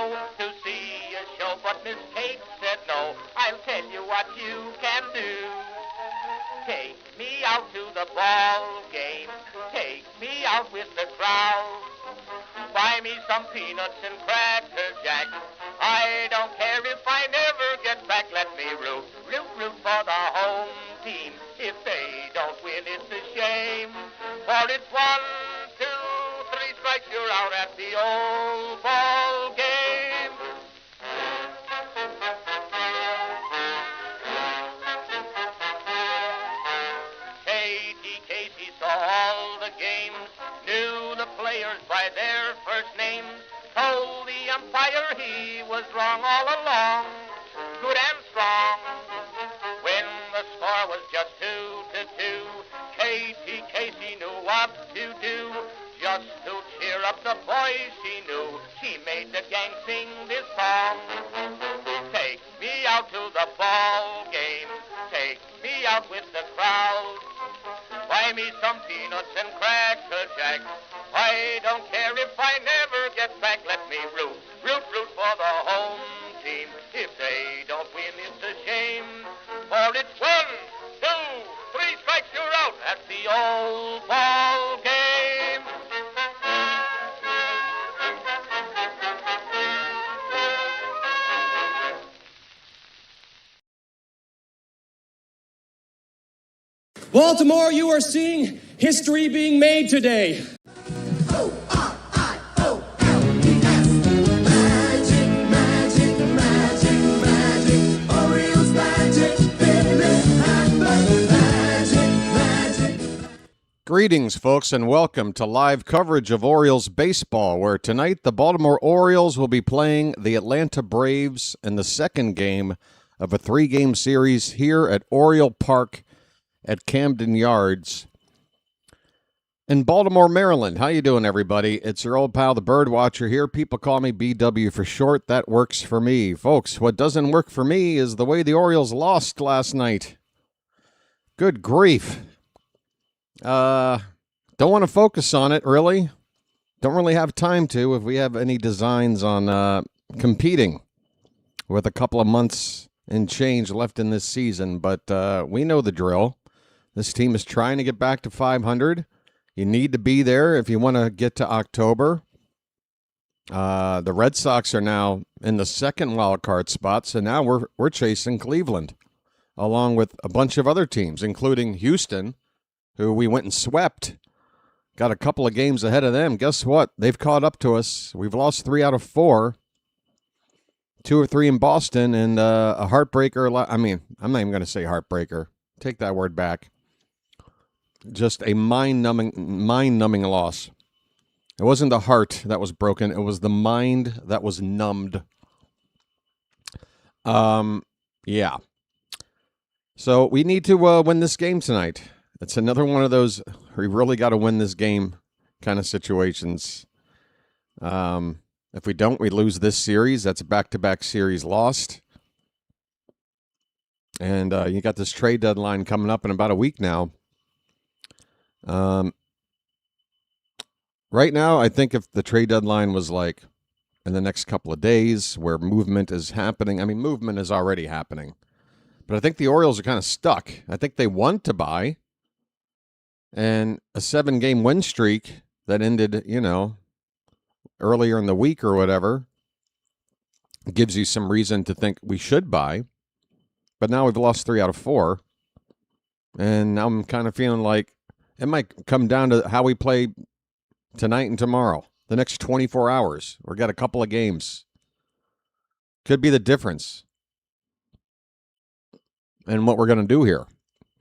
go to see a show, but Miss Kate said no. I'll tell you what you can do. Take me out to the ball game. Take me out with the crowd. Buy me some peanuts and cracker jack. I don't care if I never get back. Let me root for the home team. If they don't win, it's a shame. For it's 1, 2, 3 strikes, you're out at the old ball game. Katie Casey saw all the games, knew the players by their first names, told the umpire he was wrong all along, good and strong. When the score was just 2-2, Katie Casey knew what to do. Just to cheer up the boys she knew, she made the gang sing this song. Take me out to the ball game, take me out with the crowd. Buy me some peanuts and cracker jack. I don't care if I never get back. Let me root for the home team. If they don't win, it's a shame. For it's 1, 2, 3 strikes, you're out at the old ball game. Baltimore, you are seeing history being made today. Magic, magic, magic, magic. Orioles magic, magic. Greetings, folks, and welcome to live coverage of Orioles baseball, where tonight the Baltimore Orioles will be playing the Atlanta Braves in the second game of a 3-game series here at Oriole Park at Camden Yards in Baltimore, Maryland. How you doing, everybody? It's your old pal, the BirdWatcher here. People call me BW for short. That works for me. Folks, what doesn't work for me is the way the Orioles lost last night. Good grief. Don't want to focus on it, really. Don't really have time to if we have any designs on competing with a couple of months and change left in this season. But we know the drill. This team is trying to get back to 500. You need to be there if you want to get to October. The Red Sox are now in the second wild card spot, so now we're chasing Cleveland, along with a bunch of other teams, including Houston, who we went and swept. Got a couple of games ahead of them. Guess what? They've caught up to us. We've lost 3 out of 4. 2 or 3 in Boston, and a heartbreaker. I mean, I'm not even going to say heartbreaker. Take that word back. Just a mind-numbing loss. It wasn't the heart that was broken. It was the mind that was numbed. Yeah. So we need to win this game tonight. It's another one of those we really got to win this game kind of situations. If we don't, we lose this series. That's a back-to-back series lost. And you got this trade deadline coming up in about a week now. Right now, I think if the trade deadline was like in the next couple of days where movement is happening, I mean, movement is already happening. But I think the Orioles are kind of stuck. I think they want to buy. And a 7-game win streak that ended, earlier in the week or whatever gives you some reason to think we should buy. But now we've lost 3 out of 4. And now I'm kind of feeling like it might come down to how we play tonight and tomorrow, the next 24 hours. We've got a couple of games. Could be the difference in what we're going to do here.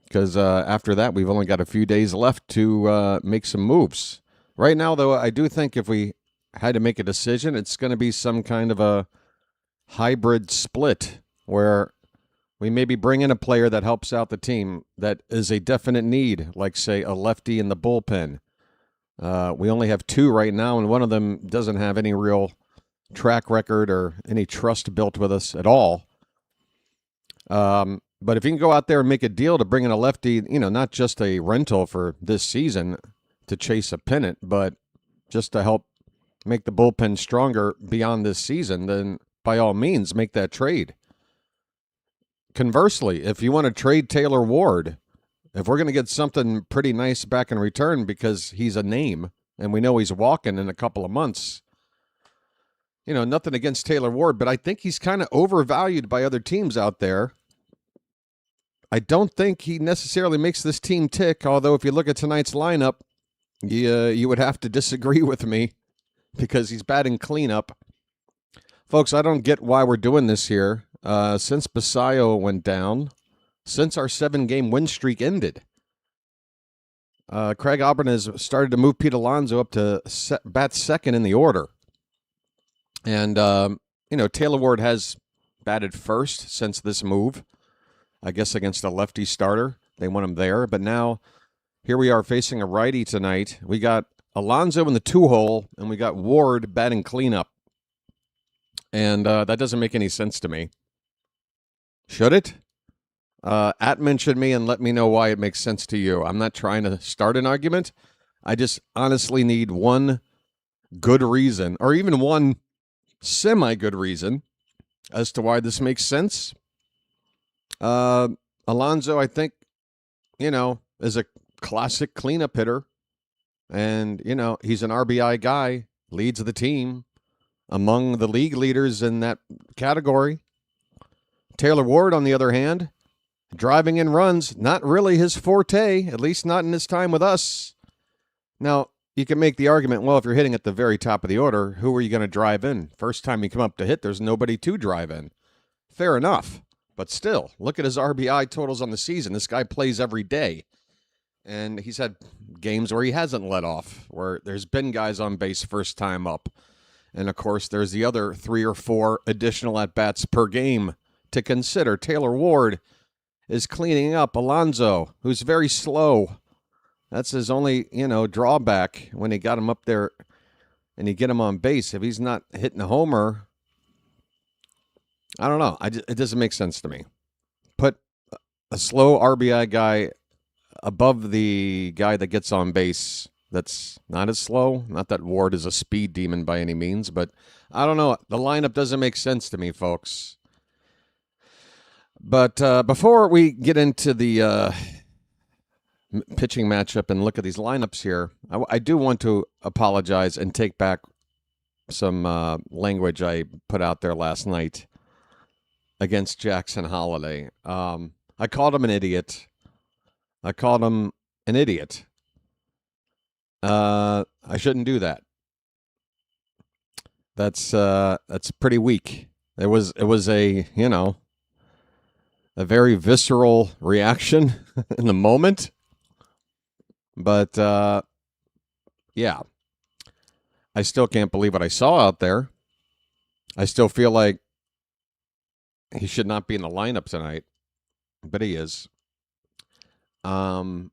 Because after that, we've only got a few days left to make some moves. Right now, though, I do think if we had to make a decision, it's going to be some kind of a hybrid split where we maybe bring in a player that helps out the team that is a definite need, like, say, a lefty in the bullpen. We only have 2 right now, and one of them doesn't have any real track record or any trust built with us at all. But if you can go out there and make a deal to bring in a lefty, not just a rental for this season to chase a pennant, but just to help make the bullpen stronger beyond this season, then by all means, make that trade. Conversely, if you want to trade Taylor Ward, if we're going to get something pretty nice back in return because he's a name and we know he's walking in a couple of months, nothing against Taylor Ward, but I think he's kind of overvalued by other teams out there. I don't think he necessarily makes this team tick, although if you look at tonight's lineup, you would have to disagree with me because he's batting cleanup. Folks, I don't get why we're doing this here. Since Basayo went down, since our 7-game win streak ended, Craig Auburn has started to move Pete Alonso up to bat second in the order. And, Taylor Ward has batted first since this move, I guess against a lefty starter. They want him there. But now here we are facing a righty tonight. We got Alonso in the 2-hole, and we got Ward batting cleanup. And that doesn't make any sense to me. Should it? Mention me and let me know why it makes sense to you. I'm not trying to start an argument. I just honestly need one good reason, or even one semi-good reason as to why this makes sense. Alonso, I think, is a classic cleanup hitter. And, he's an RBI guy, leads the team among the league leaders in that category. Taylor Ward, on the other hand, driving in runs, not really his forte, at least not in his time with us. Now, you can make the argument, well, if you're hitting at the very top of the order, who are you going to drive in? First time you come up to hit, there's nobody to drive in. Fair enough. But still, look at his RBI totals on the season. This guy plays every day. And he's had games where he hasn't let off, where there's been guys on base first time up. And, of course, there's the other 3 or 4 additional at-bats per game to consider. Taylor Ward is cleaning up Alonso, who's very slow. That's his only, drawback when he got him up there and you get him on base. If he's not hitting a homer, I don't know. It doesn't make sense to me. Put a slow RBI guy above the guy that gets on base that's not as slow. Not that Ward is a speed demon by any means, but I don't know. The lineup doesn't make sense to me, folks. But before we get into the pitching matchup and look at these lineups here, I do want to apologize and take back some language I put out there last night against Jackson Holliday. I called him an idiot. I shouldn't do that. That's pretty weak. It was a very visceral reaction in the moment. But yeah, I still can't believe what I saw out there. I still feel like he should not be in the lineup tonight, but he is. And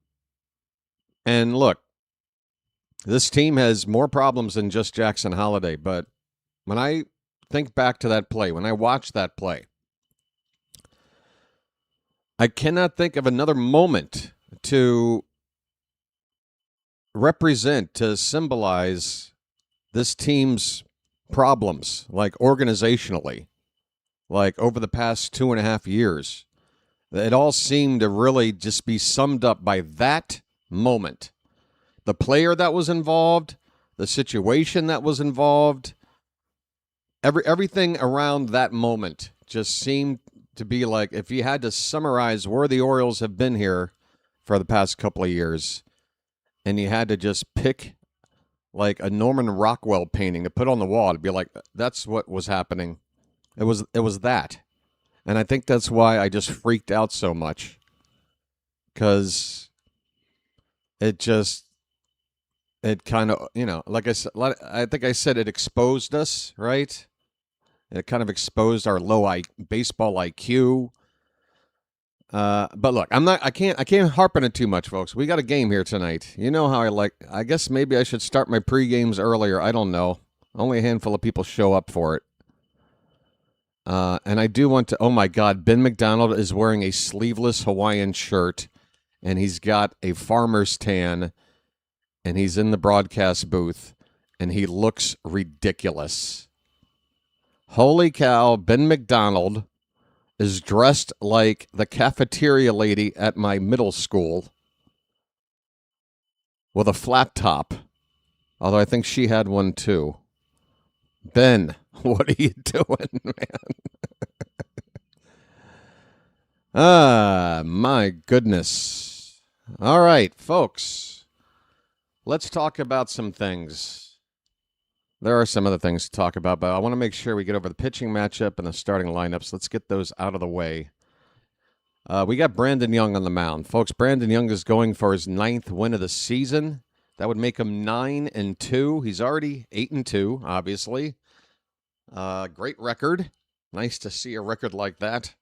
look, this team has more problems than just Jackson Holliday, but when I think back to that play, when I watch that play, I cannot think of another moment to represent, to symbolize this team's problems, like organizationally, like over the past 2.5 years. It all seemed to really just be summed up by that moment. The player that was involved, the situation that was involved, everything around that moment just seemed to be like, if you had to summarize where the Orioles have been here for the past couple of years, and you had to just pick like a Norman Rockwell painting to put on the wall, to be like, that's what was happening. It was that. And I think that's why I just freaked out so much. Because it kind of, like I said, I think I said it exposed us, right? It kind of exposed our low baseball IQ. But look, I can't harp on it too much, folks. We got a game here tonight. You know how I guess maybe I should start my pre-games earlier. I don't know. Only a handful of people show up for it. And I do want to, oh my God, Ben McDonald is wearing a sleeveless Hawaiian shirt, and he's got a farmer's tan, and he's in the broadcast booth, and he looks ridiculous. Holy cow, Ben McDonald is dressed like the cafeteria lady at my middle school with a flat top, although I think she had one too. Ben, what are you doing, man? My goodness. All right, folks, let's talk about some things. There are some other things to talk about, but I want to make sure we get over the pitching matchup and the starting lineups. Let's get those out of the way. We got Brandon Young on the mound. Folks, Brandon Young is going for his 9th win of the season. That would make him 9-2. He's already 8-2, obviously. Great record. Nice to see a record like that.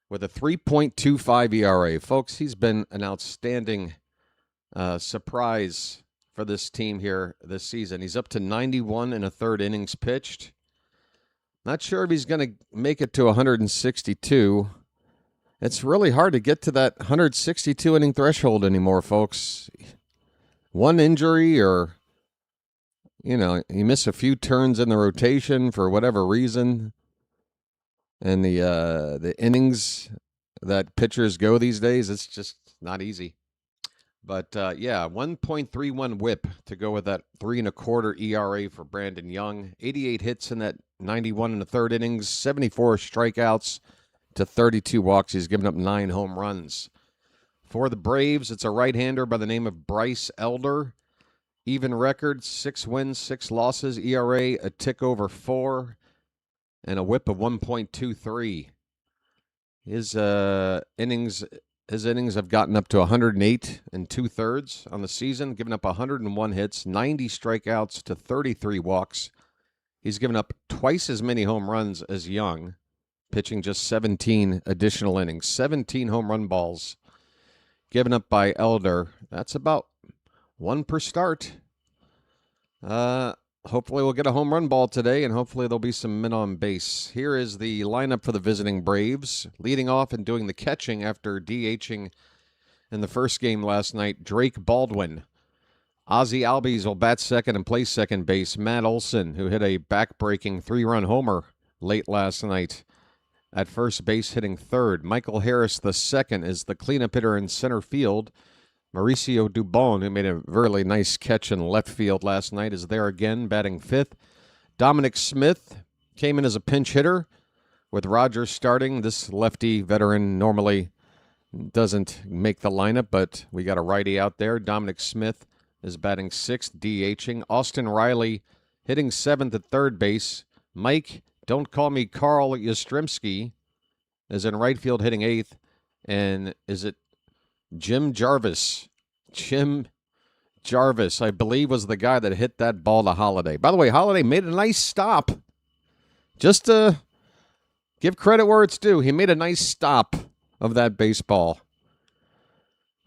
With a 3.25 ERA. Folks, he's been an outstanding surprise for this team here this season. He's up to 91 in a third innings pitched. Not sure if he's going to make it to 162. It's really hard to get to that 162 inning threshold anymore, folks. One injury or, you miss a few turns in the rotation for whatever reason. And the innings that pitchers go these days, it's just not easy. But, 1.31 whip to go with that 3.25 ERA for Brandon Young. 88 hits in that 91 in the third innings, 74 strikeouts to 32 walks. He's given up 9 home runs. For the Braves, it's a right-hander by the name of Bryce Elder. Even record, 6 wins, 6 losses, ERA a tick over 4, and a whip of 1.23. His innings have gotten up to 108 2/3 on the season, given up 101 hits, 90 strikeouts to 33 walks. He's given up twice as many home runs as Young, pitching just 17 additional innings. 17 home run balls given up by Elder. That's about 1 per start. Hopefully we'll get a home run ball today, and hopefully there'll be some men on base. Here is the lineup for the visiting Braves. Leading off and doing the catching after DHing in the first game last night, Drake Baldwin. Ozzie Albies will bat second and play second base. Matt Olson, who hit a back-breaking 3-run homer late last night at first base, hitting third. Michael Harris, the second, is the cleanup hitter in center field. Mauricio Dubon, who made a really nice catch in left field last night, is there again, batting fifth. Dominic Smith came in as a pinch hitter with Rogers starting. This lefty veteran normally doesn't make the lineup, but we got a righty out there. Dominic Smith is batting sixth, DHing. Austin Riley hitting seventh at third base. Mike, don't call me Carl Yastrzemski, is in right field hitting eighth. And is it Jim Jarvis? Jim Jarvis, I believe, was the guy that hit that ball to Holiday. By the way, Holiday made a nice stop. Just to give credit where it's due, he made a nice stop of that baseball.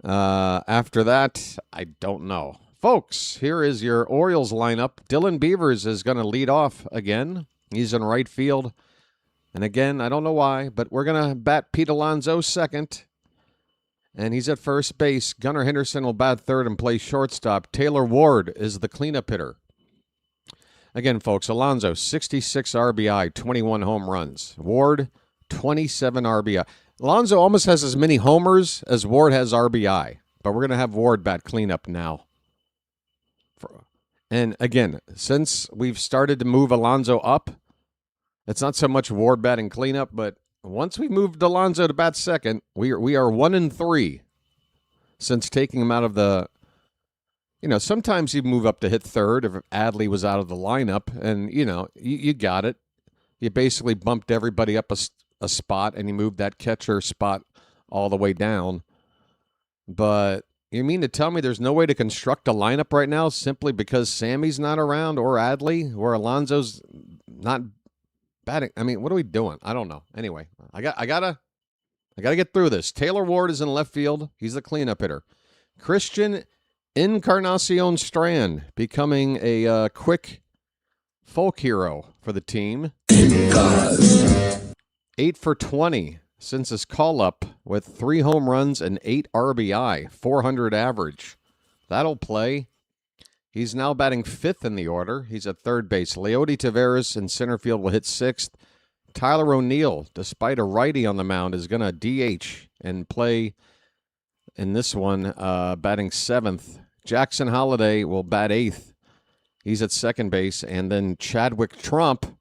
After that, I don't know. Folks, here is your Orioles lineup. Dylan Beavers is going to lead off again. He's in right field. And again, I don't know why, but we're going to bat Pete Alonso second. And he's at first base. Gunnar Henderson will bat third and play shortstop. Taylor Ward is the cleanup hitter. Again, folks, Alonso, 66 RBI, 21 home runs. Ward, 27 RBI. Alonso almost has as many homers as Ward has RBI. But we're going to have Ward bat cleanup now. And again, since we've started to move Alonso up, it's not so much Ward batting cleanup, but once we moved Alonso to bat second, we are 1-3 since taking him out of the. Sometimes you move up to hit third if Adley was out of the lineup, and you got it. You basically bumped everybody up a spot, and you moved that catcher spot all the way down. But you mean to tell me there's no way to construct a lineup right now simply because Sammy's not around or Adley or Alonso's not batting? I mean, what are we doing? I don't know. Anyway, I gotta get through this. Taylor Ward is in left field. He's the cleanup hitter. Christian Encarnacion Strand becoming a quick folk hero for the team. 8 for 20 since his call-up with 3 home runs and 8 RBI, 400 average. That'll play. He's now batting 5th in the order. He's at third base. Leody Taveras in center field will hit 6th. Tyler O'Neill, despite a righty on the mound, is going to DH and play in this one, batting 7th. Jackson Holliday will bat 8th. He's at second base. And then Chadwick Trump,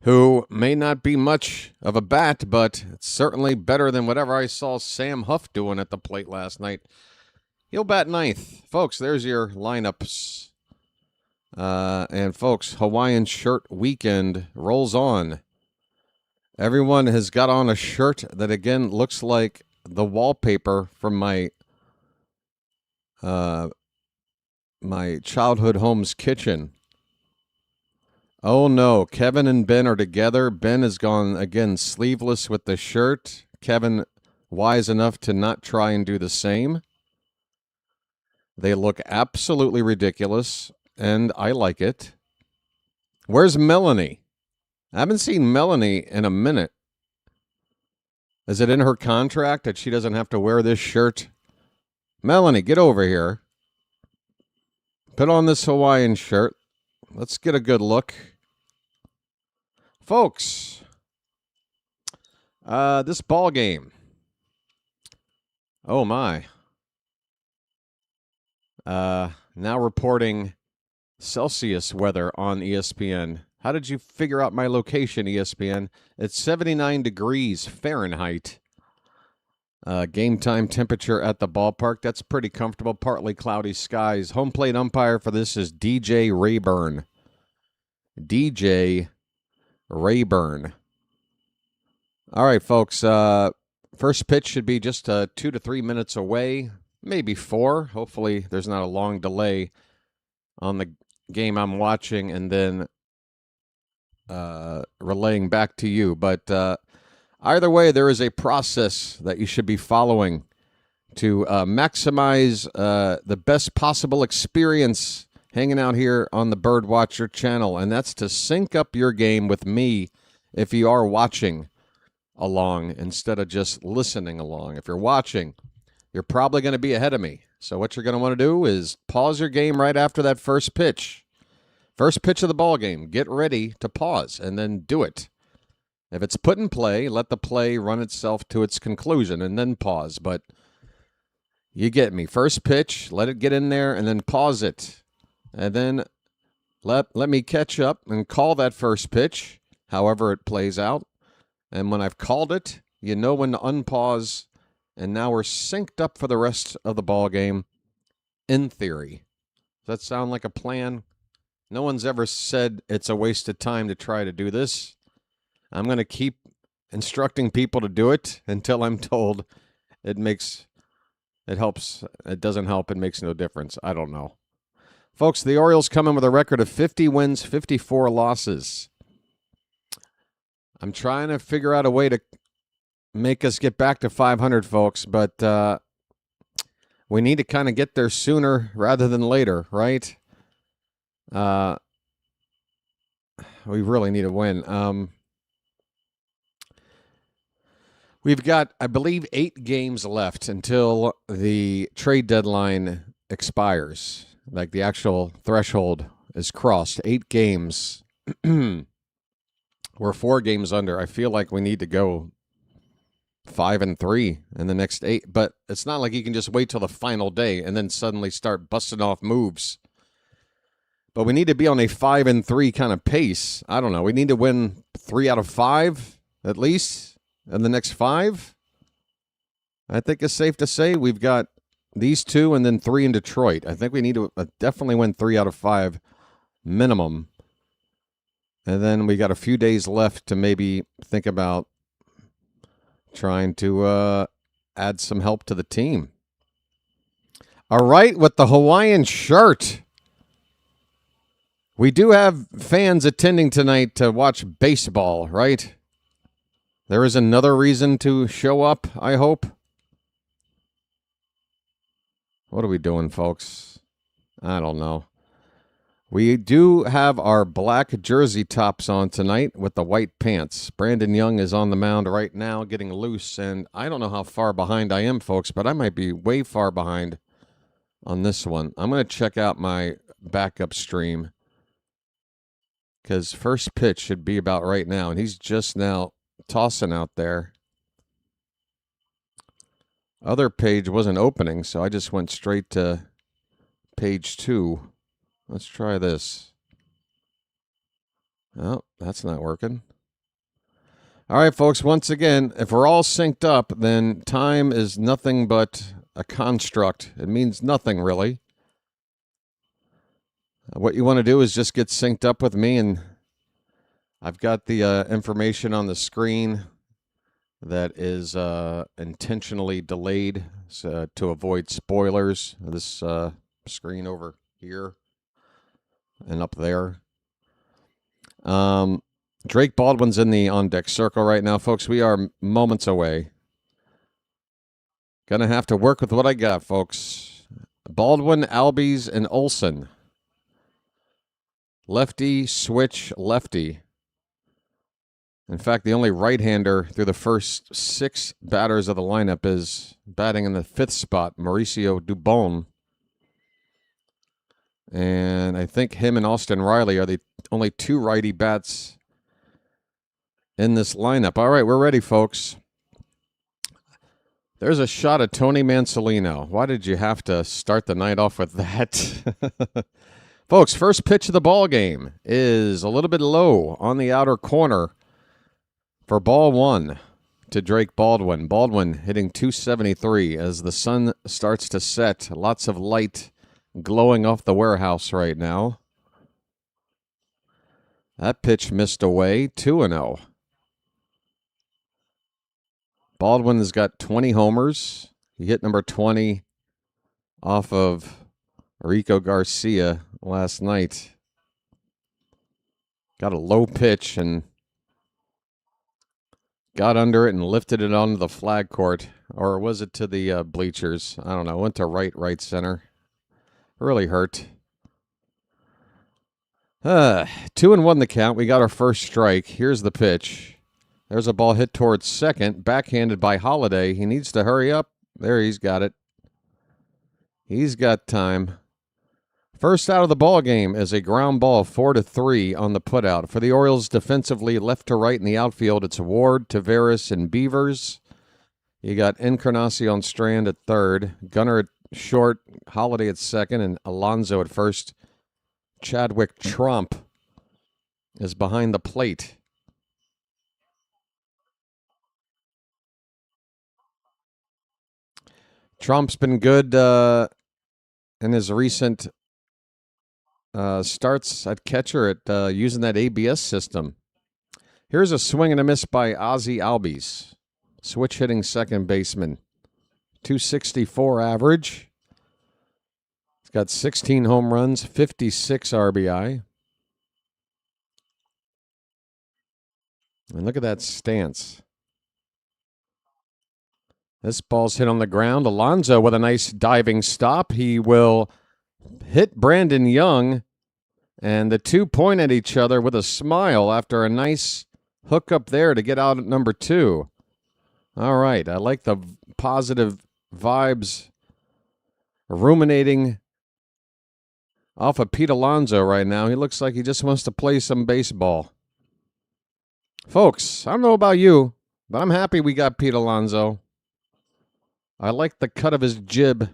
who may not be much of a bat, but it's certainly better than whatever I saw Sam Huff doing at the plate last night. He'll bat 9th. Folks, there's your lineups. And folks, Hawaiian shirt weekend rolls on. Everyone has got on a shirt that, again, looks like the wallpaper from my my childhood home's kitchen. Oh, no. Kevin and Ben are together. Ben has gone, again, sleeveless with the shirt. Kevin, wise enough to not try and do the same. They look absolutely ridiculous, and I like it. Where's Melanie? I haven't seen Melanie in a minute. Is it in her contract that she doesn't have to wear this shirt? Melanie, get over here. Put on this Hawaiian shirt. Let's get a good look. Folks, this ball game. Oh, my. Now reporting Celsius weather on ESPN. How did you figure out my location, ESPN? It's 79 degrees Fahrenheit. Game time temperature at the ballpark. That's pretty comfortable. Partly cloudy skies. Home plate umpire for this is DJ Rayburn. DJ Rayburn. All right, folks. First pitch should be just 2 to 3 minutes away. Maybe 4. Hopefully there's not a long delay on the game I'm watching and then relaying back to you. But either way, there is a process that you should be following to maximize the best possible experience hanging out here on the BirdWatcher Channel, and that's to sync up your game with me if you are watching along instead of just listening along. If you're watching, you're probably going to be ahead of me. So what you're going to want to do is pause your game right after that first pitch. First pitch of the ball game. Get ready to pause and then do it. If it's put in play, let the play run itself to its conclusion and then pause. But you get me. First pitch, let it get in there and then pause it. And then let me catch up and call that first pitch, however it plays out. And when I've called it, you know when to unpause. And now we're synced up for the rest of the ball game, in theory. Does that sound like a plan? No one's ever said it's a waste of time to try to do this. I'm going to keep instructing people to do it until I'm told it helps. It doesn't help. It makes no difference. I don't know. Folks, the Orioles come in with a record of 50 wins, 54 losses. I'm trying to figure out a way to make us get back to 500, folks, but we need to kind of get there sooner rather than later, right? We really need a win. We've got, I believe, 8 games left until the trade deadline expires. Like the actual threshold is crossed. 8 games. We're 4 games under. I feel like we need to go 5-3 in the next 8, but it's not like you can just wait till the final day and then suddenly start busting off moves. But we need to be on a 5-3 kind of pace. I don't know. We need to win 3 out of 5 at least in the next 5. I think it's safe to say we've got these 2 and then 3 in Detroit. I think we need to definitely win 3 out of 5 minimum. And then we got a few days left to maybe think about trying to add some help to the team. All right, with the Hawaiian shirt. We do have fans attending tonight to watch baseball, right? There is another reason to show up, I hope. What are we doing, folks? I don't know. We do have our black jersey tops on tonight with the white pants. Brandon Young is on the mound right now getting loose, and I don't know how far behind I am, folks, but I might be way far behind on this one. I'm going to check out my backup stream because first pitch should be about right now, and he's just now tossing out there. Other page wasn't opening, so I just went straight to page 2. Let's try this. Oh, that's not working. All right, folks, once again, if we're all synced up, then time is nothing but a construct. It means nothing, really. What you want to do is just get synced up with me, and I've got the information on the screen that is intentionally delayed to avoid spoilers. This screen over here and up there. Drake Baldwin's in the on-deck circle right now, folks. We are moments away. Gonna have to work with what I got, folks. Baldwin, Albies, and Olsen. Lefty, switch, lefty. In fact, the only right-hander through the first 6 batters of the lineup is batting in the 5th spot, Mauricio Dubon. And I think him and Austin Riley are the only 2 righty bats in this lineup. All right, we're ready, folks. There's a shot of Tony Mansolino. Why did you have to start the night off with that? Folks, first pitch of the ball game is a little bit low on the outer corner for ball 1 to Drake Baldwin. Baldwin hitting .273 as the sun starts to set. Lots of light glowing off the warehouse right now. That pitch missed away, 2-0. Baldwin has got 20 homers. He hit number 20 off of Rico Garcia last night. Got a low pitch and got under it and lifted it onto the flag court. Or was it to the bleachers? I don't know. Went to right center. Really hurt. 2-1 the count. We got our first strike. Here's the pitch. There's a ball hit towards second, backhanded by Holiday. He needs to hurry up. There, he's got it. He's got time. First out of the ball game is a ground ball, 4-3 on the putout. For the Orioles defensively, left to right in the outfield, it's Ward, Taveras, and Beavers. You got Encarnacion Strand at third, Gunnar at short, Holiday at second, and Alonso at first. Chadwick Trump is behind the plate. Trump's been good in his recent starts at catcher at using that ABS system. Here's a swing and a miss by Ozzie Albies. Switch hitting second baseman. .264 average. He's got 16 home runs, 56 RBI. And look at that stance. This ball's hit on the ground. Alonso with a nice diving stop. He will hit Brandon Young, and the 2 point at each other with a smile after a nice hook up there to get out at number 2. All right, I like the positive vibes ruminating off of Pete Alonso right now. He looks like he just wants to play some baseball. Folks, I don't know about you, but I'm happy we got Pete Alonso. I like the cut of his jib.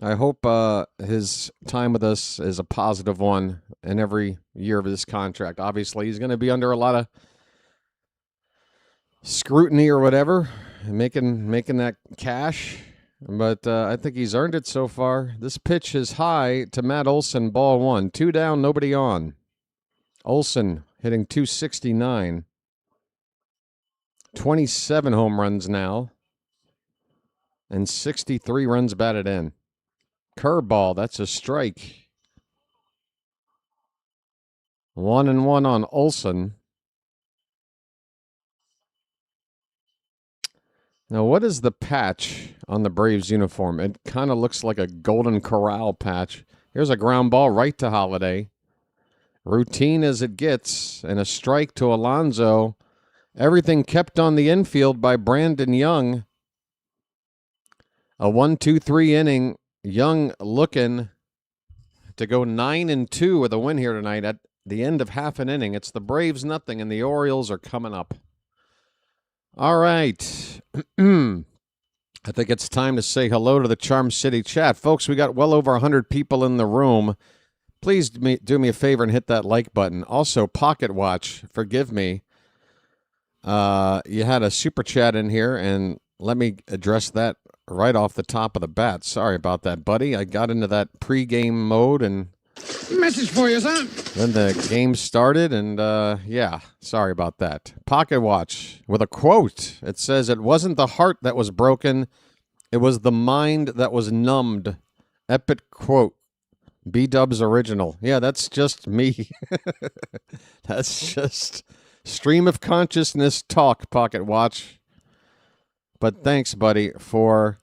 I hope his time with us is a positive one in every year of this contract. Obviously, he's going to be under a lot of scrutiny or whatever, making that cash. But I think he's earned it so far. This pitch is high to Matt Olson, ball 1. 2 down, nobody on. Olson hitting .269. 27 home runs now. And 63 runs batted in. Curveball, that's a strike. 1-1 on Olson. Now, what is the patch on the Braves uniform? It kind of looks like a Golden Corral patch. Here's a ground ball right to Holiday. Routine as it gets, and a strike to Alonso. Everything kept on the infield by Brandon Young. A 1-2-3 inning Young looking to go 9-2 with a win here tonight at the end of half an inning. It's the Braves nothing, and the Orioles are coming up. All right. I think it's time to say hello to the Charm City chat. Folks, we got well over 100 people in the room. Please do me a favor and hit that like button. Also, Pocket Watch, forgive me. You had a super chat in here, and let me address that right off the top of the bat. Sorry about that, buddy. I got into that pregame mode, and Message for you, son. then the game started, and yeah, sorry about that. Pocket Watch with a quote. It says, "It wasn't the heart that was broken, it was the mind that was numbed." Epic quote. B-Dub's original. Yeah, that's just me. That's just stream of consciousness talk, Pocket Watch. But thanks, buddy, for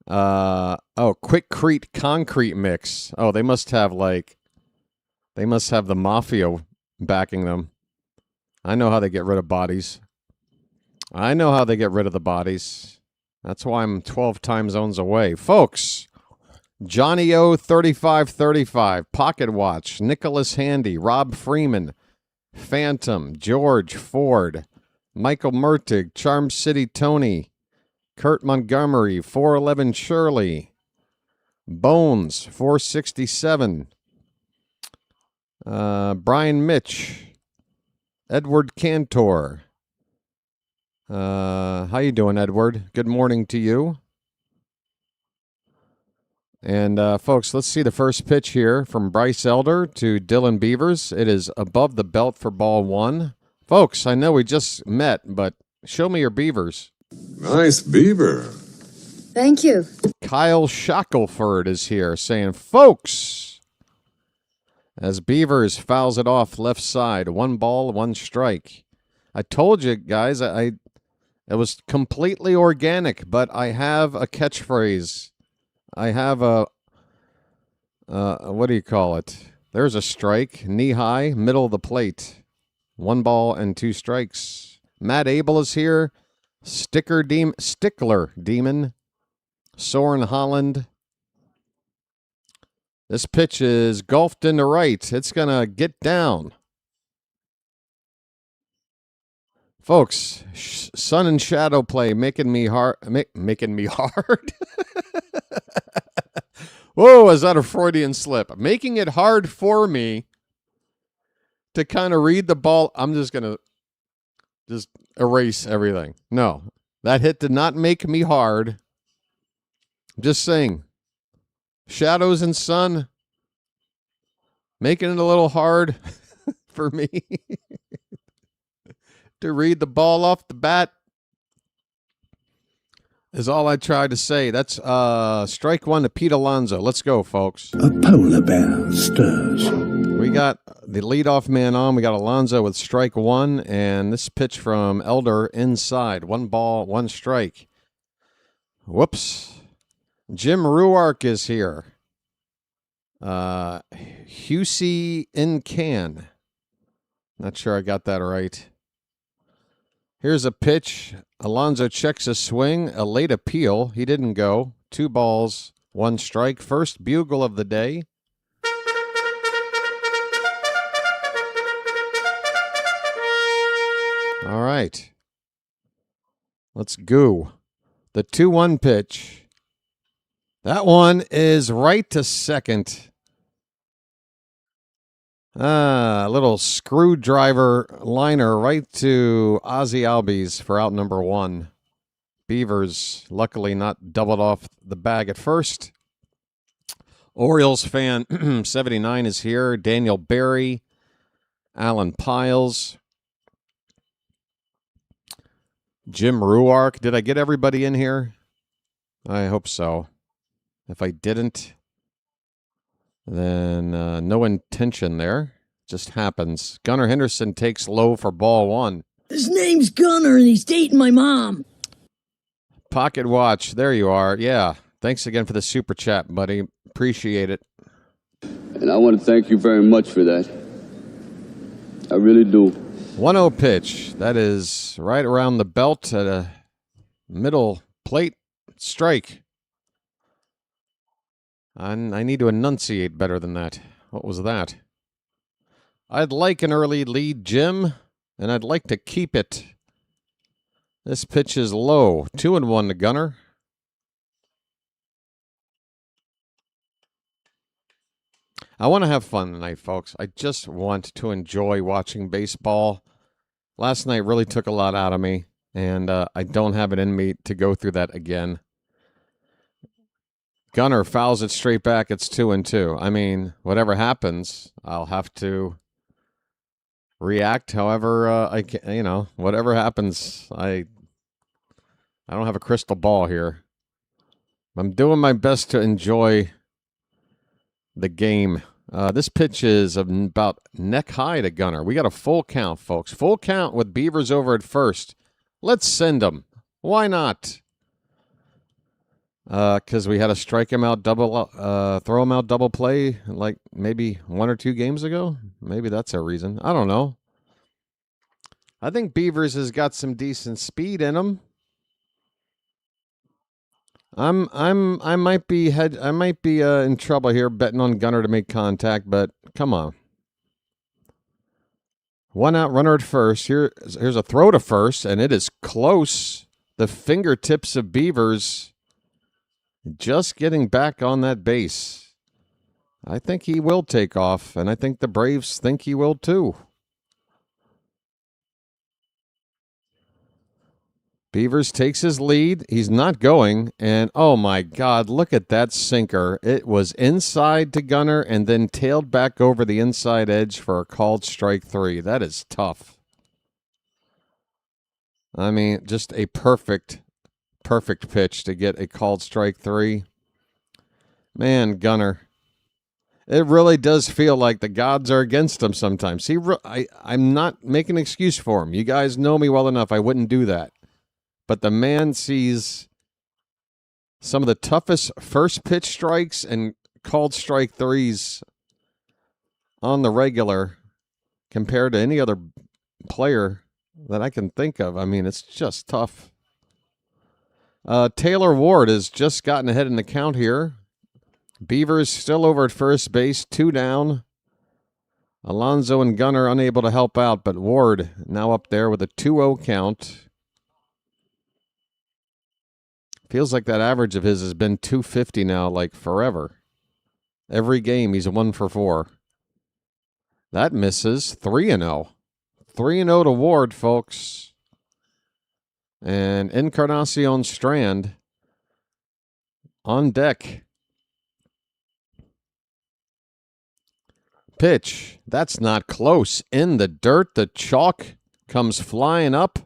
Quickcrete concrete mix. Oh, they must have the mafia backing them. I know how they get rid of bodies. I know how they get rid of the bodies. That's why I'm 12 time zones away. Folks, Johnny O 3535, Pocket Watch, Nicholas Handy, Rob Freeman, Phantom, George Ford, Michael Mertig, Charm City Tony, Kurt Montgomery, 411 Shirley, Bones, 467, Brian Mitch, Edward Cantor. How you doing, Edward? Good morning to you. And, folks, let's see the first pitch here from Bryce Elder to Dylan Beavers. It is above the belt for ball one. Folks, I know we just met, but show me your Beavers. Nice beaver. Thank you. Kyle Shackelford is here saying, folks, as Beavers fouls it off left side, 1 ball, 1 strike. I told you, guys, it was completely organic, but I have a catchphrase. I have a, what do you call it? There's a strike, knee high, middle of the plate. 1 ball and 2 strikes. Matt Abel is here. Stickler Demon. Soren Holland. This pitch is golfed into right. It's going to get down. Folks, sun and shadow play making me hard. Making me hard. Whoa, is that a Freudian slip? Making it hard for me to kind of read the ball. I'm just going to erase everything. No, that hit did not make me hard. I'm just saying, shadows and sun making it a little hard for me to read the ball off the bat is all I tried to say. That's strike 1 to Pete Alonso. Let's go, folks. A polar bear stirs. We got the leadoff man on. We got Alonso with strike 1, and this pitch from Elder inside. 1 ball, 1 strike. Whoops. Jim Ruark is here. Husey in can. Not sure I got that right. Here's a pitch. Alonso checks a swing, a late appeal. He didn't go. 2 balls, 1 strike. First bugle of the day. All right. Let's go. The 2-1 pitch. That one is right to second. A little screwdriver liner right to Ozzie Albies for out number 1. Beavers luckily not doubled off the bag at first. Orioles fan 79 is here. Daniel Berry, Alan Piles, Jim Ruark. Did I get everybody in here? I hope so. If I didn't, then no intention there. Just happens. Gunnar Henderson takes low for ball 1. His name's Gunnar and he's dating my mom. Pocket Watch. There you are. Yeah. Thanks again for the super chat, buddy. Appreciate it. And I want to thank you very much for that. I really do. 1-0 pitch. That is right around the belt at a middle plate strike. I need to enunciate better than that. What was that? I'd like an early lead, Jim, and I'd like to keep it. This pitch is low. 2-1 to Gunner. I want to have fun tonight, folks. I just want to enjoy watching baseball. Last night really took a lot out of me, and I don't have it in me to go through that again. Gunner fouls it straight back. It's 2-2. I mean, whatever happens, I'll have to react however I can. You know, whatever happens, I don't have a crystal ball here. I'm doing my best to enjoy the game. This pitch is about neck high to Gunner. We got a full count, folks. Full count with Beavers over at first. Let's send him. Why not? Because we had to strike him out throw him out double play like maybe 1 or 2 games ago. Maybe that's a reason. I don't know. I think Beavers has got some decent speed in him. I might be in trouble here betting on Gunner to make contact, but come on. 1 out, runner at first. Here's a throw to first, and it is close. The fingertips of Beavers just getting back on that base. I think he will take off, and I think the Braves think he will too. Beavers takes his lead. He's not going. And, oh, my God, look at that sinker. It was inside to Gunner and then tailed back over the inside edge for a called strike 3. That is tough. I mean, just a perfect pitch to get a called strike 3. Man, Gunner. It really does feel like the gods are against him sometimes. I'm not making an excuse for him. You guys know me well enough. I wouldn't do that. But the man sees some of the toughest first pitch strikes and called strike 3s on the regular compared to any other player that I can think of. I mean, it's just tough. Taylor Ward has just gotten ahead in the count here. Beavers still over at first base, 2 down. Alonso and Gunner unable to help out, but Ward now up there with a 2-0 count. Feels like that average of his has been 250 now, like forever. Every game he's 1 for 4. That misses. 3-0. 3-0 to Ward, folks. And Encarnacion Strand on deck. Pitch. That's not close. In the dirt. The chalk comes flying up.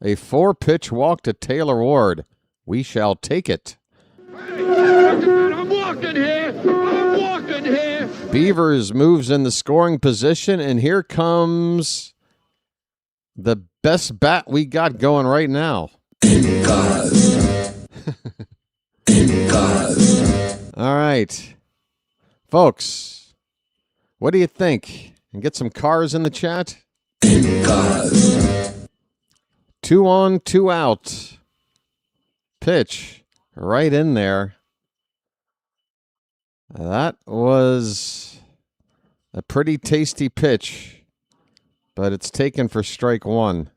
A 4-pitch walk to Taylor Ward. We shall take it. I'm walking here. Beavers moves in the scoring position, and here comes the best bat we got going right now. All right. Folks, what do you think? And get some cars in the chat. 2 on, 2 out. Pitch right in there. That was a pretty tasty pitch, but it's taken for strike 1.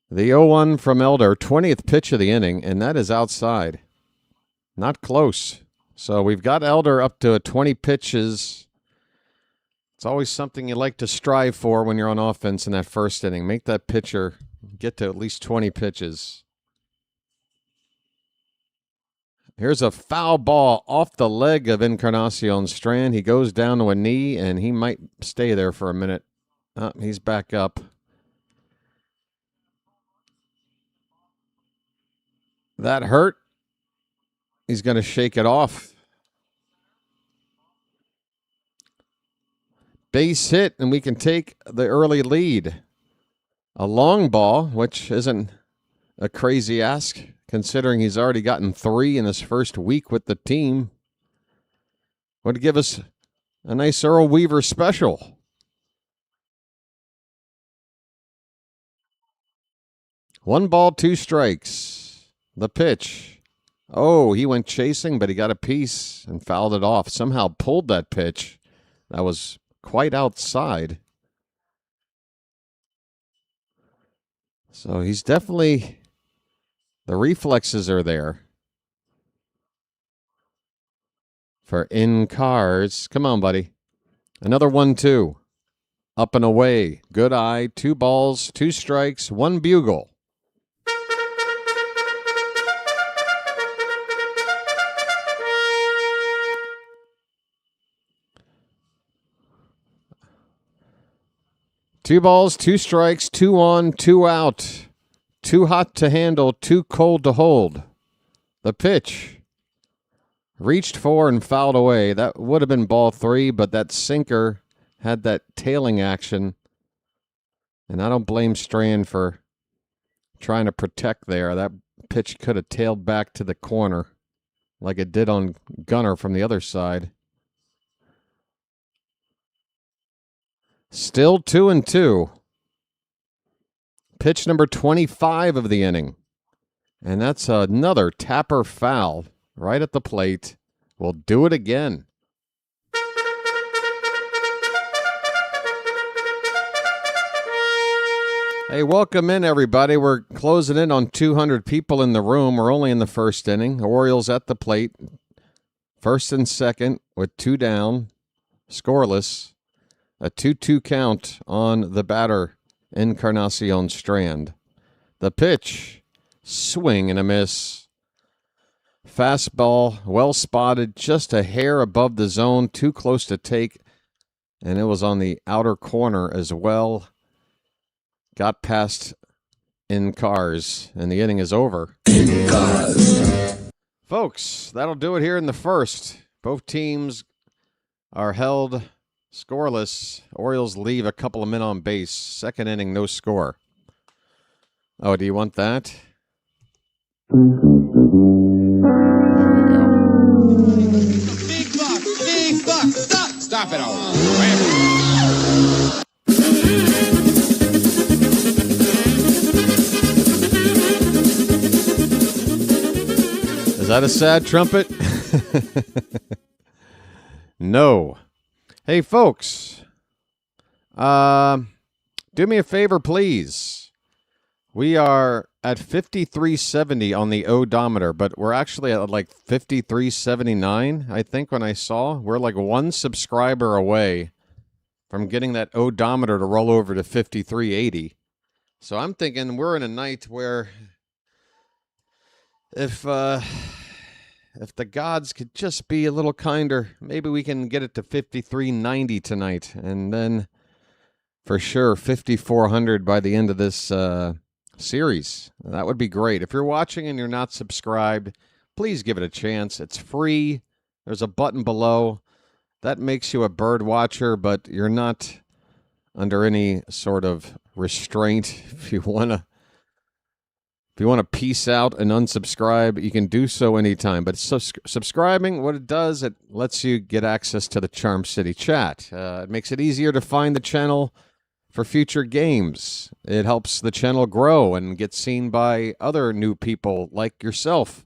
The 0-1 from Elder, 20th pitch of the inning, and that is outside. Not close. So we've got Elder up to 20 pitches. It's always something you like to strive for when you're on offense in that first inning. Make that pitcher get to at least 20 pitches. Here's a foul ball off the leg of Encarnacion Strand. He goes down to a knee, and he might stay there for a minute. He's back up. That hurt. He's going to shake it off. Base hit, and we can take the early lead. A long ball, which isn't a crazy ask, considering he's already gotten 3 in his first week with the team. Would give us a nice Earl Weaver special. One ball, 2 strikes. The pitch. Oh, he went chasing, but he got a piece and fouled it off. Somehow pulled that pitch. That was quite outside. So he's definitely, the reflexes are there for in cars. Come on, buddy. Another 1-2. Up and away. Good eye. 2 balls, 2 strikes, 1 bugle. Two balls, 2 strikes, 2 on, 2 out. Too hot to handle, too cold to hold. The pitch. Reached for and fouled away. That would have been ball 3, but that sinker had that tailing action. And I don't blame Strand for trying to protect there. That pitch could have tailed back to the corner like it did on Gunnar from the other side. Still 2-2. Pitch number 25 of the inning. And that's another tapper foul right at the plate. We'll do it again. Hey, welcome in, everybody. We're closing in on 200 people in the room. We're only in the first inning. Orioles at the plate. First and second with 2 down. Scoreless. A 2-2 count on the batter, Encarnacion Strand. The pitch, swing and a miss. Fastball, well spotted, just a hair above the zone, too close to take, and it was on the outer corner as well. Got past in cars, and the inning is over. In cars. Folks, that'll do it here in the first. Both teams are held scoreless. Orioles leave a couple of men on base. Second inning, no score. Oh, do you want that? There we go. Big buck, big buck. Stop it all. Is that a sad trumpet? No. Hey, folks, do me a favor, please. We are at 5370 on the odometer, but we're actually at like 5379, I think, when I saw. We're like 1 subscriber away from getting that odometer to roll over to 5380. So I'm thinking we're in a night where if the gods could just be a little kinder, maybe we can get it to 5390 tonight, and then for sure 5400 by the end of this series. That would be great. If you're watching and you're not subscribed, please give it a chance. It's free. There's a button below. That makes you a bird watcher, but you're not under any sort of restraint. If you want to peace out and unsubscribe, you can do so anytime. But subscribing, what it does, it lets you get access to the Charm City chat. It makes it easier to find the channel for future games. It helps the channel grow and get seen by other new people like yourself.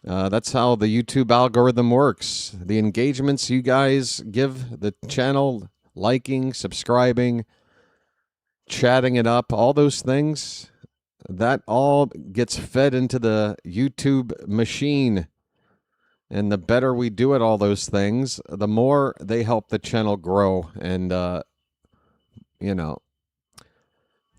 That's how the YouTube algorithm works. The engagements you guys give the channel, liking, subscribing, chatting it up, all those things, that all gets fed into the YouTube machine. And the better we do at all those things, the more they help the channel grow. And,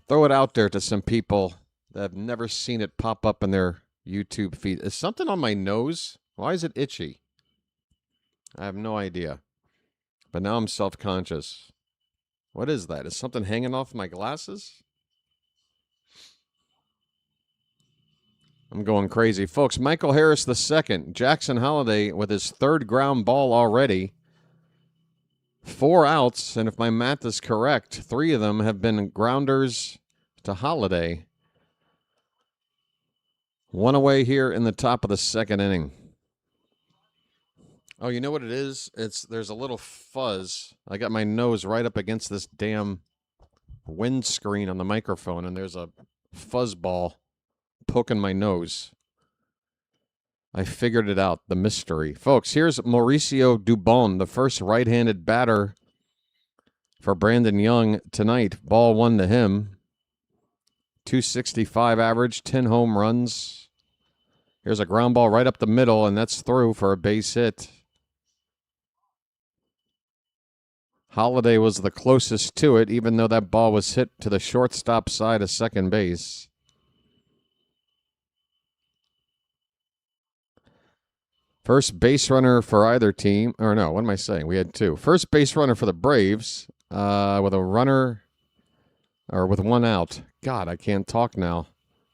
throw it out there to some people that have never seen it pop up in their YouTube feed. Is something on my nose? Why is it itchy? I have no idea. But now I'm self-conscious. What is that? Is something hanging off my glasses? I'm going crazy. Folks, Michael Harris II, Jackson Holliday with his 3rd ground ball already. 4 outs, and if my math is correct, 3 of them have been grounders to Holliday. 1 away here in the top of the 2nd inning. Oh, you know what it is? There's a little fuzz. I got my nose right up against this damn windscreen on the microphone, and there's a fuzz ball poking my nose. I figured it out, the mystery. Folks, here's Mauricio Dubon, the first right-handed batter for Brandon Young tonight. Ball 1 to him. 265 average, 10 home runs. Here's a ground ball right up the middle, and that's through for a base hit. Holiday was the closest to it, even though that ball was hit to the shortstop side of second base. First base runner for either team. Or no, what am I saying? We had two. First base runner for the Braves with a runner, or with one out. God, I can't talk now.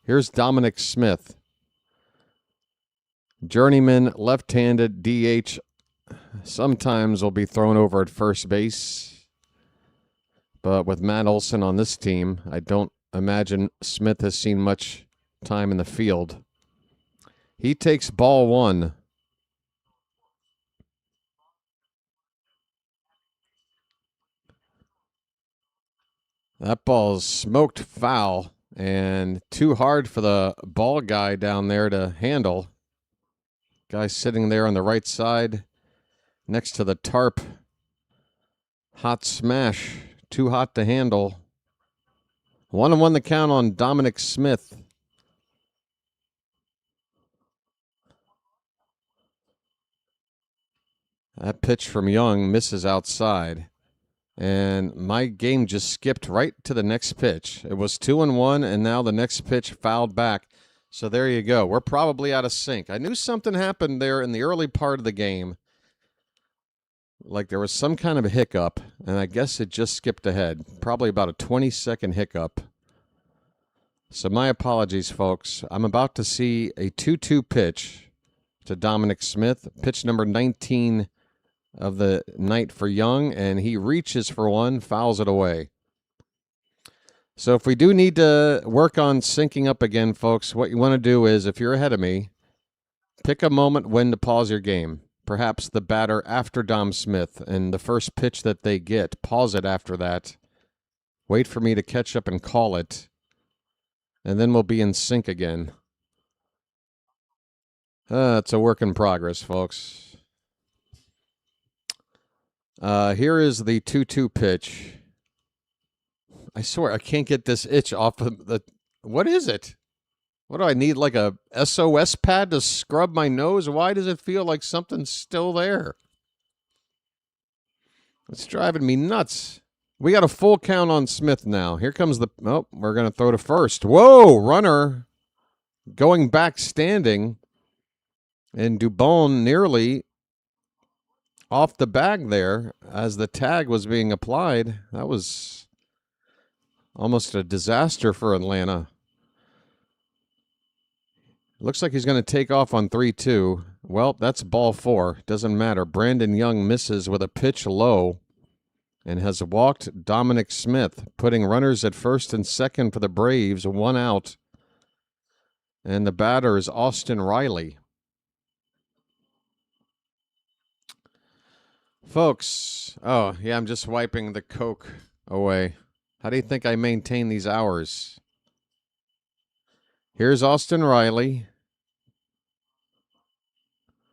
Here's Dominic Smith. Journeyman, left-handed DH. Sometimes will be thrown over at first base. But with Matt Olson on this team, I don't imagine Smith has seen much time in the field. He takes ball 1. That ball's smoked foul and too hard for the ball guy down there to handle. Guy sitting there on the right side next to the tarp. Hot smash. Too hot to handle. 1-1 the count on Dominic Smith. That pitch from Young misses outside. And my game just skipped right to the next pitch. It was 2-1, and now the next pitch fouled back. So there you go. We're probably out of sync. I knew something happened there in the early part of the game. Like there was some kind of a hiccup, and I guess it just skipped ahead. Probably about a 20-second hiccup. So my apologies, folks. I'm about to see a 2-2 pitch to Dominic Smith. Pitch number 19 of the night for Young, and he reaches for one, fouls it away. So if we do need to work on syncing up again, folks, what you want to do is, if you're ahead of me, pick a moment when to pause your game. Perhaps the batter after Dom Smith, and the first pitch that they get, pause it after that. Wait for me to catch up and call it, and then we'll be in sync again. It's a work in progress, folks. Here is the 2-2 pitch. I swear, I can't get this itch off of the... What is it? What do I need, like a SOS pad to scrub my nose? Why does it feel like something's still there? It's driving me nuts. We got a full count on Smith now. Here comes the... Oh, we're going to throw to first. Whoa, runner going back standing. And Dubon nearly off the bag there as the tag was being applied. That was almost a disaster for Atlanta. Looks like he's going to take off on 3-2. Well, that's ball 4. Doesn't matter. Brandon Young misses with a pitch low and has walked Dominic Smith, putting runners at first and second for the Braves, 1 out. And the batter is Austin Riley. Folks, oh, yeah, I'm just wiping the Coke away. How do you think I maintain these hours? Here's Austin Riley.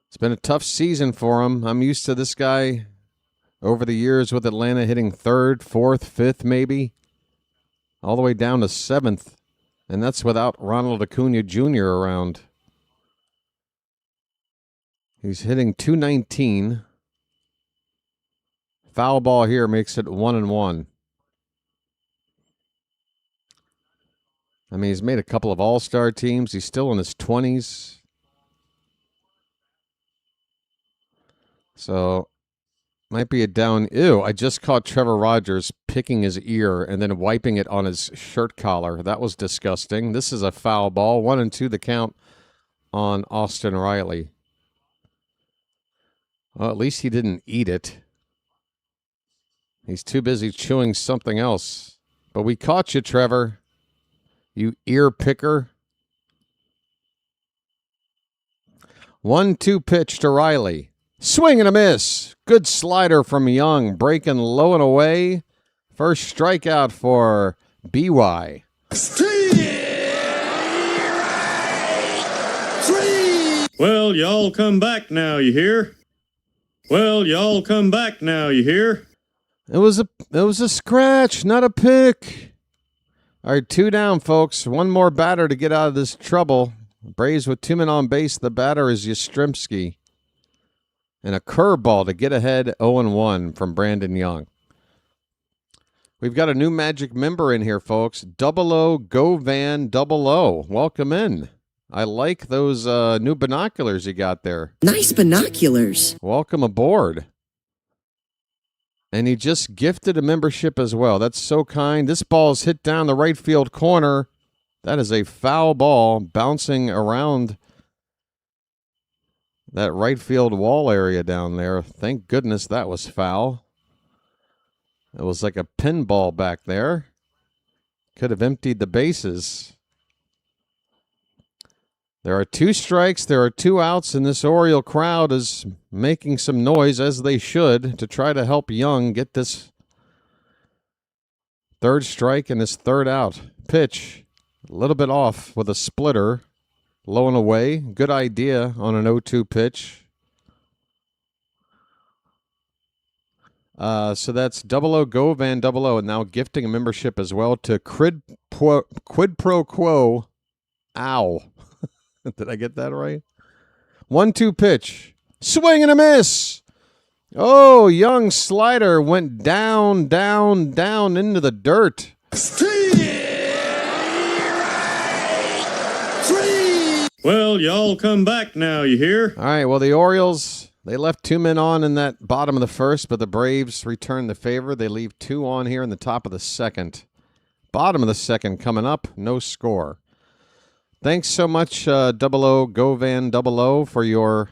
It's been a tough season for him. I'm used to this guy over the years with Atlanta hitting 3rd, 4th, 5th maybe, all the way down to 7th. And that's without Ronald Acuna Jr. around. He's hitting .219. Foul ball here makes it 1-1. I mean, he's made a couple of all-star teams. He's still in his 20s. So, might be a down. Ew, I just caught Trevor Rogers picking his ear and then wiping it on his shirt collar. That was disgusting. This is a foul ball. 1-2 the count on Austin Riley. Well, at least he didn't eat it. He's too busy chewing something else. But we caught you, Trevor. You ear picker. 1-2 pitch to Riley. Swing and a miss. Good slider from Young. Breaking low and away. First strikeout for BY. Well, y'all come back now, you hear? Well, y'all come back now, you hear? It was a scratch, not a pick. All right, 2 down, folks. One more batter to get out of this trouble. Braves with 2 men on base. The batter is Yastrzemski. And a curveball to get ahead 0-1 from Brandon Young. We've got a new Magic member in here, folks. 00 Go Van 00. Welcome in. I like those new binoculars you got there. Nice binoculars. Welcome aboard. And he just gifted a membership as well. That's so kind. This ball's hit down the right field corner. That is a foul ball bouncing around that right field wall area down there. Thank goodness that was foul. It was like a pinball back there. Could have emptied the bases. There are 2 strikes. There are 2 outs, and this Oriole crowd is making some noise, as they should, to try to help Young get this 3rd strike and his 3rd out. Pitch, a little bit off with a splitter. Low and away. Good idea on an 0-2 pitch. So that's 00 Go Van 00, and now gifting a membership as well to Quid Pro Quo. Ow. Did I get that right? 1-2 pitch. Swing and a miss. Oh, Young slider went down, down, down into the dirt. Well, y'all come back now, you hear? All right, well, the Orioles, they left 2 men on in that bottom of the 1st, but the Braves returned the favor. They leave 2 on here in the top of the 2nd. Bottom of the 2nd coming up, no score. Thanks so much, 00 Go Van 00, for your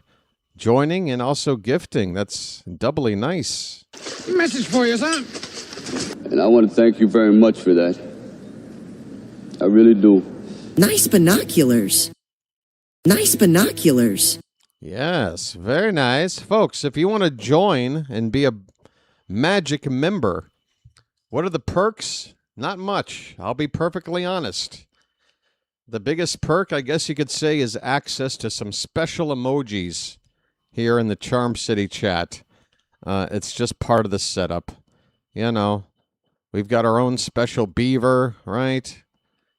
joining and also gifting. That's doubly nice. Message for you, son. And I want to thank you very much for that. I really do. Nice binoculars. Nice binoculars. Yes, very nice. Folks, if you want to join and be a Magic member, what are the perks? Not much. I'll be perfectly honest. The biggest perk, I guess you could say, is access to some special emojis here in the Charm City chat. It's just part of the setup. You know, we've got our own special beaver, right?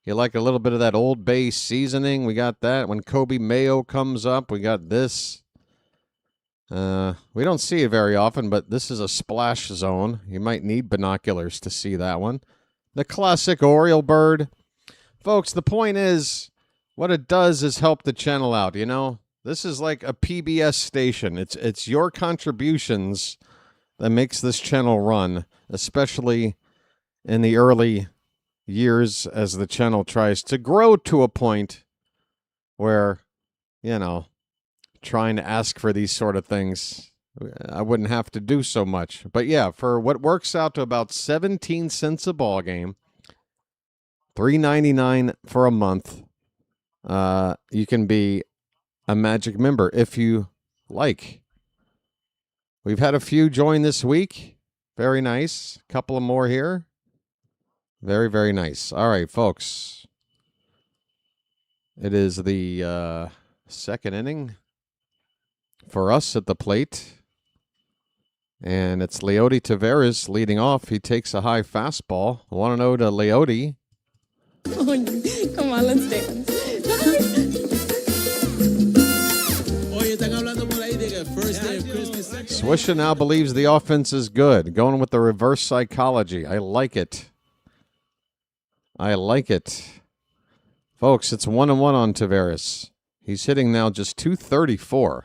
You like a little bit of that Old Bay seasoning? We got that. When Kobe Mayo comes up, we got this. We don't see it very often, but this is a splash zone. You might need binoculars to see that one. The classic Oriole bird. Folks, the point is, what it does is help the channel out, you know? This is like a PBS station. It's your contributions that makes this channel run, especially in the early years as the channel tries to grow to a point where, you know, trying to ask for these sort of things, I wouldn't have to do so much. But yeah, for what works out to about 17 cents a ball game, $3.99 for a month. You can be a Magic member if you like. We've had a few join this week. Very nice. A couple of more here. Very, very nice. All right, folks. It is the 2nd inning for us at the plate. And it's Leody Taveras leading off. He takes a high fastball. 1-0 to Leody. Oh, come on, let's dance. Swisha now believes the offense is good. Going with the reverse psychology. I like it. I like it. Folks, it's 1-1 on Taveras. He's hitting now just .234.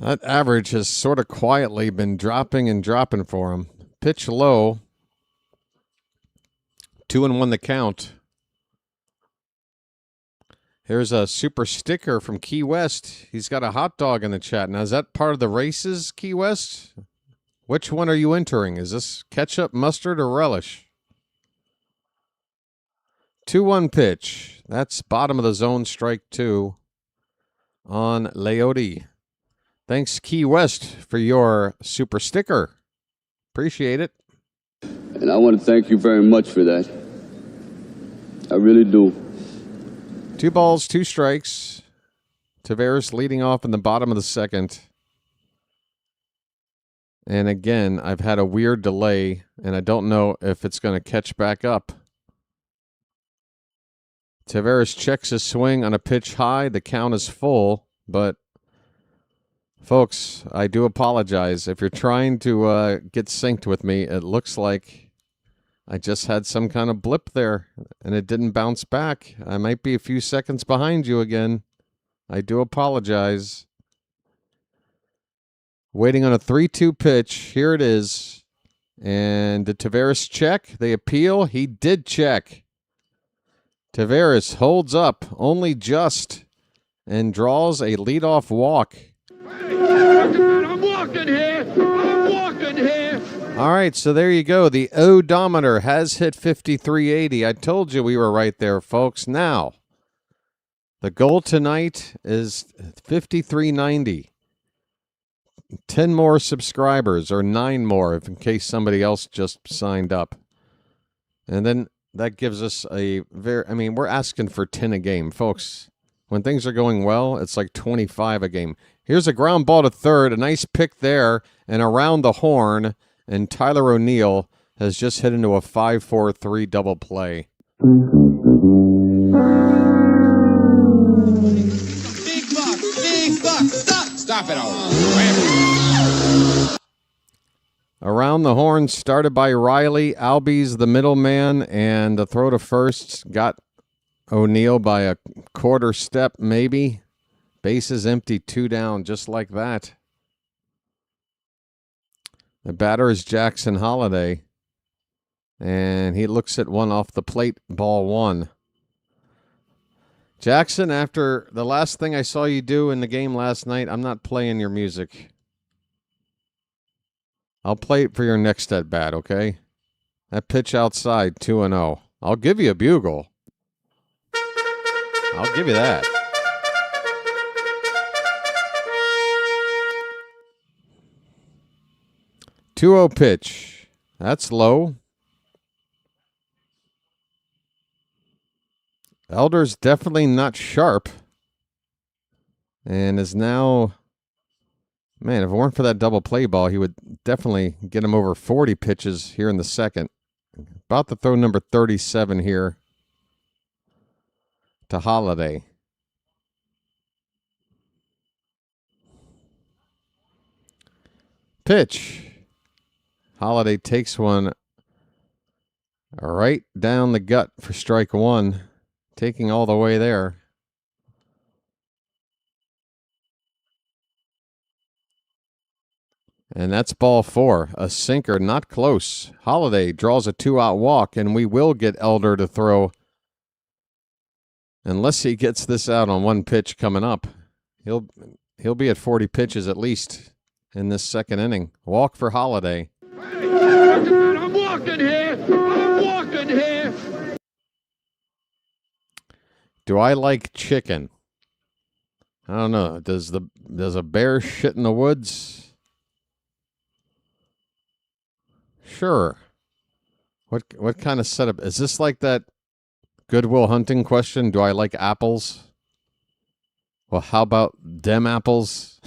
That average has sort of quietly been dropping and dropping for him. Pitch low. 2-1 the count. Here's a super sticker from Key West. He's got a hot dog in the chat. Now, is that part of the races, Key West? Which one are you entering? Is this ketchup, mustard, or relish? 2-1 pitch. That's bottom of the zone, strike 2 on Leody. Thanks, Key West, for your super sticker. Appreciate it. And I want to thank you very much for that. I really do. 2 balls, 2 strikes. Taveras leading off in the bottom of the second. And again, I've had a weird delay, and I don't know if it's going to catch back up. Taveras checks his swing on a pitch high. The count is full, but folks, I do apologize. If you're trying to get synced with me, it looks like I just had some kind of blip there, and it didn't bounce back. I might be a few seconds behind you again. I do apologize. Waiting on a 3-2 pitch. Here it is. And did Taveras check? They appeal. He did check. Taveras holds up only just and draws a leadoff walk. I'm walking here. I'm walking here. All right, so there you go. The odometer has hit 5380. I told you we were right there, folks. Now, the goal tonight is 5390. 10 more subscribers, or 9 more, if in case somebody else just signed up. And then that gives us we're asking for 10 a game, folks. When things are going well, it's like 25 a game. Here's a ground ball to third, a nice pick there, and around the horn, and Tyler O'Neill has just hit into a 5-4-3 double play. Big buck. Stop it all. Around the horn, started by Riley. Albies the middleman, and the throw to first got O'Neill by a quarter step, maybe. Bases empty, 2 down, just like that. The batter is Jackson Holliday, and he looks at one off the plate, ball 1. Jackson, after the last thing I saw you do in the game last night, I'm not playing your music. I'll play it for your next at bat, okay? That pitch outside, 2-0. I'll give you a bugle. I'll give you that. Two-oh pitch. That's low. Elder's definitely not sharp. And is now... Man, if it weren't for that double play ball, he would definitely get him over 40 pitches here in the second. About to throw number 37 here to Holliday. Pitch. Holliday takes one right down the gut for strike 1, taking all the way there. And that's ball 4, a sinker, not close. Holliday draws a 2-out walk, and we will get Elder to throw. Unless he gets this out on 1 pitch coming up, he'll be at 40 pitches at least in this second inning. Walk for Holliday. I'm walking here. I'm walking here. Do I like chicken? I don't know. Does a bear shit in the woods? Sure. What kind of setup? Is this like that Goodwill Hunting question? Do I like apples? Well, how about dem apples?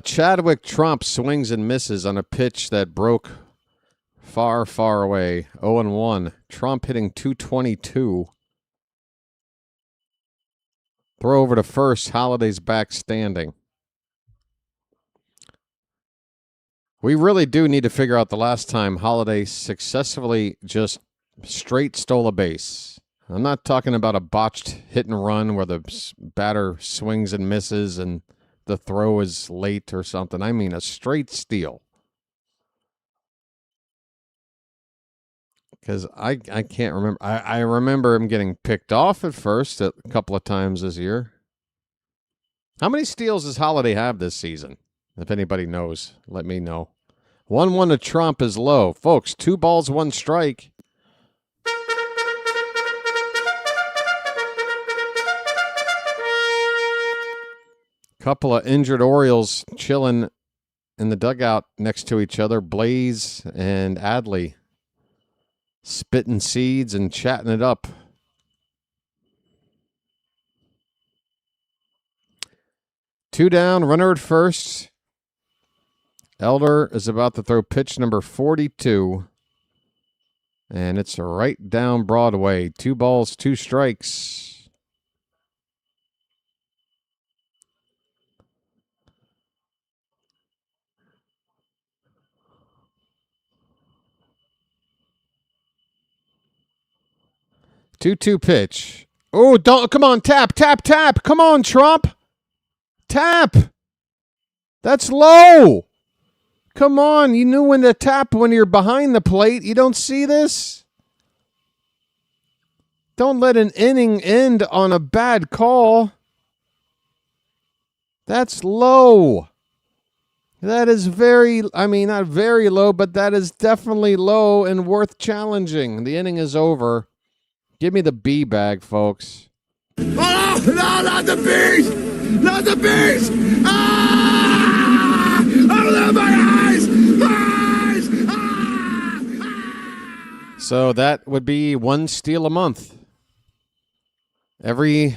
Chadwick Trump swings and misses on a pitch that broke far, far away. 0-1. Trump hitting .222. Throw over to first. Holliday's back standing. We really do need to figure out the last time Holliday successfully just straight stole a base. I'm not talking about a botched hit and run where the batter swings and misses and the throw is late or something. I mean a straight steal. Because I can't remember. I remember him getting picked off at first a couple of times this year. How many steals does Holliday have this season? If anybody knows, let me know. 1-1 to Trump is low. Folks, 2 balls, 1 strike. Couple of injured Orioles chilling in the dugout next to each other. Blaze and Adley spitting seeds and chatting it up. 2 down, runner at first. Elder is about to throw pitch number 42. And it's right down Broadway. 2 balls, 2 strikes. Two pitch. Oh, don't come on, tap. Come on, Trump. Tap. That's low. Come on, you knew when to tap when you're behind the plate. You don't see this? Don't let an inning end on a bad call. That's low. That is not very low, but that is definitely low and worth challenging. The inning is over. Give me the B bag, folks. Oh, no, not the bees! Not the bees! Ah! Oh, my eyes! Eyes! Ah! So that would be 1 steal a month. Every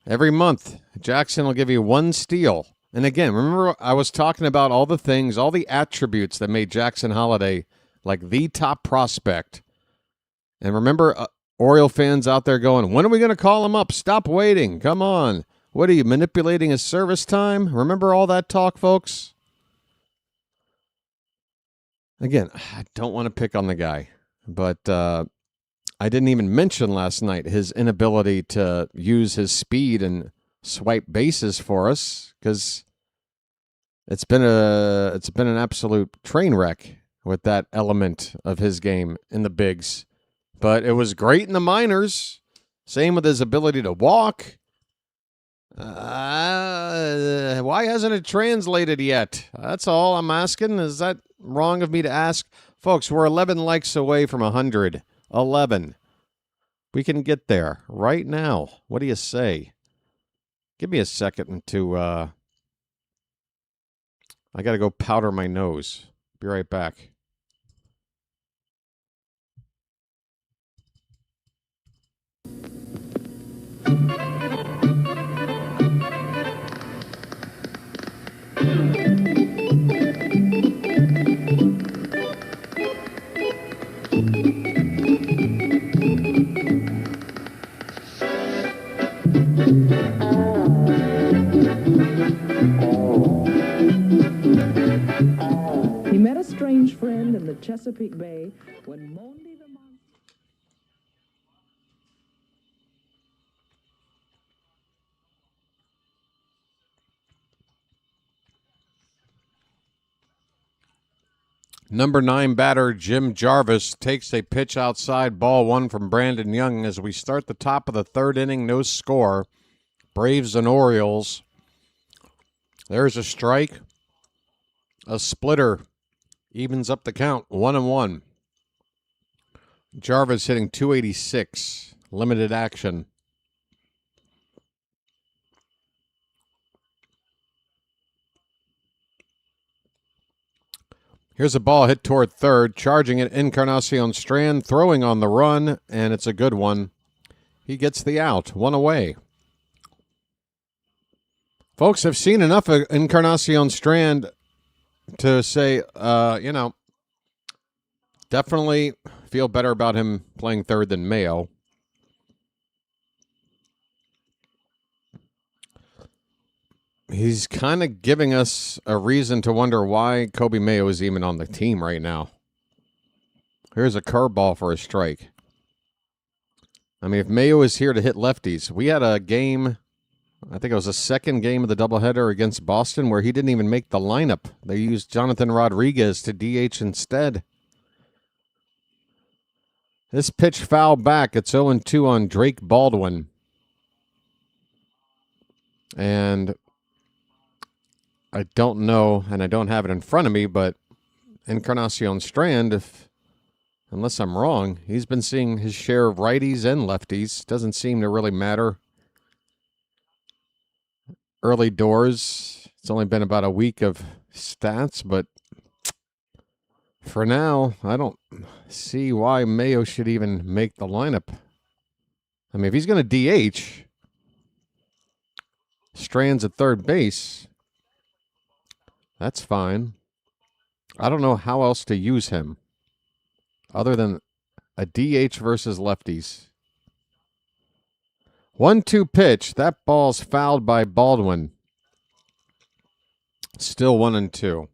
month, Jackson will give you 1 steal. And again, remember I was talking about all the things, all the attributes that made Jackson Holliday like the top prospect. And remember, Oriole fans out there going, when are we going to call him up? Stop waiting. Come on. What are you, manipulating his service time? Remember all that talk, folks? Again, I don't want to pick on the guy, but I didn't even mention last night his inability to use his speed and swipe bases for us, because it's been an absolute train wreck with that element of his game in the bigs. But it was great in the minors. Same with his ability to walk. Why hasn't it translated yet? That's all I'm asking. Is that wrong of me to ask? Folks, we're 11 likes away from 100. 11. We can get there right now. What do you say? Give me a second to... I got to go powder my nose. Be right back. He met a strange friend in the Chesapeake Bay when Monday the monster... Number 9 batter Jim Jarvis takes a pitch outside, ball 1 from Brandon Young as we start the top of the 3rd inning, no score. Braves and Orioles. There's a strike. A splitter evens up the count, 1-1. Jarvis hitting .286, limited action. Here's a ball hit toward third, charging it Encarnacion Strand, throwing on the run, and it's a good one. He gets the out, 1 away. Folks, I've seen enough of Encarnacion Strand to say, definitely feel better about him playing third than Mayo. He's kind of giving us a reason to wonder why Kobe Mayo is even on the team right now. Here's a curveball for a strike. I mean, if Mayo is here to hit lefties, we had a game, I think it was the 2nd game of the doubleheader against Boston, where he didn't even make the lineup. They used Jonathan Rodriguez to DH instead. This pitch fouled back. It's 0-2 on Drake Baldwin. And I don't know, and I don't have it in front of me, but Encarnacion Strand, unless I'm wrong, he's been seeing his share of righties and lefties. Doesn't seem to really matter. Early doors, it's only been about a week of stats, but for now, I don't see why Mayo should even make the lineup. I mean, if he's going to DH, Strand's at third base. That's fine. I don't know how else to use him other than a DH versus lefties. 1-2 pitch. That ball's fouled by Baldwin. Still 1-2.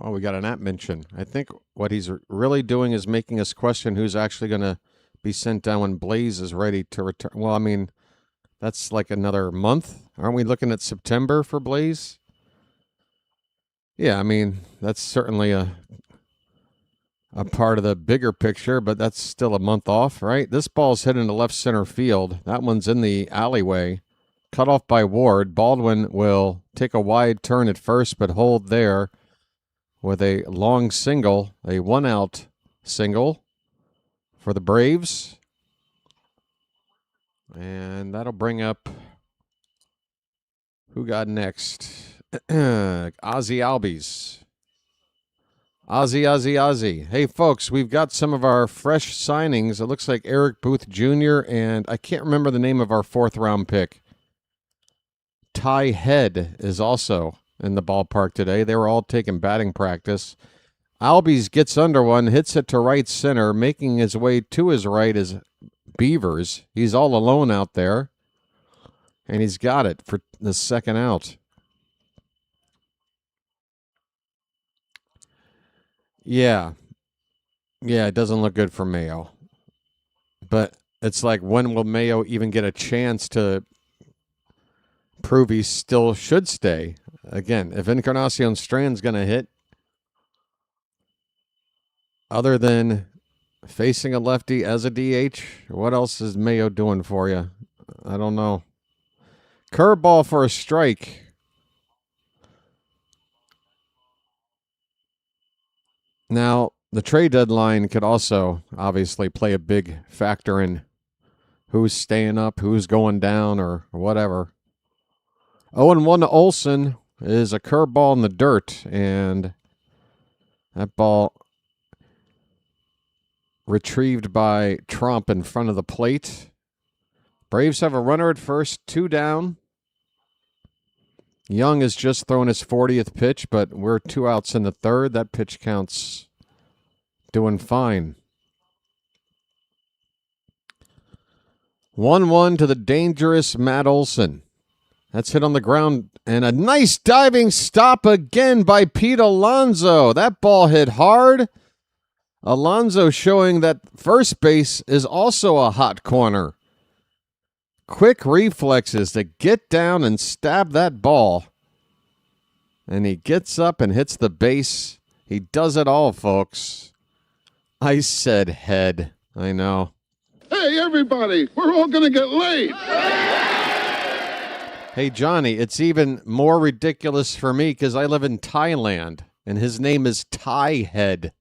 Oh, we got an app mention. I think what he's really doing is making us question who's actually going to be sent down when Blaze is ready to return. Well, I mean, that's like another month. Aren't we looking at September for Blaze? Yeah, I mean, that's certainly a part of the bigger picture, but that's still a month off, right? This ball's hit into left center field. That one's in the alleyway. Cut off by Ward. Baldwin will take a wide turn at first, but hold there with a long single, a one-out single for the Braves. And that'll bring up, who got next? Ozzy Albies. Ozzy. Hey, folks, we've got some of our fresh signings. It looks like Eric Booth Jr. and I can't remember the name of our 4th-round pick. Ty Head is also in the ballpark today. They were all taking batting practice. Albies gets under one, hits it to right center. Making his way to his right is Beavers. He's all alone out there. And he's got it for the second out. Yeah, it doesn't look good for Mayo. But it's like, when will Mayo even get a chance to prove he still should stay? Again, if Encarnacion Strand's going to hit, other than facing a lefty as a DH, what else is Mayo doing for you? I don't know. Curveball for a strike. Now, the trade deadline could also obviously play a big factor in who's staying up, who's going down, or whatever. 0-1 to Olsen is a curveball in the dirt, and that ball retrieved by Trump in front of the plate. Braves have a runner at first, 2 down. Young has just thrown his 40th pitch, but we're 2 outs in the 3rd. That pitch counts doing fine. 1-1 to the dangerous Matt Olson. That's hit on the ground, and a nice diving stop again by Pete Alonso. That ball hit hard. Alonso showing that first base is also a hot corner. Quick reflexes to get down and stab that ball. And he gets up and hits the base. He does it all, folks. I said head. I know. Hey, everybody, we're all going to get laid. Hey, Johnny, it's even more ridiculous for me because I live in Thailand, and his name is Thai Head.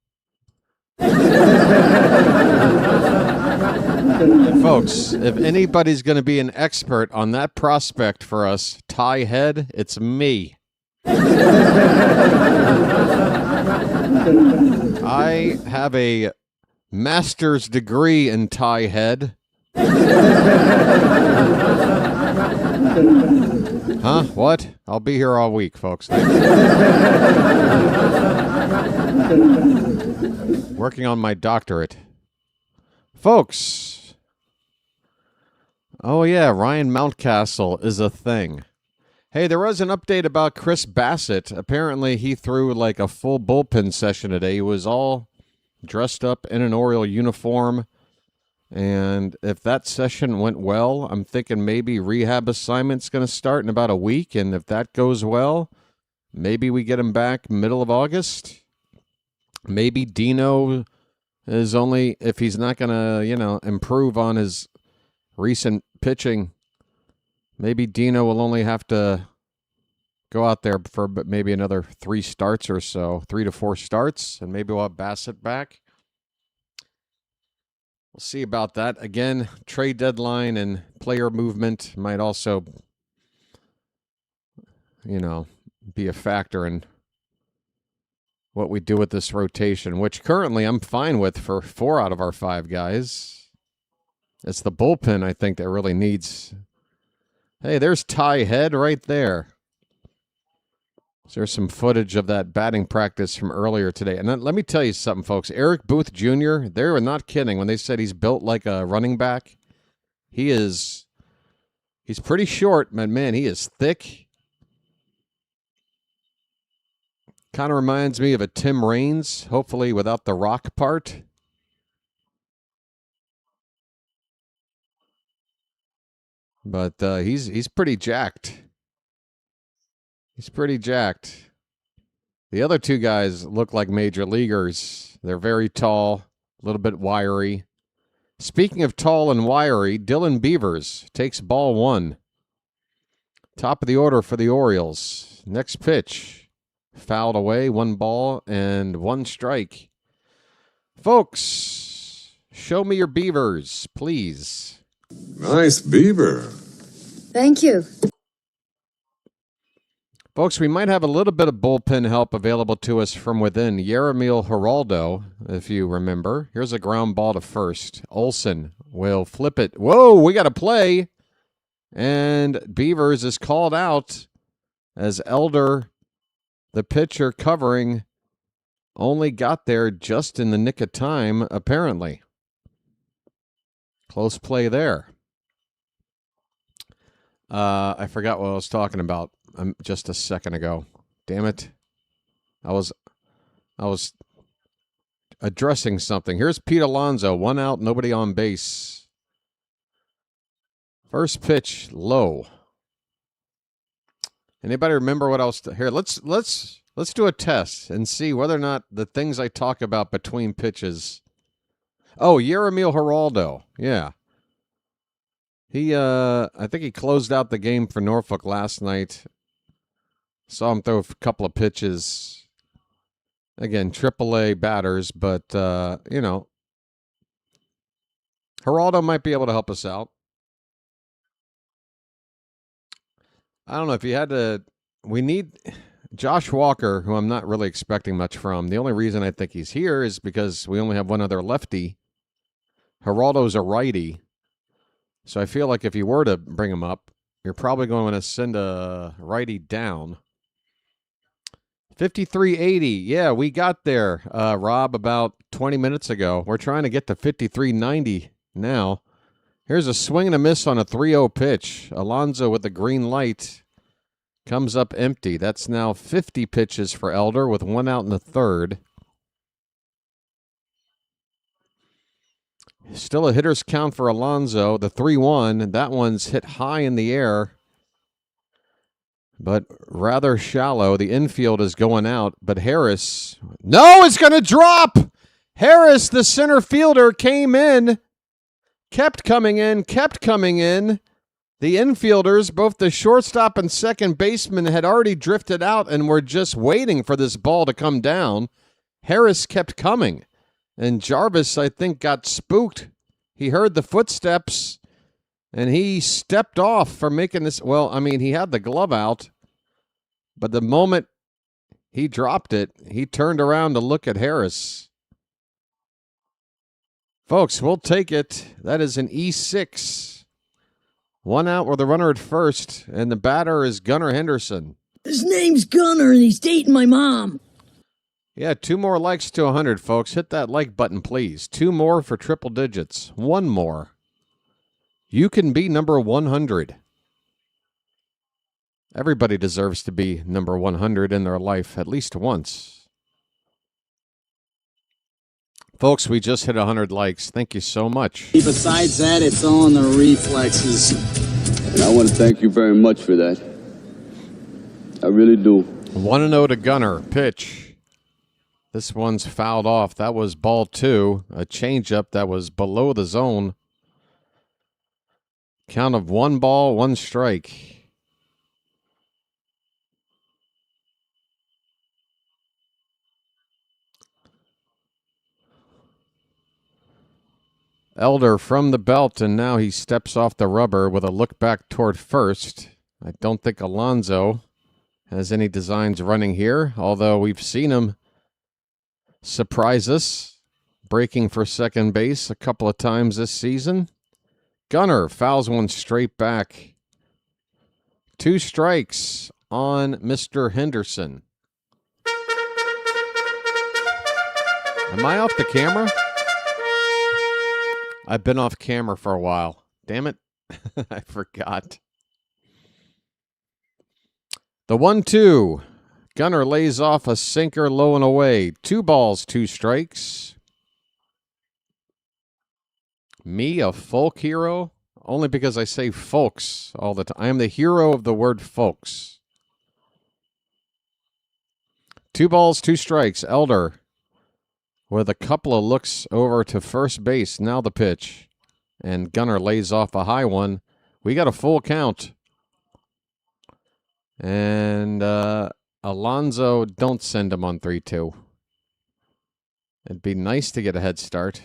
Folks, if anybody's going to be an expert on that prospect for us, Thai Head, it's me. I have a master's degree in Thai Head. Huh? What? I'll be here all week, folks. Working on my doctorate. Folks. Oh, yeah, Ryan Mountcastle is a thing. Hey, there was an update about Chris Bassett. Apparently, he threw like a full bullpen session today. He was all dressed up in an Oriole uniform. And if that session went well, I'm thinking maybe rehab assignment's going to start in about a week. And if that goes well, maybe we get him back middle of August. Maybe Dino is only, if he's not going to, improve on his recent pitching, maybe Dino will only have to go out there for maybe another 3 starts or so, 3 to 4 starts, and maybe we'll have Bassett back. We'll see about that. Again, trade deadline and player movement might also, be a factor in what we do with this rotation, which currently I'm fine with for 4 out of our 5 guys. It's the bullpen, I think, that really needs. Hey, there's Ty Head right there. There's some footage of that batting practice from earlier today. And then, let me tell you something, folks. Eric Booth Jr., they were not kidding when they said he's built like a running back. He's pretty short, but man, he is thick. Kind of reminds me of a Tim Raines, hopefully without the rock part. But he's pretty jacked. He's pretty jacked. The other two guys look like major leaguers. They're very tall, a little bit wiry. Speaking of tall and wiry, Dylan Beavers takes ball one. Top of the order for the Orioles. Next pitch. Fouled away, 1 ball and 1 strike. Folks, show me your Beavers, please. Nice beaver. Thank you. Folks, we might have a little bit of bullpen help available to us from within. Yeremil Geraldo, if you remember. Here's a ground ball to first. Olsen will flip it. Whoa, we got a play. And Beavers is called out as Elder, the pitcher covering, only got there just in the nick of time, apparently. Close play there. I forgot what I was talking about just a second ago. Damn it. I was addressing something. Here's Pete Alonso, 1 out, nobody on base. First pitch, low. Anybody remember what else? Here, let's do a test and see whether or not the things I talk about between pitches. Oh, Yeremil Geraldo. Yeah. I think he closed out the game for Norfolk last night. Saw him throw a couple of pitches. Again, AAA batters, but, Geraldo might be able to help us out. I don't know if you had to. We need Josh Walker, who I'm not really expecting much from. The only reason I think he's here is because we only have one other lefty. Geraldo's a righty. So I feel like if you were to bring him up, you're probably going to send a righty down. 53.80. Yeah, we got there, Rob, about 20 minutes ago. We're trying to get to 53.90 now. Here's a swing and a miss on a 3-0 pitch. Alonso with the green light comes up empty. That's now 50 pitches for Elder with 1 out in the third. Still a hitter's count for Alonso. The 3-1, that one's hit high in the air, but rather shallow. The infield is going out, but Harris, no, it's going to drop. Harris, the center fielder, came in, kept coming in. The infielders, both the shortstop and second baseman, had already drifted out and were just waiting for this ball to come down. Harris kept coming. And Jarvis, I think, got spooked. He heard the footsteps, and he stepped off for making this. Well, I mean, he had the glove out, but the moment he dropped it, he turned around to look at Harris. Folks, we'll take it. That is an E6. 1 out with a runner at first, and the batter is Gunnar Henderson. His name's Gunnar, and he's dating my mom. Yeah, 2 more likes to 100, folks. Hit that like button, please. 2 more for triple digits. 1 more. You can be number 100. Everybody deserves to be number 100 in their life at least once. Folks, we just hit 100 likes. Thank you so much. Besides that, it's all in the reflexes. And I want to thank you very much for that. I really do. 1-0 to Gunnar. Pitch. This one's fouled off. That was ball 2. A changeup that was below the zone. Count of 1 ball, 1 strike. Elder from the belt, and now he steps off the rubber with a look back toward first. I don't think Alonso has any designs running here, although we've seen him surprise us, breaking for second base a couple of times this season. Gunnar fouls one straight back. 2 strikes on Mr. Henderson. Am I off the camera? I've been off camera for a while. Damn it. I forgot. The 1-2. Gunner lays off a sinker low and away. 2 balls, 2 strikes. Me, a folk hero? Only because I say folks all the time. I am the hero of the word folks. 2 balls, 2 strikes. Elder with a couple of looks over to first base. Now the pitch. And Gunner lays off a high one. We got a full count. And Alonso, don't send him on 3-2. It'd be nice to get a head start.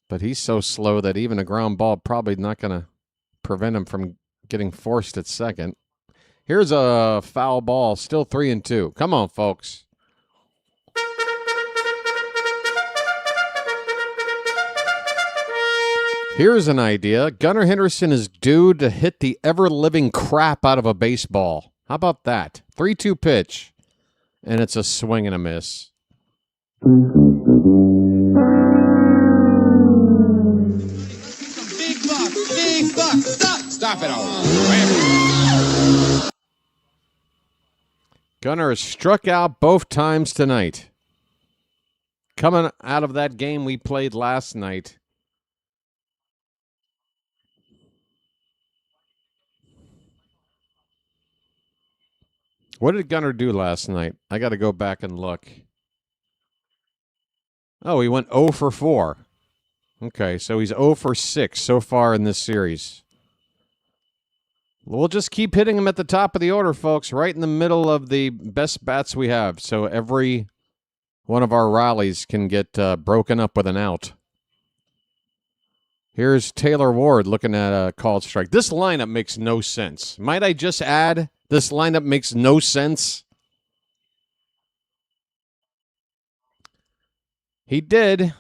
But he's so slow that even a ground ball probably not going to prevent him from getting forced at second. Here's a foul ball, still 3-2. Come on, folks. Here's an idea. Gunnar Henderson is due to hit the ever-living crap out of a baseball. How about that? 3-2 pitch. And it's a swing and a miss. Big buck, big buck. Stop it all. Gunnar has struck out both times tonight. Coming out of that game we played last night. What did Gunnar do last night? I got to go back and look. Oh, he went 0 for 4. Okay, so he's 0 for 6 so far in this series. We'll just keep hitting him at the top of the order, folks, right in the middle of the best bats we have, so every one of our rallies can get broken up with an out. Here's Taylor Ward looking at a called strike. This lineup makes no sense. Might I just add, this lineup makes no sense? He did.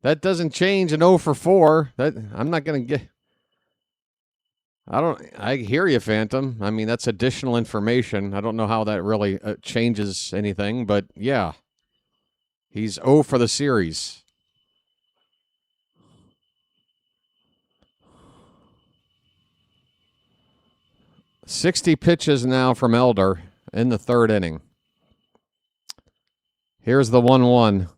That doesn't change an 0 for 4. I'm not going to get... I hear you, Phantom. I mean, that's additional information. I don't know how that really changes anything, but yeah. He's 0 for the series. "60 pitches now from Elder in the third inning. Here's the 1-1.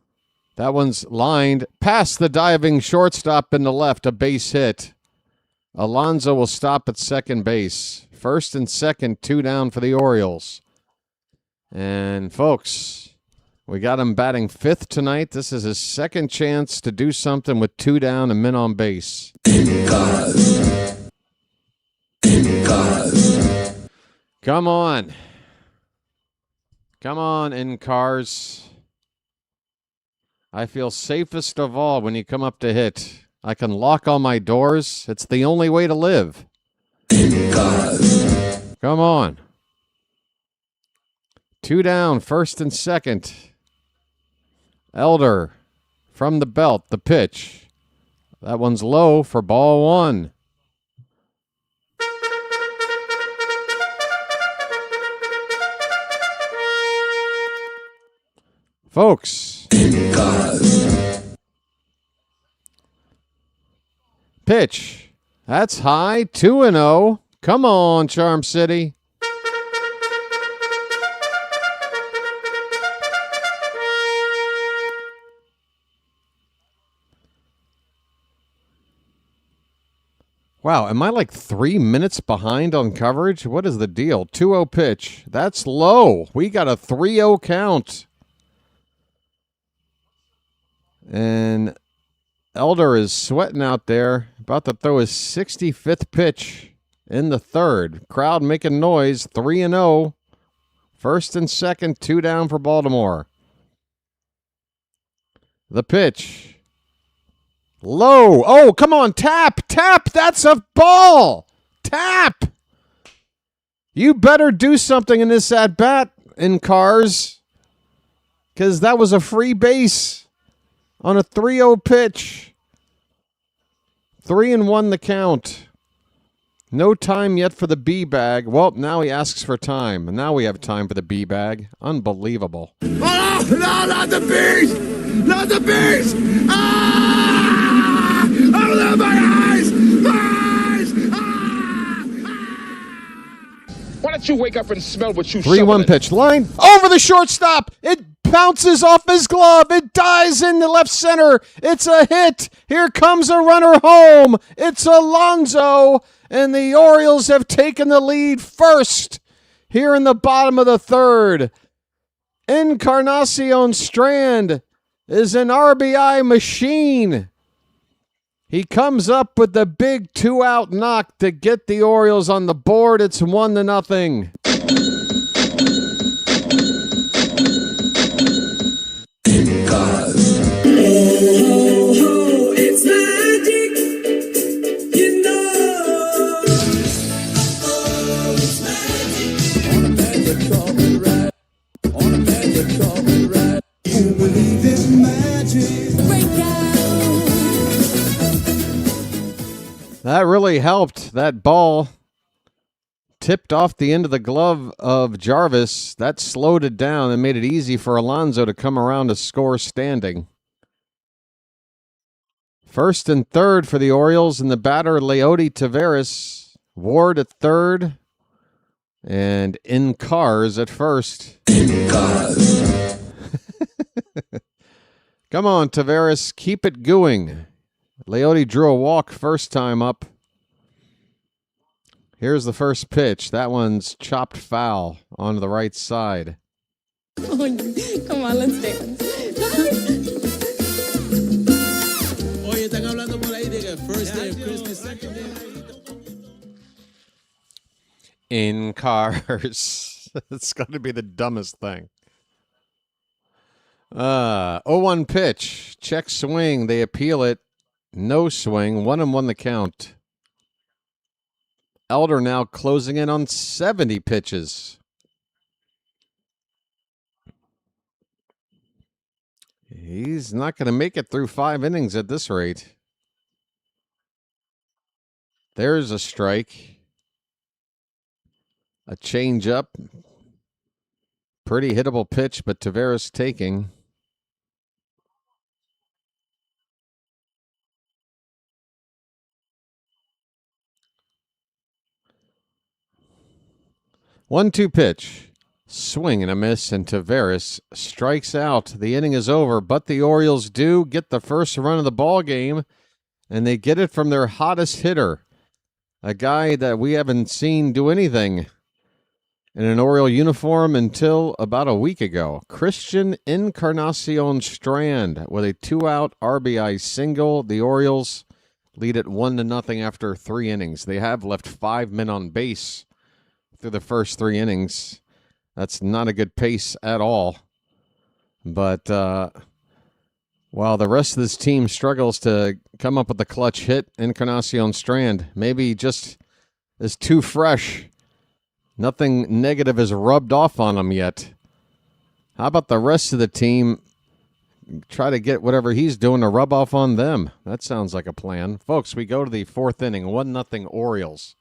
That one's lined past the diving shortstop in the left, a base hit. Alonso will stop at second base. First and second, 2 down for the Orioles. And, folks, we got him batting 5th tonight. This is his second chance to do something with 2 down and men on base. Come on. Come on, in cars. I feel safest of all when you come up to hit. I can lock all my doors. It's the only way to live. Come on. 2 down, first and second. Elder from the belt, the pitch. That one's low for ball 1. Folks. Pitch. That's high. 2-0. Come on, Charm City. Wow, am I like 3 minutes behind on coverage? What is the deal? 2-0 pitch. That's low. We got a 3-0 count. And Elder is sweating out there, about to throw his 65th pitch in the third. Crowd making noise, 3-0. First and second, 2 down for Baltimore. The pitch. Low. Oh, come on, tap. That's a ball. Tap. You better do something in this at-bat in cars, because that was a free base. On a 3-0 pitch. 3-1 the count. No time yet for the B-bag. Well, now he asks for time. And now we have time for the B-bag. Unbelievable. Oh, no, not the bees! Not the bees! Ah! Oh, my eyes! Eyes! Ah! Why don't you wake up and smell what you 3-1 pitch. Line over the shortstop. It bounces off his glove. It dies in the left center. It's a hit. Here comes a runner home. It's Alonso. And the Orioles have taken the lead first here in the bottom of the third. Encarnacion Strand is an RBI machine. He comes up with the big 2-out knock to get the Orioles on the board. It's 1-0. It's magic, you know. It's magic. On a magic carpet ride. On a magic carpet ride. You believe in magic. That really helped. That ball tipped off the end of the glove of Jarvis. That slowed it down and made it easy for Alonso to come around to score standing. First and third for the Orioles, and the batter, Leody Taveras. Ward at third, and In Cars at first. In Cars. Come on, Taveras, keep it going. Leody drew a walk first time up. Here's the first pitch. That one's chopped foul onto the right side. Oh, come on, let's dance. Oye, están hablando por ahí de que first day of Christmas, second day. In Cars. It's going to be the dumbest thing. 0-1 pitch. Check swing. They appeal it. No swing. 1-1 the count. Elder now closing in on 70 pitches. He's not going to make it through 5 innings at this rate. There's a strike. A changeup. Pretty hittable pitch, but Taveras taking. One-two pitch. Swing and a miss, and Taveras strikes out. The inning is over, but the Orioles do get the first run of the ball game, and they get it from their hottest hitter, a guy that we haven't seen do anything in an Oriole uniform until about a week ago. Christian Encarnacion Strand with a 2-out RBI single. The Orioles lead it 1-0 after 3 innings. They have left 5 men on base through the first 3 innings. That's not a good pace at all. But while the rest of this team struggles to come up with a clutch hit, Encarnacion Strand maybe just is too fresh. Nothing negative has rubbed off on him yet. How about the rest of the team try to get whatever he's doing to rub off on them? That sounds like a plan. Folks, we go to the 4th inning, 1-0 Orioles.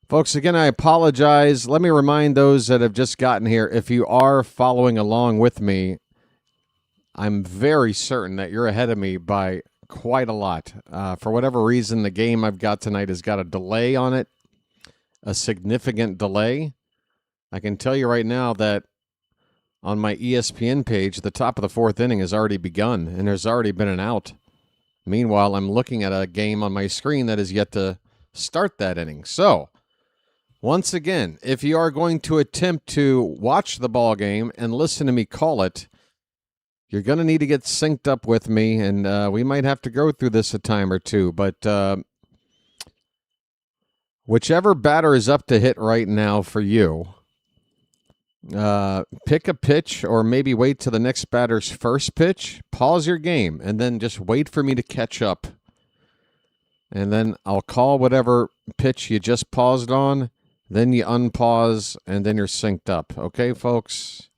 Folks, again, I apologize. Let me remind those that have just gotten here, if you are following along with me, I'm very certain that you're ahead of me by quite a lot. For whatever reason, the game I've got tonight has got a delay on it, a significant delay. I can tell you right now that on my ESPN page, the top of the 4th inning has already begun, and there's already been an out. Meanwhile, I'm looking at a game on my screen that is yet to start that inning. So, once again, if you are going to attempt to watch the ball game and listen to me call it, you're going to need to get synced up with me, and we might have to go through this a time or two. But whichever batter is up to hit right now for you, pick a pitch or maybe wait till the next batter's first pitch, pause your game, and then just wait for me to catch up. And then I'll call whatever pitch you just paused on, then you unpause, and then you're synced up. Okay, folks?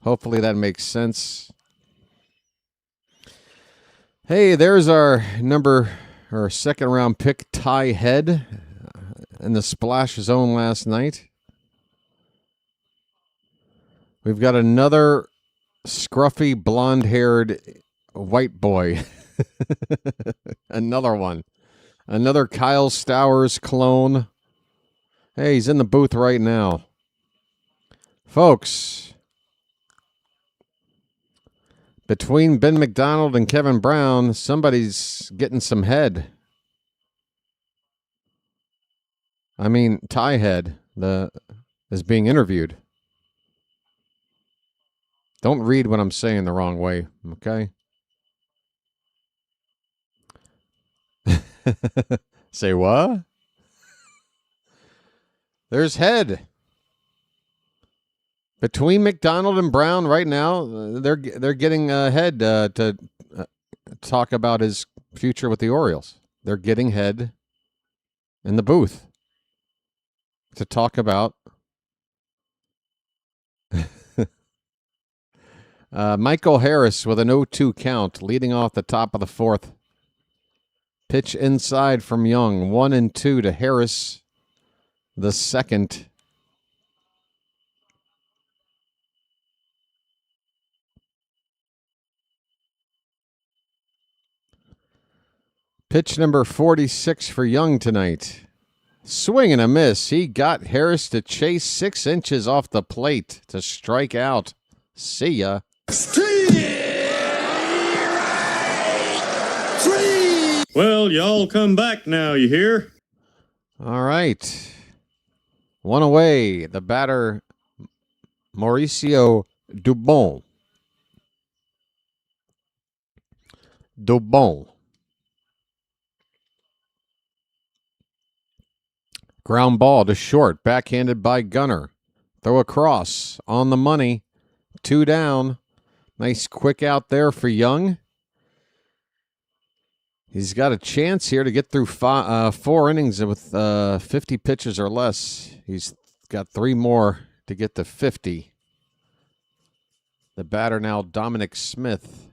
Hopefully that makes sense. Hey, there's our second round pick, Ty Head, in the splash zone last night. We've got another scruffy, blonde-haired white boy. Another one. Another Kyle Stowers clone. Hey, he's in the booth right now. Folks, between Ben McDonald and Kevin Brown, somebody's getting some head. I mean, Ty Head is being interviewed. Don't read what I'm saying the wrong way, okay? Say what? There's head. Between McDonald and Brown right now, they're getting ahead to talk about his future with the Orioles. They're getting head in the booth to talk about Michael Harris with an 0-2 count, leading off the top of the fourth. Pitch inside from Young, 1-2 to Harris, the second. Pitch number 46 for Young tonight. Swing and a miss. He got Harris to chase 6 inches off the plate to strike out. See ya. Well, y'all come back now, you hear? All right. One away. The batter, Mauricio Dubon. Ground ball to short, backhanded by Gunnar. Throw across, on the money, 2 down. Nice quick out there for Young. He's got a chance here to get through 4 innings with 50 pitches or less. He's got 3 more to get to 50. The batter now, Dominic Smith.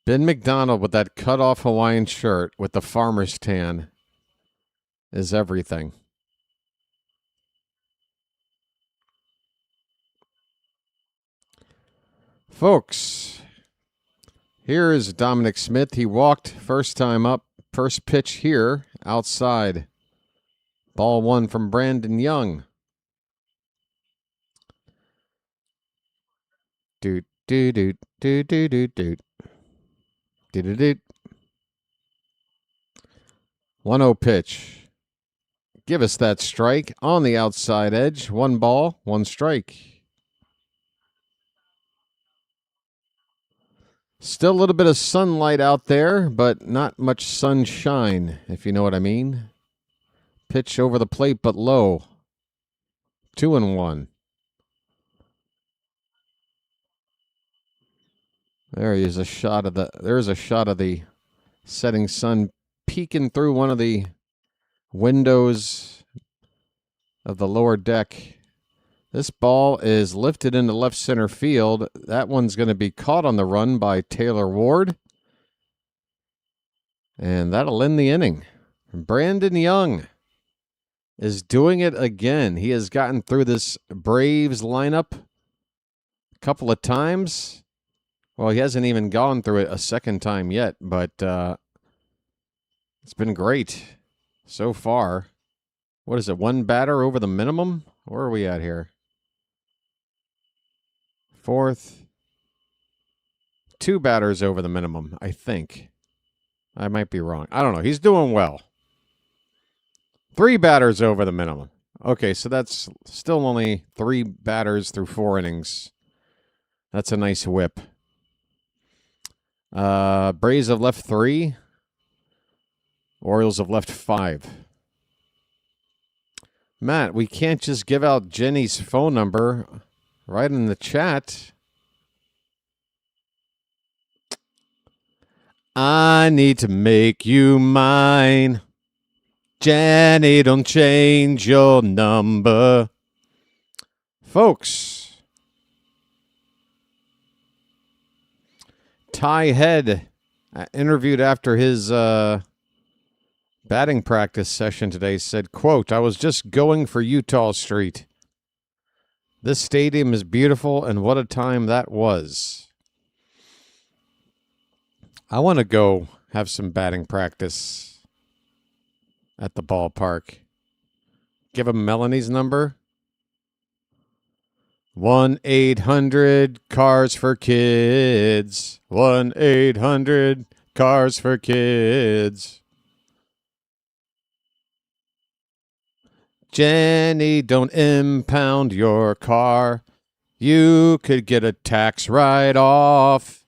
Ben McDonald with that cut-off Hawaiian shirt with the farmer's tan is everything. Folks, here is Dominic Smith. He walked first time up. First pitch here, outside. Ball 1 from Brandon Young. Doot, doot, doot, doot, doot, doot, doot. 1-0 pitch. Give us that strike on the outside edge. 1 ball, 1 strike. Still a little bit of sunlight out there, but not much sunshine, if you know what I mean. Pitch over the plate, but low. 2-1. There's a shot of the setting sun peeking through one of the windows of the lower deck. This ball is lifted into left center field. That one's going to be caught on the run by Taylor Ward. And that'll end the inning. Brandon Young is doing it again. He has gotten through this Braves lineup a couple of times. Well, he hasn't even gone through it a second time yet, but it's been great so far. What is it, 1 batter over the minimum? Where are we at here? 4th. 2 batters over the minimum, I think. I might be wrong. I don't know. He's doing well. 3 batters over the minimum. Okay, so that's still only 3 batters through 4 innings. That's a nice whip. Braves have left 3. Orioles have left 5. Matt, we can't just give out Jenny's phone number right in the chat. I need to make you mine. Jenny, don't change your number. Folks, Ty Head interviewed after his batting practice session today said, quote, "I was just going for Utah Street. This stadium is beautiful, and what a time that was." I want to go have some batting practice at the ballpark. Give him Melanie's number. 1-800-CARS-FOR-KIDS. 1-800-CARS-FOR-KIDS. Jenny, don't impound your car. You could get a tax write-off.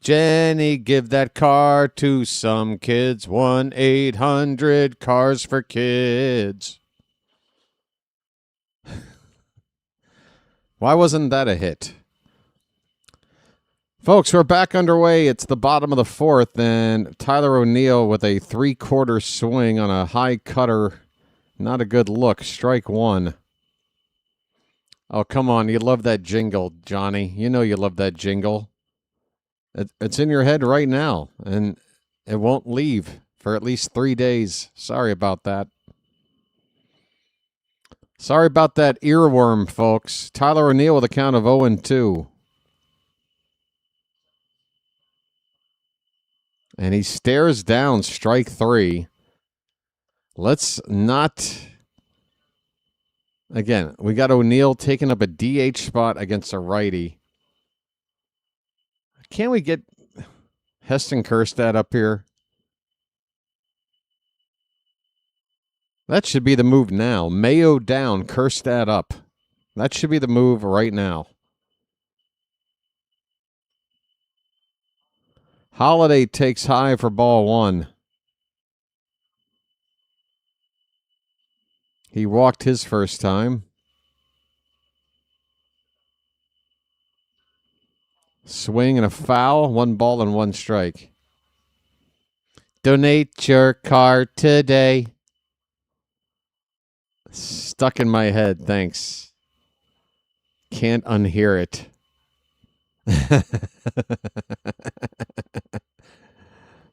Jenny, give that car to some kids. 1-800-CARS-FOR-KIDS. Why wasn't that a hit? Folks, we're back underway. It's the bottom of the fourth, and Tyler O'Neill with a three-quarter swing on a high cutter. Not a good look. Strike one. Oh, come on. You love that jingle, Johnny. You know you love that jingle. It's in your head right now, and it won't leave for at least 3 days. Sorry about that. Sorry about that earworm, folks. Tyler O'Neill with a count of 0-2. And he stares down strike three. Let's not... Again, we got O'Neill taking up a DH spot against a righty. Can't we get Heston Kjerstad up here? That should be the move now. Mayo down, Kjerstad up. That should be the move right now. Holiday takes high for ball one. He walked his first time. Swing and a foul, 1 ball and 1 strike. Donate your car today. Stuck in my head, thanks. Can't unhear it.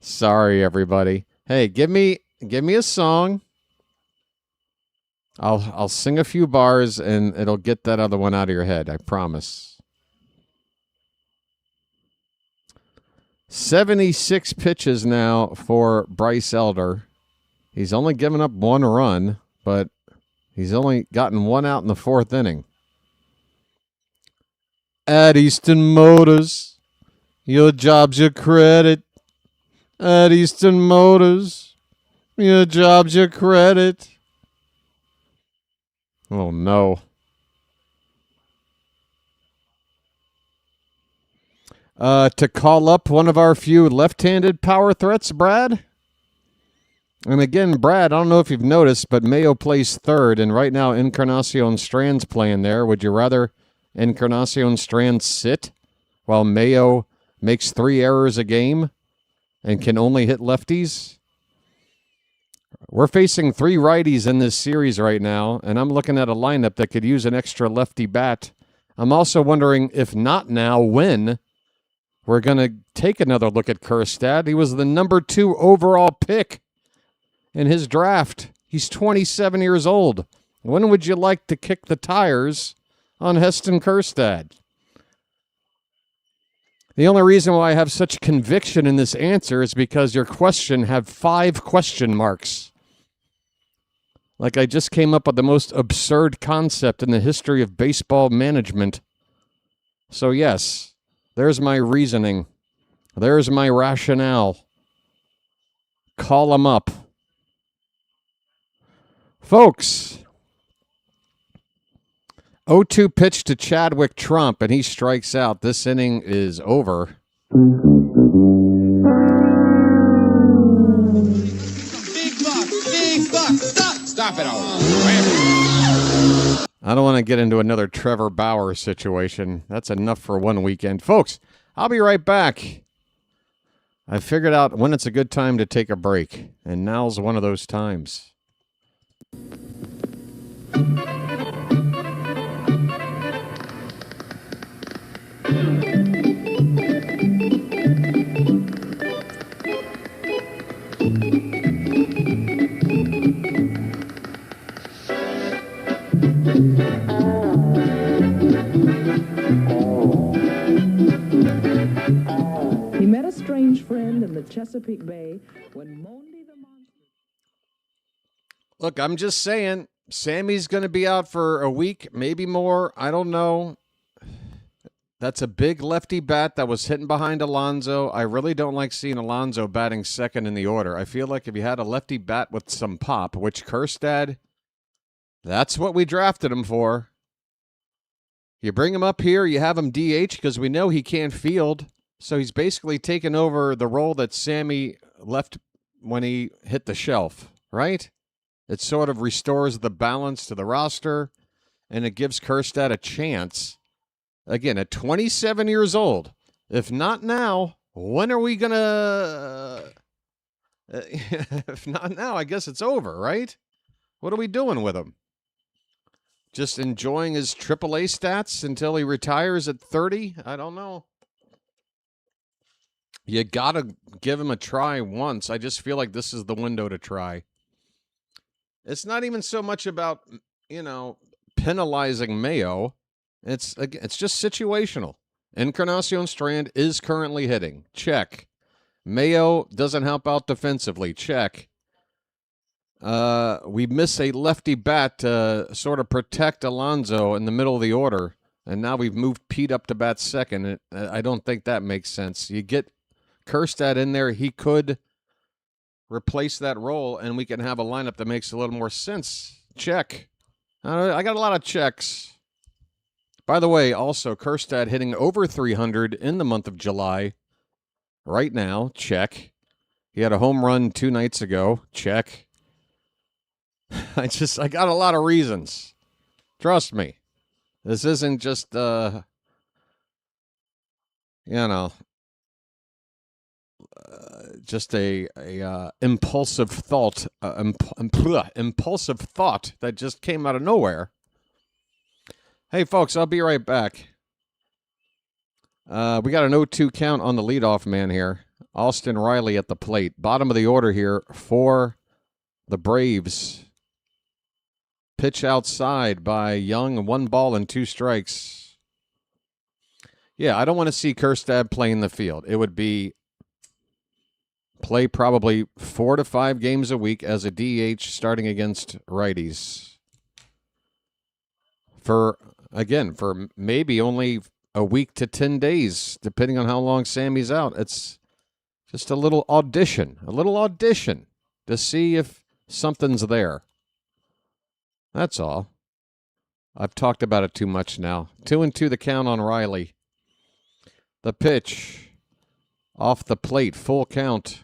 Sorry, everybody. Hey, give me a song. I'll sing a few bars and it'll get that other one out of your head, I promise. 76 pitches now for Bryce Elder. He's only given up 1 run, but he's only gotten 1 out in the 4th inning. At Easton Motors, your job's your credit. At Easton Motors, your job's your credit. Oh, no. To call up one of our few left-handed power threats, Brad. And again, Brad, I don't know if you've noticed, but Mayo plays third, and right now Encarnacion Strand's playing there. Would you rather Encarnacion Strand sit while Mayo makes 3 errors a game and can only hit lefties? We're facing 3 righties in this series right now, and I'm looking at a lineup that could use an extra lefty bat. I'm also wondering, if not now, when we're going to take another look at Kjerstad. He was the number 2 overall pick in his draft. He's 27 years old. When would you like to kick the tires on Heston Kjerstad? The only reason why I have such conviction in this answer is because your question had 5 question marks. Like I just came up with the most absurd concept in the history of baseball management. So yes, there's my reasoning. There's my rationale. Call him up. Folks, 0-2 pitch to Chadwick Trump, and he strikes out. This inning is over. Big buck, stop it all. I don't want to get into another Trevor Bauer situation. That's enough for one weekend. Folks, I'll be right back. I figured out when it's a good time to take a break, and now's one of those times. a strange friend in the Chesapeake Bay when Monday the Monster... Look, I'm just saying, Sammy's going to be out for a week, maybe more. I don't know. That's a big lefty bat that was hitting behind Alonso. I really don't like seeing Alonso batting second in the order. I feel like if you had a lefty bat with some pop, which Kjerstad, that's what we drafted him for. You bring him up here, you have him DH because we know he can't field. So he's basically taken over the role that Sammy left when he hit the shelf, right? It sort of restores the balance to the roster, and it gives Kjerstad a chance. Again, at 27 years old, if not now, when are we going to... if not now, I guess it's over, right? What are we doing with him? Just enjoying his AAA stats until he retires at 30? I don't know. You got to give him a try once. I just feel like this is the window to try. It's not even so much about, penalizing Mayo. It's just situational. Encarnacion Strand is currently hitting. Check. Mayo doesn't help out defensively. Check. We miss a lefty bat to sort of protect Alonso in the middle of the order, and now we've moved Pete up to bat second. I don't think that makes sense. You get Kjerstad in there, he could replace that role, and we can have a lineup that makes a little more sense. Check. I got a lot of checks. By the way, also, Kjerstad hitting over 300 in the month of July. Right now, check. He had a home run 2 nights ago. Check. I got a lot of reasons. Trust me. This isn't just, just a impulsive thought, impulsive thought that just came out of nowhere. Hey, folks, I'll be right back. We got an 0-2 count on the leadoff man here. Austin Riley at the plate. Bottom of the order here for the Braves. Pitch outside by Young. 1 ball and 2 strikes. Yeah, I don't want to see Kjerstad play in the field. It would be play probably 4 to 5 games a week as a DH starting against righties. For maybe only a week to 10 days, depending on how long Sammy's out. It's just a little audition to see if something's there. That's all. I've talked about it too much now. 2-2 the count on Riley. The pitch off the plate, full count.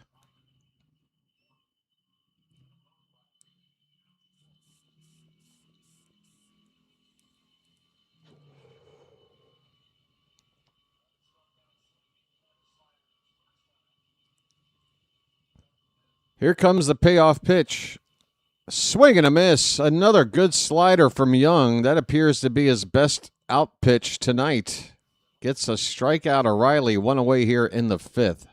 Here comes the payoff pitch. Swing and a miss. Another good slider from Young. That appears to be his best out pitch tonight. Gets a strikeout of Riley. 1 away here in the 5th.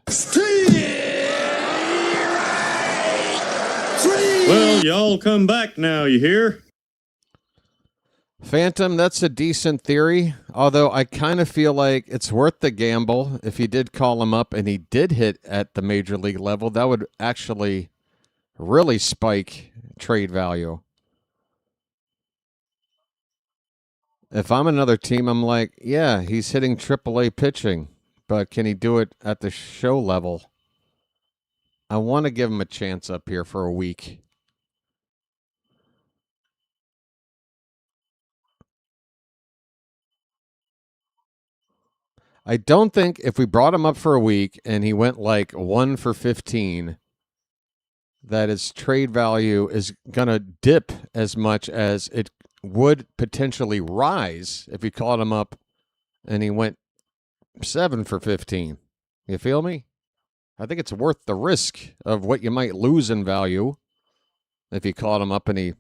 Well, y'all come back now, you hear? Phantom, that's a decent theory, although I kind of feel like it's worth the gamble. If you did call him up and he did hit at the major league level, that would actually really spike trade value. If I'm another team, I'm like, yeah, he's hitting AAA pitching, but can he do it at the show level? I want to give him a chance up here for a week. I don't think if we brought him up for a week and he went like 1 for 15, that his trade value is going to dip as much as it would potentially rise if you called him up and he went 7 for 15. You feel me? I think it's worth the risk of what you might lose in value if you called him up and he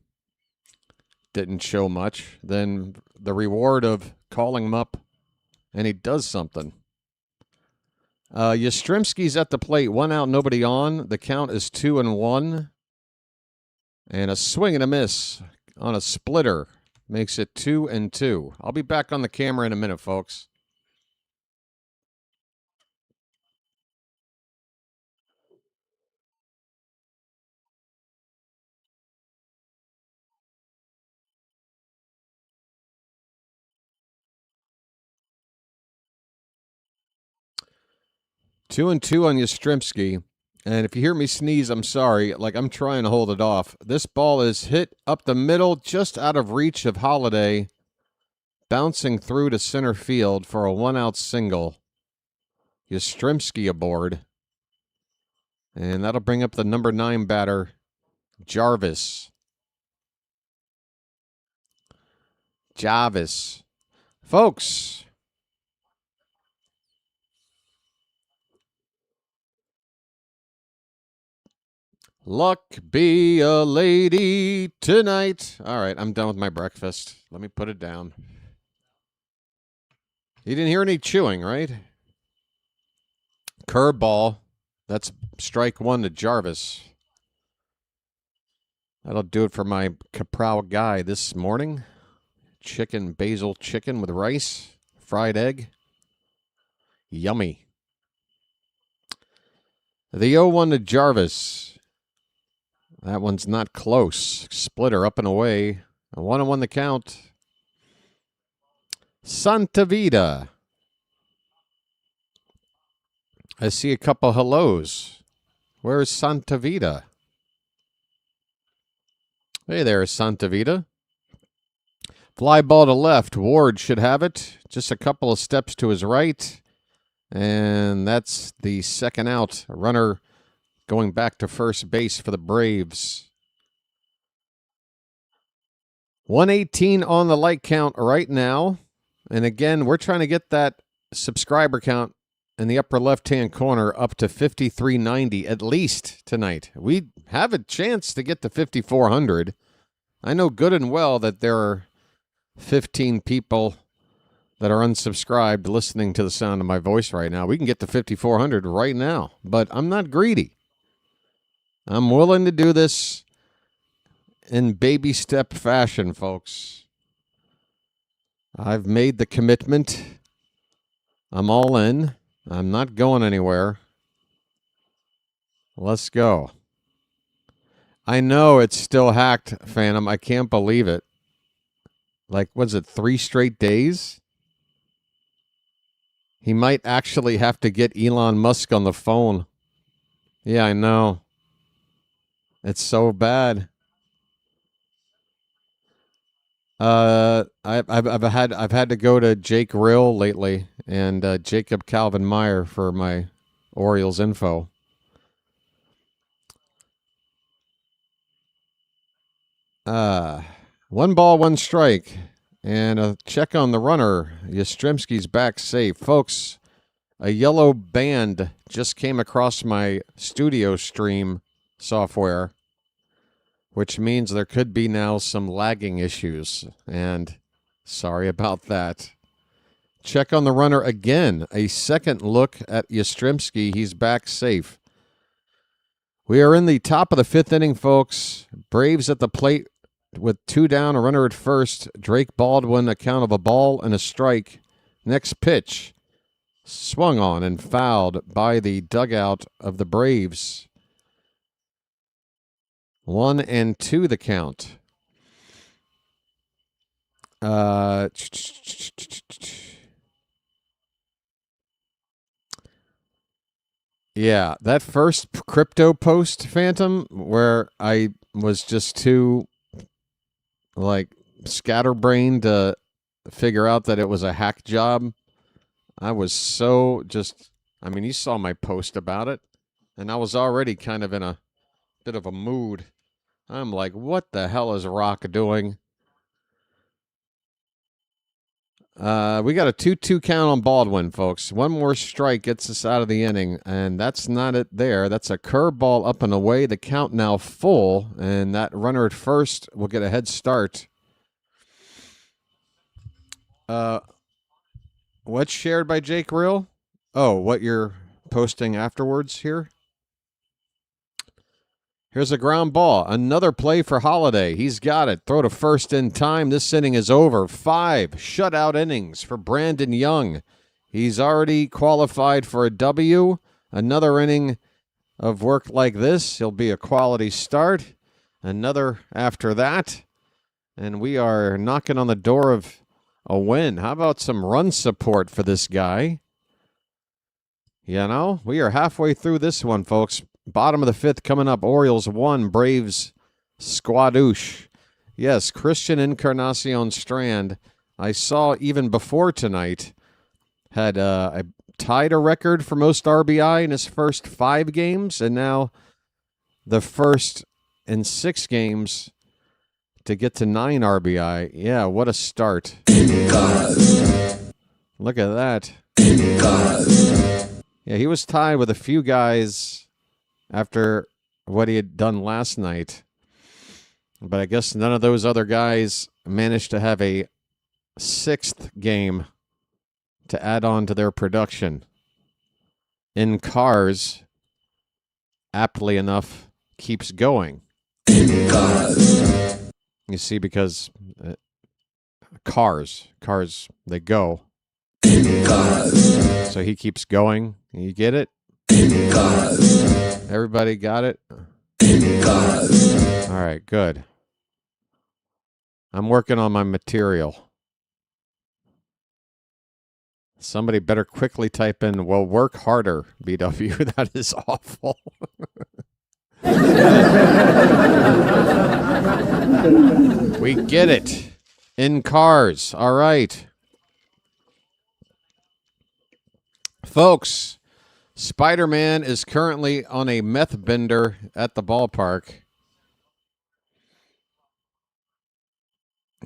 didn't show much, than the reward of calling him up and he does something. Yastrzemski's at the plate. 1 out, nobody on. The count is 2-1. And a swing and a miss on a splitter makes it 2-2. I'll be back on the camera in a minute, folks. 2-2 on Yastrzemski. And if you hear me sneeze, I'm sorry. Like, I'm trying to hold it off. This ball is hit up the middle, just out of reach of Holiday, bouncing through to center field for a one-out single. Yastrzemski aboard. And that'll bring up the number 9 batter, Jarvis. Folks, luck be a lady tonight. All right, I'm done with my breakfast. Let me put it down. You didn't hear any chewing, right? Curveball. That's strike 1 to Jarvis. That'll do it for my Kaprow guy this morning. Basil chicken with rice, fried egg. Yummy. The 0-1 to Jarvis. That one's not close. Splitter up and away. A 1-1 the count. Santa Vida. I see a couple hellos. Where's Santa Vida? Hey there, Santa Vida. Fly ball to left. Ward should have it. Just a couple of steps to his right. And that's the second out. A runner going back to first base for the Braves. 118 on the light count right now. And again, we're trying to get that subscriber count in the upper left-hand corner up to 5,390 at least tonight. We have a chance to get to 5,400. I know good and well that there are 15 people that are unsubscribed listening to the sound of my voice right now. We can get to 5,400 right now, but I'm not greedy. I'm willing to do this in baby step fashion, folks. I've made the commitment. I'm all in. I'm not going anywhere. Let's go. I know it's still hacked, Phantom. I can't believe it. Like, was it 3 straight days? He might actually have to get Elon Musk on the phone. Yeah, I know. It's so bad. I've had to go to Jake Rill lately and Jacob Calvin Meyer for my Orioles info. One ball, one strike, and a check on the runner. Yastrzemski's back safe. Folks, a yellow band just came across my studio stream software, which means there could be now some lagging issues, and sorry about that. Check on the runner again. A second look at Yastrzemski. He's back safe. We are in the top of the 5th inning, folks. Braves at the plate with 2 down, a runner at first. Drake Baldwin, a count of a ball and a strike. Next pitch, swung on and fouled by the dugout of the Braves. 1-2 the count. Yeah, that first crypto post, Phantom, where I was just too, scatterbrained to figure out that it was a hack job. I was so you saw my post about it, and I was already kind of in a bit of a mood. I'm like, what the hell is Rock doing? We got a 2-2 count on Baldwin, folks. One more strike gets us out of the inning, and that's not it there. That's a curveball up and away. The count now full, and that runner at first will get a head start. What's shared by Jake Rill? Oh, what you're posting afterwards here? Here's a ground ball. Another play for Holiday. He's got it. Throw to first in time. This inning is over. 5 shutout innings for Brandon Young. He's already qualified for a W. Another inning of work like this. He'll be a quality start. Another after that. And we are knocking on the door of a win. How about some run support for this guy? You know, we are halfway through this one, folks. Bottom of the fifth coming up. Orioles 1, Braves squadouche. Yes, Christian Encarnacion Strand, I saw even before tonight, had tied a record for most RBI in his first 5 games, and now the first in 6 games to get to 9 RBI. Yeah, what a start. Look at that. Yeah, he was tied with a few guys after what he had done last night. But I guess none of those other guys managed to have a 6th game to add on to their production. In Cars, aptly enough, keeps going. You see, because cars, they go. So he keeps going. You get it? Everybody got it? All right, good. I'm working on my material. Somebody better quickly type in, well, work harder, BW. That is awful. We get it. In Cars. All right. Folks, Spider-Man is currently on a meth bender at the ballpark.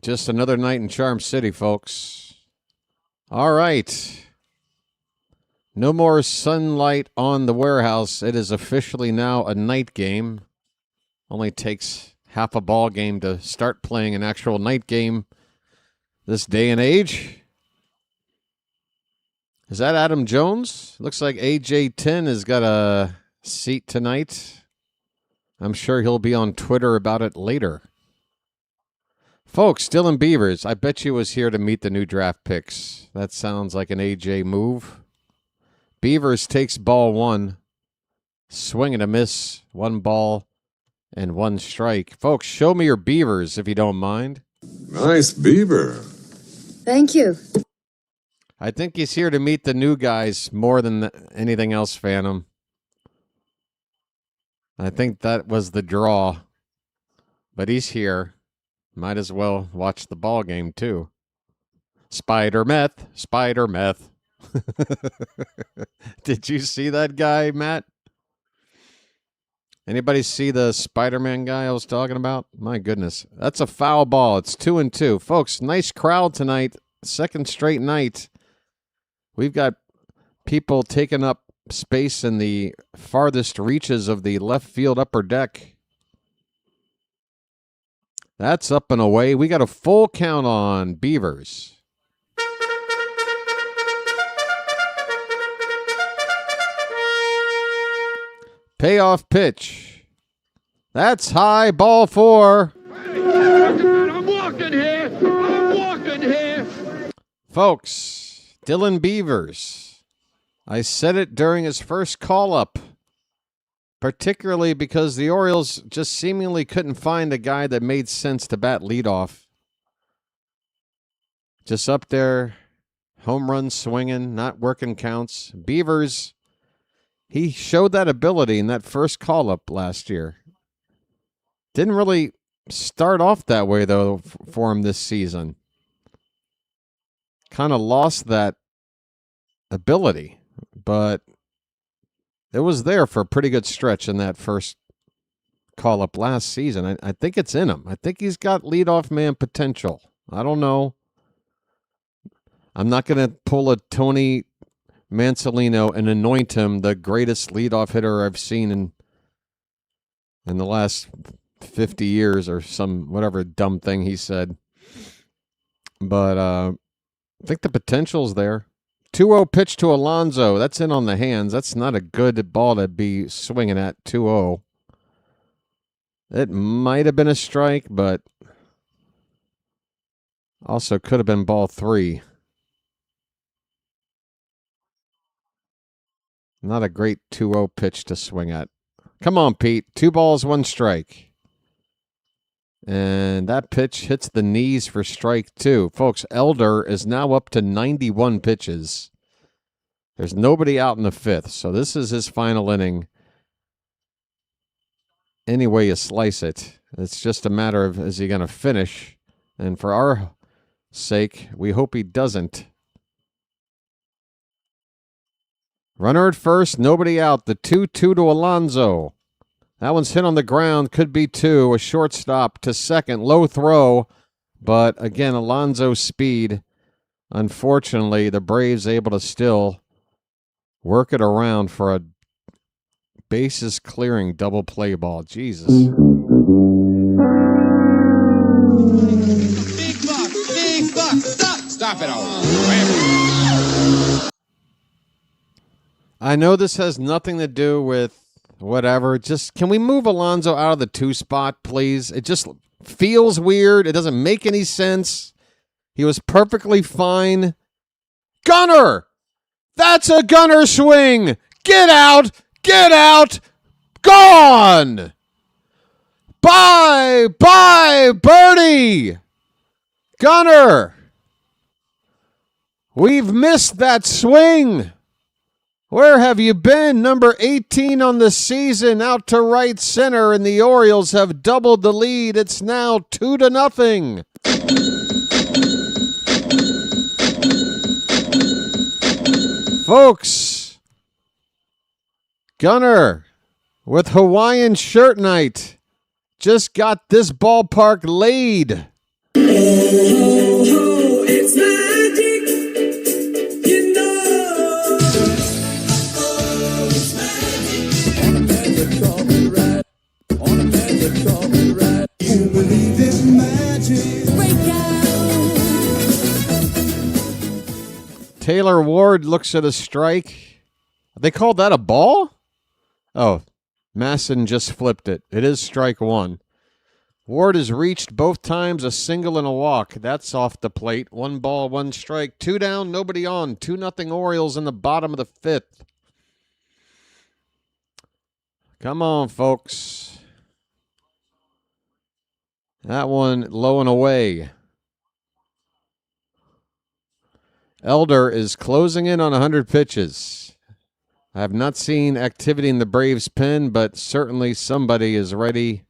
Just another night in Charm City, folks. All right. No more sunlight on the warehouse. It is officially now a night game. Only takes half a ball game to start playing an actual night game this day and age. Is that Adam Jones? Looks like AJ10 has got a seat tonight. I'm sure he'll be on Twitter about it later. Folks, Dylan Beavers, I bet you was here to meet the new draft picks. That sounds like an AJ move. Beavers takes ball 1. Swing and a miss. 1 ball and 1 strike. Folks, show me your Beavers if you don't mind. Nice beaver. Thank you. I think he's here to meet the new guys more than anything else, Phantom. I think that was the draw. But he's here. Might as well watch the ball game, too. Spider meth. Spider meth. Did you see that guy, Matt? Anybody see the Spider-Man guy I was talking about? My goodness. That's a foul ball. It's 2-2. Folks, nice crowd tonight. Second straight night. We've got people taking up space in the farthest reaches of the left field upper deck. That's up and away. We got a full count on Beavers. Payoff pitch. That's high, ball 4. I'm walking here. I'm walking here. Folks, Dylan Beavers. I said it during his first call-up, particularly because the Orioles just seemingly couldn't find a guy that made sense to bat leadoff. Just up there, home run swinging, not working counts. Beavers, he showed that ability in that first call-up last year. Didn't really start off that way, though, for him this season. Kind of lost that ability, but it was there for a pretty good stretch in that first call-up last season. I think it's in him. I think he's got leadoff man potential. I don't know. I'm not going to pull a Tony Mansolino and anoint him the greatest leadoff hitter I've seen in the last 50 years or some whatever dumb thing he said. But I think the potential's there. 2-0 pitch to Alonso. That's in on the hands. That's not a good ball to be swinging at 2-0. It might have been a strike, but also could have been ball 3. Not a great 2-0 pitch to swing at. Come on, Pete. 2 balls, 1 strike. And that pitch hits the knees for strike 2. Folks, Elder is now up to 91 pitches. There's nobody out in the 5th, so this is his final inning. Any way you slice it, it's just a matter of, is he going to finish? And for our sake, we hope he doesn't. Runner at first, nobody out. The 2-2 to Alonso. That one's hit on the ground, could be 2. A shortstop to second, low throw. But again, Alonso's speed. Unfortunately, the Braves able to still work it around for a bases clearing double play ball. Jesus. Big buck, stop it all. I know this has nothing to do with whatever. Just, can we move Alonso out of the 2 spot, please? It just feels weird. It doesn't make any sense. He was perfectly fine. Gunner! That's a Gunner swing! Get out! Get out! Gone! Bye! Bye, Birdie! Gunner! We've missed that swing! Where have you been? Number 18 on the season, out to right center, and the Orioles have doubled the lead. It's now 2-0. Folks, Gunner with Hawaiian shirt night just got this ballpark laid. It's magic, you know. It's magic. On a magic carpet ride. On a magic carpet ride. You believe in magic. Taylor Ward looks at a strike. They called that a ball? Oh, Masson just flipped it. It is strike 1. Ward has reached both times, a single and a walk. That's off the plate. 1 ball, 1 strike. 2 down, nobody on. 2-0 Orioles in the bottom of the 5th. Come on, folks. That one low and away. Elder is closing in on 100 pitches. I have not seen activity in the Braves pen, but certainly somebody is ready,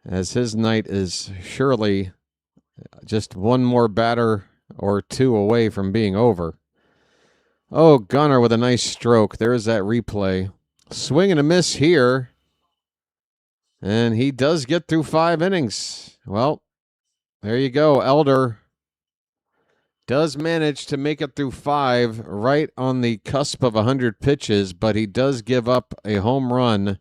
as his night is surely just 1 more batter or 2 away from being over. Oh, Gunner with a nice stroke. There's that replay. Swing and a miss here. And he does get through 5 innings. Well, there you go. Elder does manage to make it through 5, right on the cusp of 100 pitches, but he does give up a home run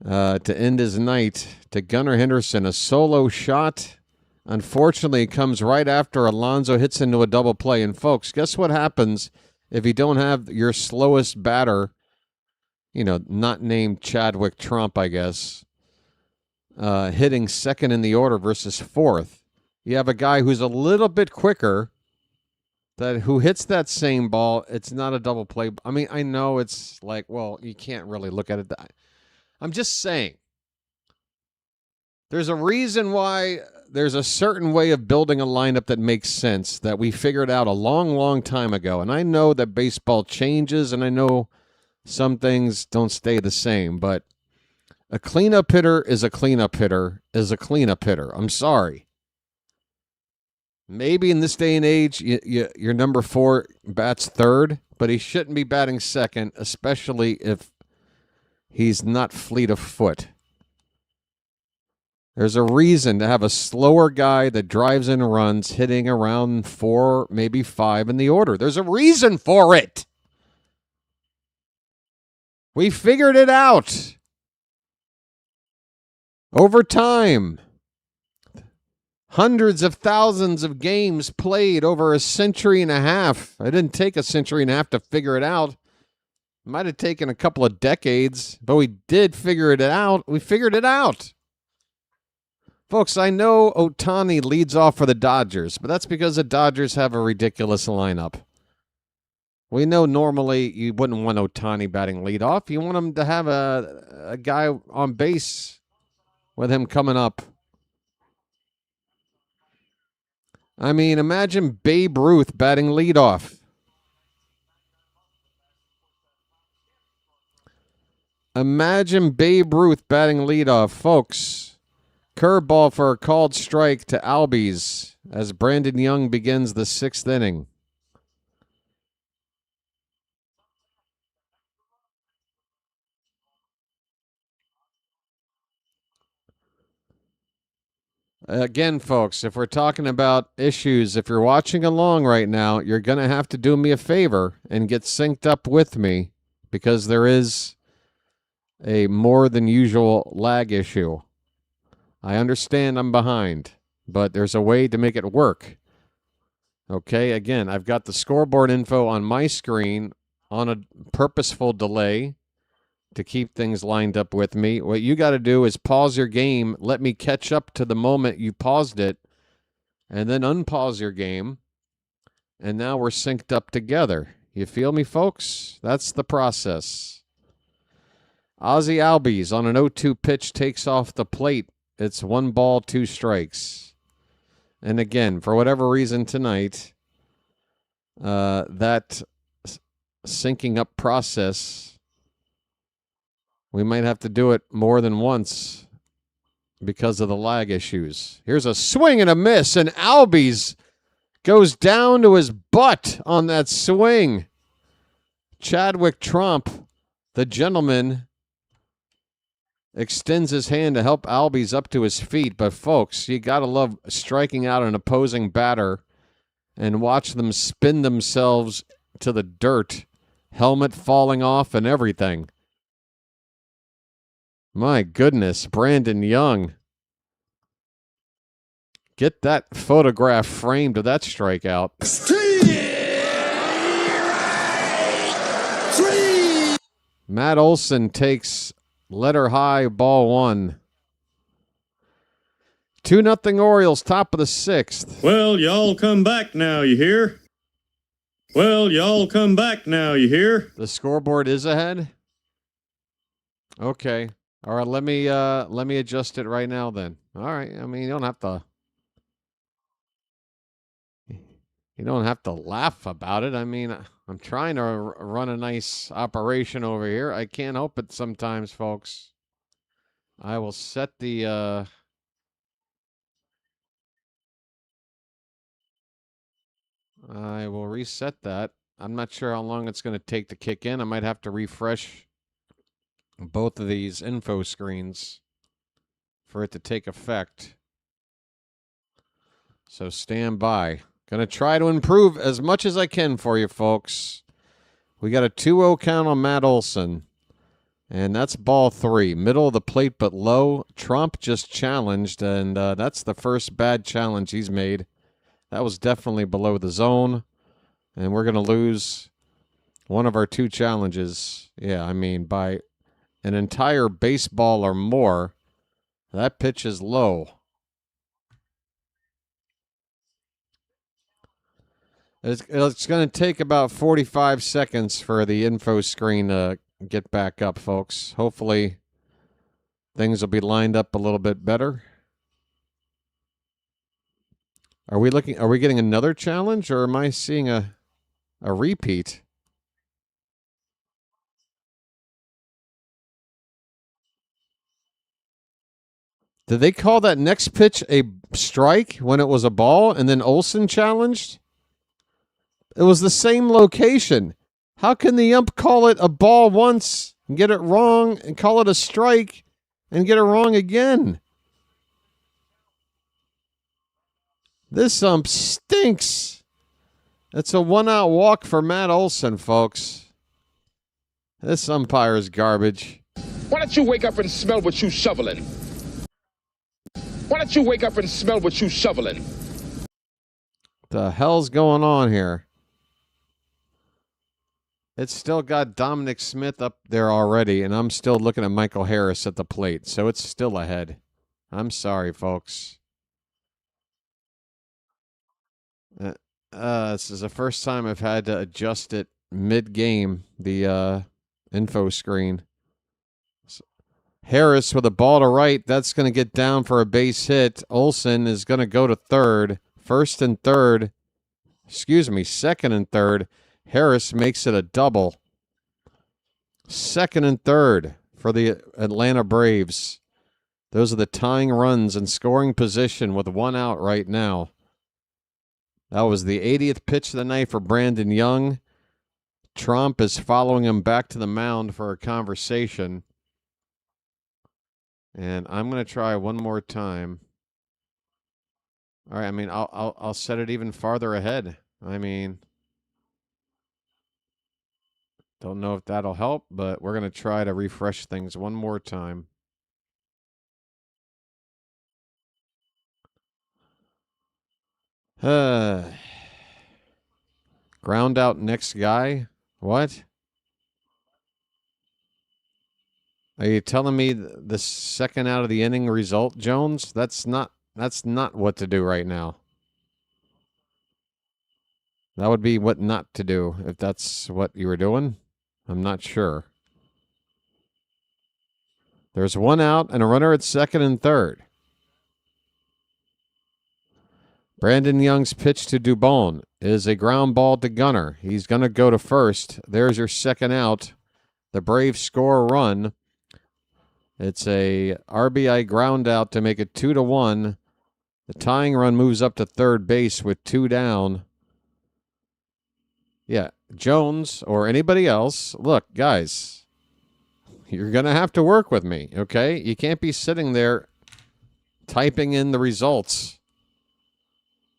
to end his night to Gunnar Henderson. A solo shot, unfortunately, comes right after Alonso hits into a double play. And, folks, guess what happens if you don't have your slowest batter, you know, not named Chadwick Trump, I guess, hitting second in the order versus 4th? You have a guy who's a little bit quicker who hits that same ball. It's not a double play. I mean, I know it's like, well, you can't really look at it that. I'm just saying. There's a reason why there's a certain way of building a lineup that makes sense that we figured out a long, long time ago. And I know that baseball changes, and I know some things don't stay the same, but a cleanup hitter is a cleanup hitter is a cleanup hitter. I'm sorry. Maybe in this day and age, your number 4 bats 3rd, but he shouldn't be batting 2nd, especially if he's not fleet of foot. There's a reason to have a slower guy that drives in runs hitting around 4, maybe 5 in the order. There's a reason for it. We figured it out over time. Hundreds of thousands of games played over a century and a half. It didn't take a century and a half to figure it out. It might have taken a couple of decades, but we did figure it out. We figured it out. Folks, I know Ohtani leads off for the Dodgers, but that's because the Dodgers have a ridiculous lineup. We know normally you wouldn't want Ohtani batting leadoff. You want him to have a guy on base with him coming up. I mean, imagine Babe Ruth batting leadoff. Imagine Babe Ruth batting leadoff, folks. Curveball for a called strike to Albies as Brandon Young begins the 6th inning. Again, folks, if we're talking about issues, if you're watching along right now, you're going to have to do me a favor and get synced up with me because there is a more than usual lag issue. I understand I'm behind, but there's a way to make it work. Okay, again, I've got the scoreboard info on my screen on a purposeful delay to keep things lined up with me. What you got to do is pause your game, let me catch up to the moment you paused it, and then unpause your game, and now we're synced up together. You feel me, folks? That's the process. Ozzie Albies on an 0-2 pitch takes off the plate. It's 1 ball, 2 strikes. And again, for whatever reason tonight, that syncing up process, we might have to do it more than once because of the lag issues. Here's a swing and a miss, and Albies goes down to his butt on that swing. Chadwick Trump, the gentleman, extends his hand to help Albies up to his feet. But, folks, you got to love striking out an opposing batter and watch them spin themselves to the dirt, helmet falling off and everything. My goodness, Brandon Young. Get that photograph framed of that strikeout. Matt Olson takes letter high, ball 1. 2-0 Orioles, top of the 6th. Well, y'all come back now, you hear? Well, y'all come back now, you hear? The scoreboard is ahead? Okay. All right, let me adjust it right now then. All right. I mean, you don't have to laugh about it. I mean, I'm trying to run a nice operation over here. I can't help it sometimes, folks. I will set the I will reset that. I'm not sure how long it's going to take to kick in. I might have to refresh both of these info screens for it to take effect. So stand by. Going to try to improve as much as I can for you, folks. We got a 2-0 count on Matt Olson. And that's ball 3. Middle of the plate, but low. Trump just challenged, and that's the first bad challenge he's made. That was definitely below the zone. And we're going to lose one of our 2 challenges. Yeah, I mean, by an entire baseball or more. That pitch is low. It's going to take about 45 seconds for the info screen to get back up, folks. Hopefully, things will be lined up a little bit better. Are we getting another challenge, or am I seeing a repeat? Did they call that next pitch a strike when it was a ball and then Olson challenged? It was the same location. How can the ump call it a ball once and get it wrong and call it a strike and get it wrong again? This ump stinks. It's a 1-out walk for Matt Olson, folks. This umpire is garbage. Why don't you wake up and smell what you shoveling? Why don't you wake up and smell what you shoveling? The hell's going on here? It's still got Dominic Smith up there already, and I'm still looking at Michael Harris at the plate, so it's still ahead. I'm sorry, folks. This is the first time I've had to adjust it mid-game, the info screen. Harris with a ball to right. That's going to get down for a base hit. Olson is going to go to third. second and third. Harris makes it a double. Second and third for the Atlanta Braves. Those are the tying runs in scoring position with one out right now. That was the 80th pitch of the night for Brandon Young. Trump is following him back to the mound for a conversation. And I'm going to try one more time. All right, I mean, I'll set it even farther ahead. I mean, don't know if that'll help, but we're going to try to refresh things one more time. Ground out next guy? What? Are you telling me the second out of the inning result, Jones? That's not what to do right now. That would be what not to do if that's what you were doing. I'm not sure. There's one out and a runner at second and third. Brandon Young's pitch to Dubon is a ground ball to Gunnar. He's going to go to first. There's your second out. The Braves score a run. It's a RBI ground out to make it 2-1. The tying run moves up to third base with two down. Yeah, Jones or anybody else, look, guys, you're going to have to work with me, okay? You can't be sitting there typing in the results.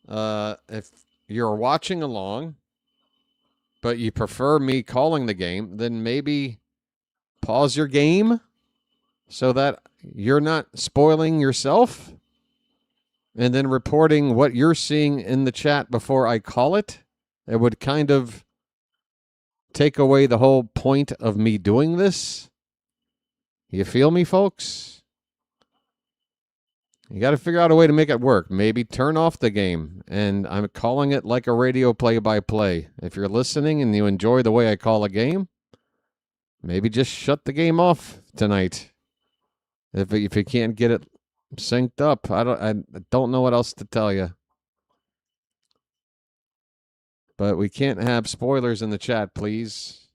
If you're watching along, but you prefer me calling the game, then maybe pause your game so that you're not spoiling yourself and then reporting what you're seeing in the chat before I call it. It would kind of take away the whole point of me doing this. You feel me, folks? You got to figure out a way to make it work. Maybe turn off the game. And I'm calling it like a radio play-by-play. If you're listening and you enjoy the way I call a game, maybe just shut the game off tonight. If you can't get it synced up, I don't know what else to tell you. But we can't have spoilers in the chat, please.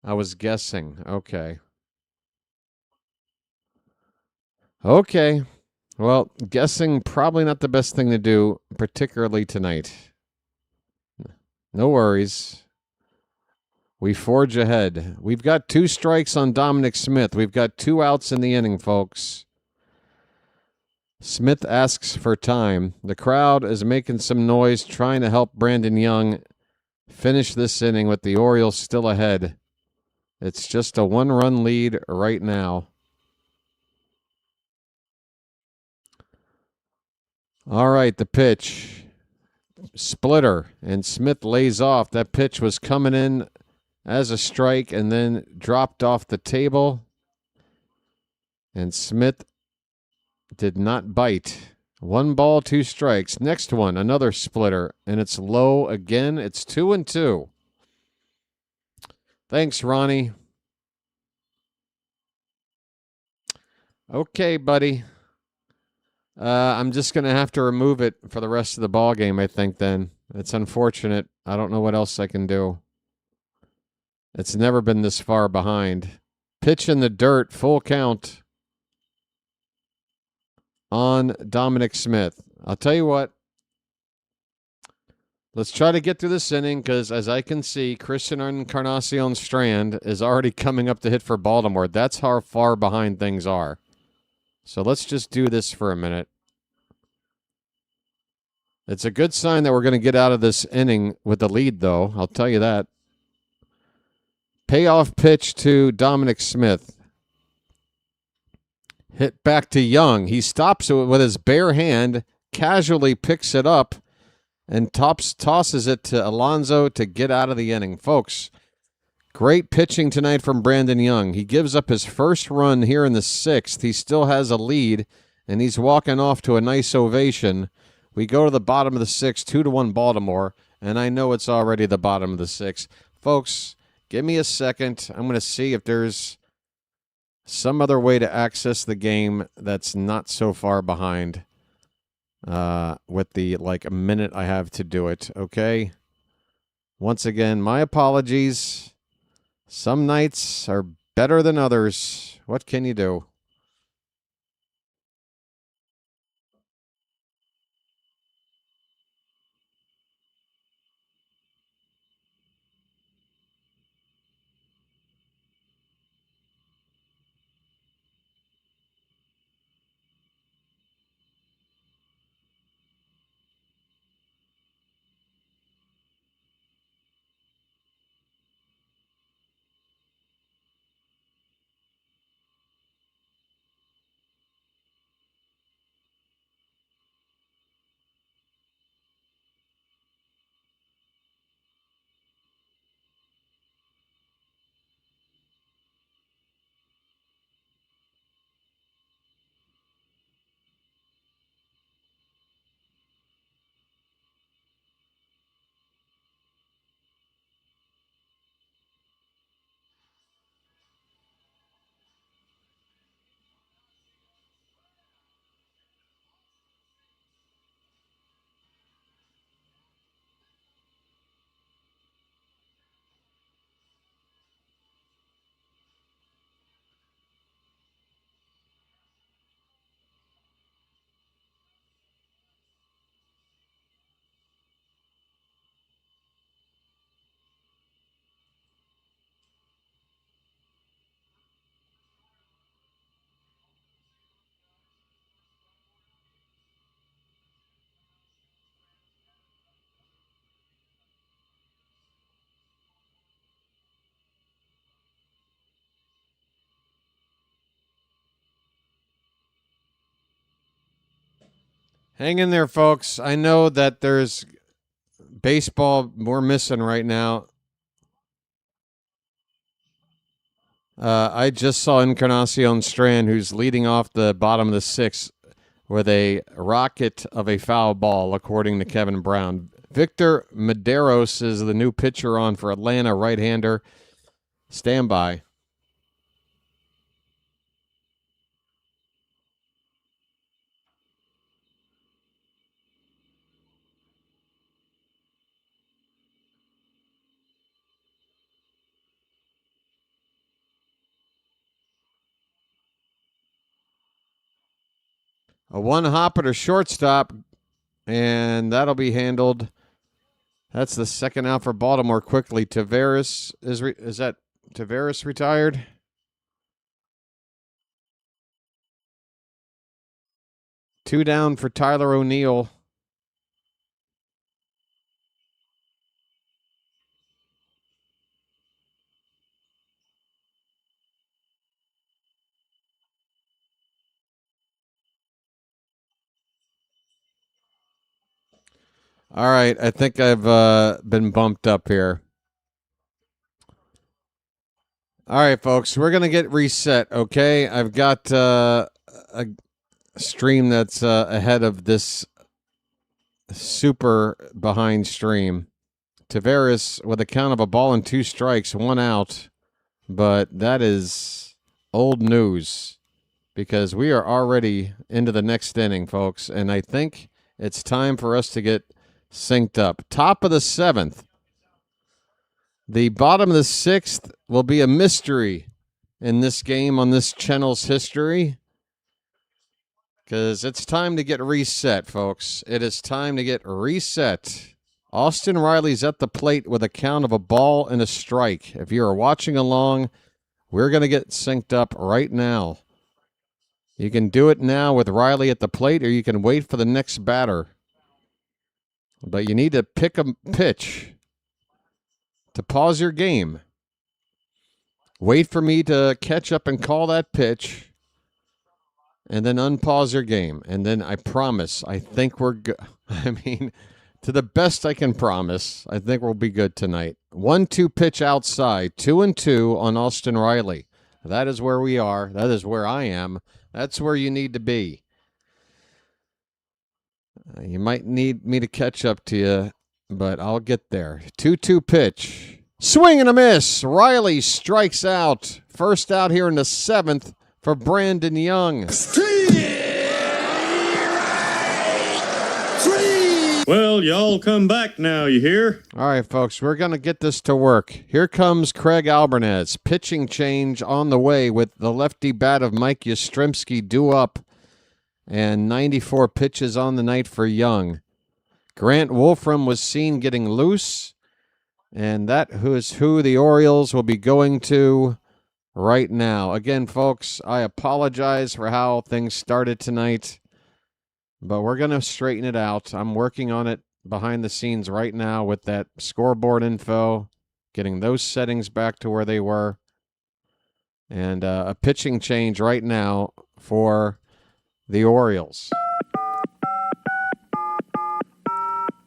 I was guessing. Okay. Okay. Well, guessing probably not the best thing to do, particularly tonight. No worries. We forge ahead. We've got 2 strikes on Dominic Smith. We've got 2 outs in the inning, folks. Smith asks for time. The crowd is making some noise trying to help Brandon Young finish this inning with the Orioles still ahead. It's just a 1-run lead right now. All right, the pitch. Splitter, and Smith lays off. That pitch was coming in as a strike and then dropped off the table. And Smith did not bite. 1 ball, 2 strikes. Next one, another splitter, and it's low again. It's 2-2. Thanks, Ronnie. Okay, buddy. I'm just going to have to remove it for the rest of the ball game, I think, then. It's unfortunate. I don't know what else I can do. It's never been this far behind. Pitch in the dirt, full count on Dominic Smith. I'll tell you what. Let's try to get through this inning because, as I can see, Christian Encarnacion Strand is already coming up to hit for Baltimore. That's how far behind things are. So let's just do this for a minute. It's a good sign that we're going to get out of this inning with the lead, though. I'll tell you that. Payoff pitch to Dominic Smith. Hit back to Young. He stops it with his bare hand, casually picks it up, and tosses it to Alonso to get out of the inning. Folks, great pitching tonight from Brandon Young. He gives up his first run here in the 6th. He still has a lead, and he's walking off to a nice ovation. We go to the bottom of the 6th, 2-1 Baltimore, and I know it's already the bottom of the 6th. Folks, give me a second. I'm going to see if there's some other way to access the game that's not so far behind. with the a minute I have to do it, okay? Once again, my apologies. Some nights are better than others. What can you do? Hang in there, folks. I know that there's baseball we're missing right now. I just saw Encarnacion Strand, who's leading off the bottom of the sixth with a rocket of a foul ball, according to Kevin Brown. Victor Medeiros is the new pitcher on for Atlanta, right-hander. Stand by. A one-hopper to shortstop, and that'll be handled. That's the second out for Baltimore quickly. Taveras is that Taveras retired? Two down for Tyler O'Neill. All right, I think I've been bumped up here. All right, folks, we're going to get reset, okay? I've got a stream that's ahead of this super behind stream. Taveras with a count of a ball and 2 strikes, 1 out. But that is old news because we are already into the next inning, folks. And I think it's time for us to get synced up. Top of the 7th. The bottom of the 6th will be a mystery in this game on this channel's history because it's time to get reset, folks. It is time to get reset. Austin Riley's at the plate with a count of a ball and a strike. If you are watching along, we're going to get synced up right now. You can do it now with Riley at the plate, or you can wait for the next batter. But you need to pick a pitch to pause your game. Wait for me to catch up and call that pitch, and then unpause your game. And then I promise, I think we're good. I mean, to the best I can promise, I think we'll be good tonight. 1-2 pitch outside, 2-2 on Austin Riley. That is where we are. That is where I am. That's where you need to be. You might need me to catch up to you, but I'll get there. 2-2 pitch. Swing and a miss. Riley strikes out. First out here in the 7th for Brandon Young. Well, y'all come back now, you hear? All right, folks, we're going to get this to work. Here comes Craig Albernez. Pitching change on the way with the lefty bat of Mike Yastrzemski due up. And 94 pitches on the night for Young. Grant Wolfram was seen getting loose. And that is who the Orioles will be going to right now. Again, folks, I apologize for how things started tonight. But we're going to straighten it out. I'm working on it behind the scenes right now with that scoreboard info, getting those settings back to where they were. And a pitching change right now for the Orioles.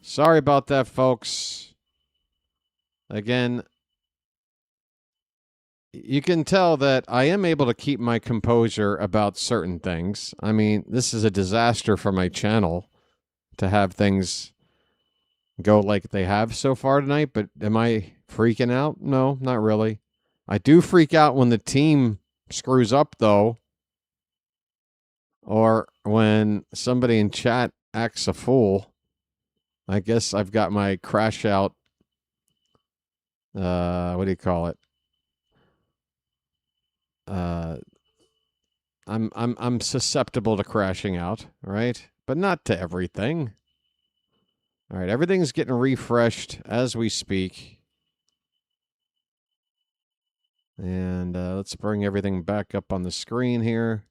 Sorry about that, folks. Again, you can tell that I am able to keep my composure about certain things. I mean, this is a disaster for my channel to have things go like they have so far tonight, but am I freaking out? No, not really. I do freak out when the team screws up, though, or when somebody in chat acts a fool. I guess I've got my crash out, what do you call it? I'm susceptible to crashing out, right? But not to everything. All right, everything's getting refreshed as we speak. And let's bring everything back up on the screen here.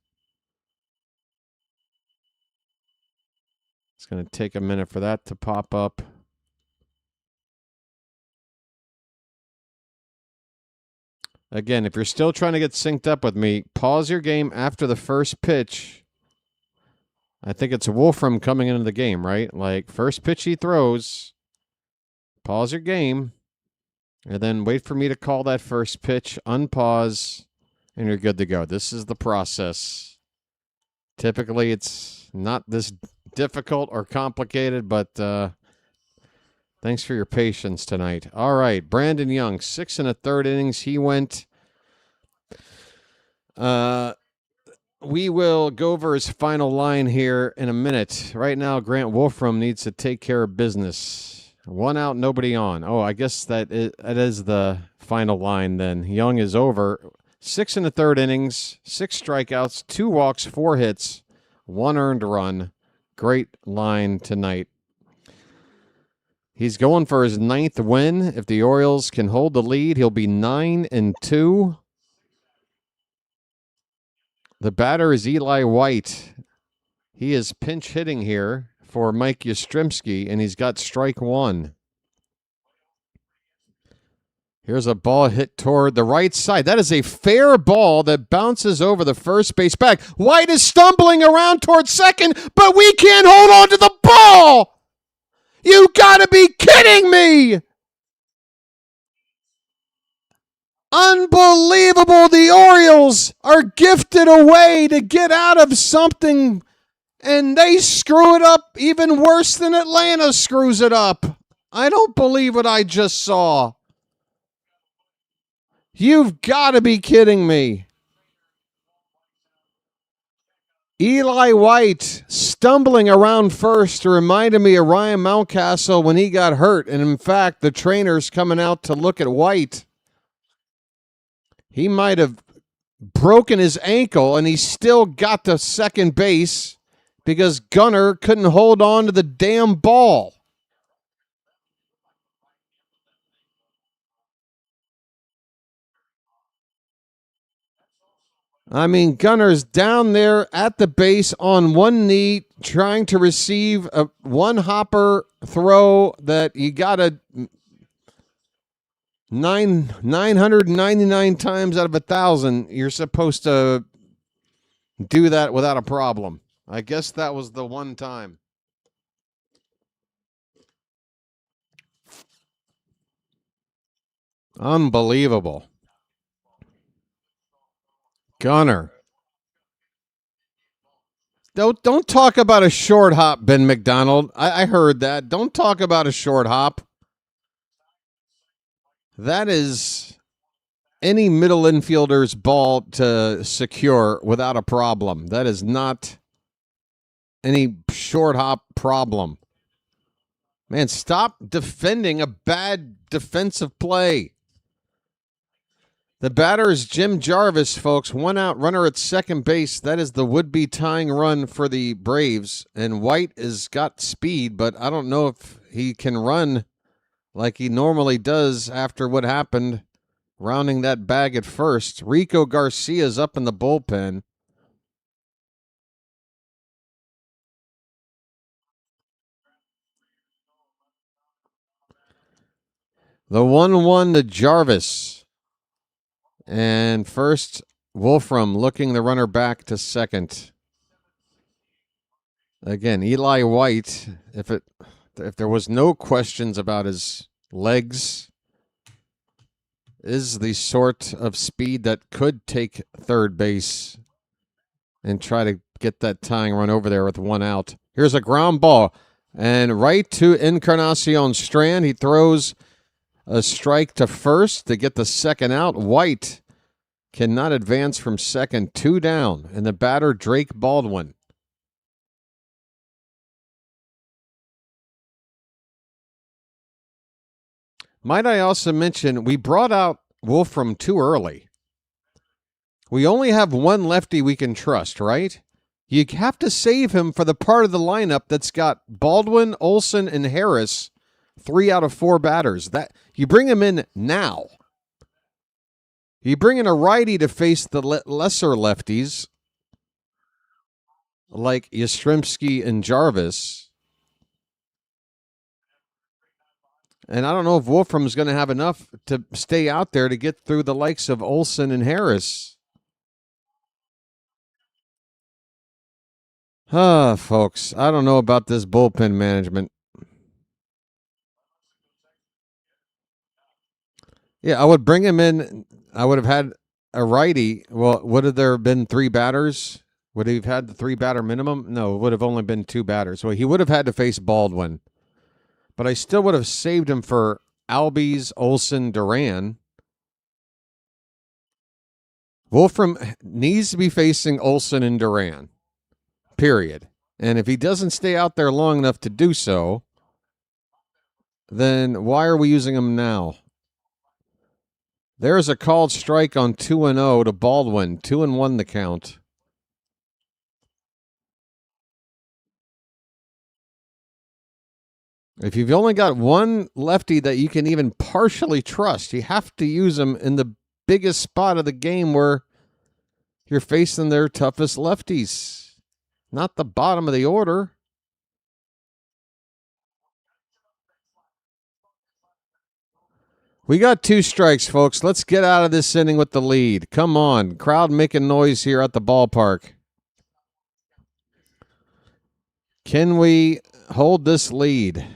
It's going to take a minute for that to pop up. Again, if you're still trying to get synced up with me, pause your game after the first pitch. I think it's Wolfram coming into the game, right? Like, first pitch he throws, pause your game, and then wait for me to call that first pitch, unpause, and you're good to go. This is the process. Typically, it's not this difficult or complicated, but thanks for your patience tonight. All right, Brandon Young, 6 1/3 innings. He went. We will go over his final line here in a minute. Right now, Grant Wolfram needs to take care of business. 1 out, nobody on. Oh, I guess that is the final line then. Young is over. 6 1/3 innings, 6 strikeouts, 2 walks, 4 hits, 1 earned run. Great line tonight. He's going for his 9th win. If the Orioles can hold the lead, he'll be 9-2. The batter is Eli White. He is pinch hitting here for Mike Yastrzemski, and he's got strike 1. Here's a ball hit toward the right side. That is a fair ball that bounces over the first base bag. White is stumbling around toward second, but we can't hold on to the ball. You gotta be kidding me! Unbelievable. The Orioles are gifted a way to get out of something, and they screw it up even worse than Atlanta screws it up. I don't believe what I just saw. You've got to be kidding me. Eli White stumbling around first reminded me of Ryan Mountcastle when he got hurt. And in fact, the trainer's coming out to look at White. He might have broken his ankle, and he still got to second base because Gunnar couldn't hold on to the damn ball. I mean, Gunnar's down there at the base on one knee trying to receive a one-hopper throw that you got to 999 times out of 1,000, you're supposed to do that without a problem. I guess that was the one time. Unbelievable. Gunnar. Don't talk about a short hop, Ben McDonald. I heard that. Don't talk about a short hop. That is any middle infielder's ball to secure without a problem. That is not any short hop problem. Man, stop defending a bad defensive play. The batter is Jim Jarvis, folks. 1 out, runner at second base. That is the would-be tying run for the Braves. And White has got speed, but I don't know if he can run like he normally does after what happened, rounding that bag at first. Rico Garcia's up in the bullpen. The 1-1 to Jarvis. And first, Wolfram looking the runner back to second. Again, Eli White, if there was no questions about his legs, is the sort of speed that could take third base and try to get that tying run over there with 1 out. Here's a ground ball. And right to Encarnacion Strand. He throws a strike to first to get the second out. White cannot advance from second. 2 down. And the batter, Drake Baldwin. Might I also mention, we brought out Wolfram too early. We only have one lefty we can trust, right? You have to save him for the part of the lineup that's got Baldwin, Olsen, and Harris, 3 out of 4 batters. That you bring him in now. You bring in a righty to face the lesser lefties, like Yastrzemski and Jarvis. And I don't know if Wolfram's going to have enough to stay out there to get through the likes of Olsen and Harris. Folks, I don't know about this bullpen management. Yeah, I would bring him in. I would have had a righty. Well, would have there been 3 batters? Would he have had the 3-batter minimum? No, it would have only been 2 batters. Well, he would have had to face Baldwin. But I still would have saved him for Albies, Olsen, Duran. Wolfram needs to be facing Olsen and Duran. Period. And if he doesn't stay out there long enough to do so, then why are we using him now? There's a called strike on 2-0 to Baldwin. 2-1 the count. If you've only got one lefty that you can even partially trust, you have to use him in the biggest spot of the game where you're facing their toughest lefties, not the bottom of the order. We got 2 strikes, folks. Let's get out of this inning with the lead. Come on. Crowd making noise here at the ballpark. Can we hold this lead?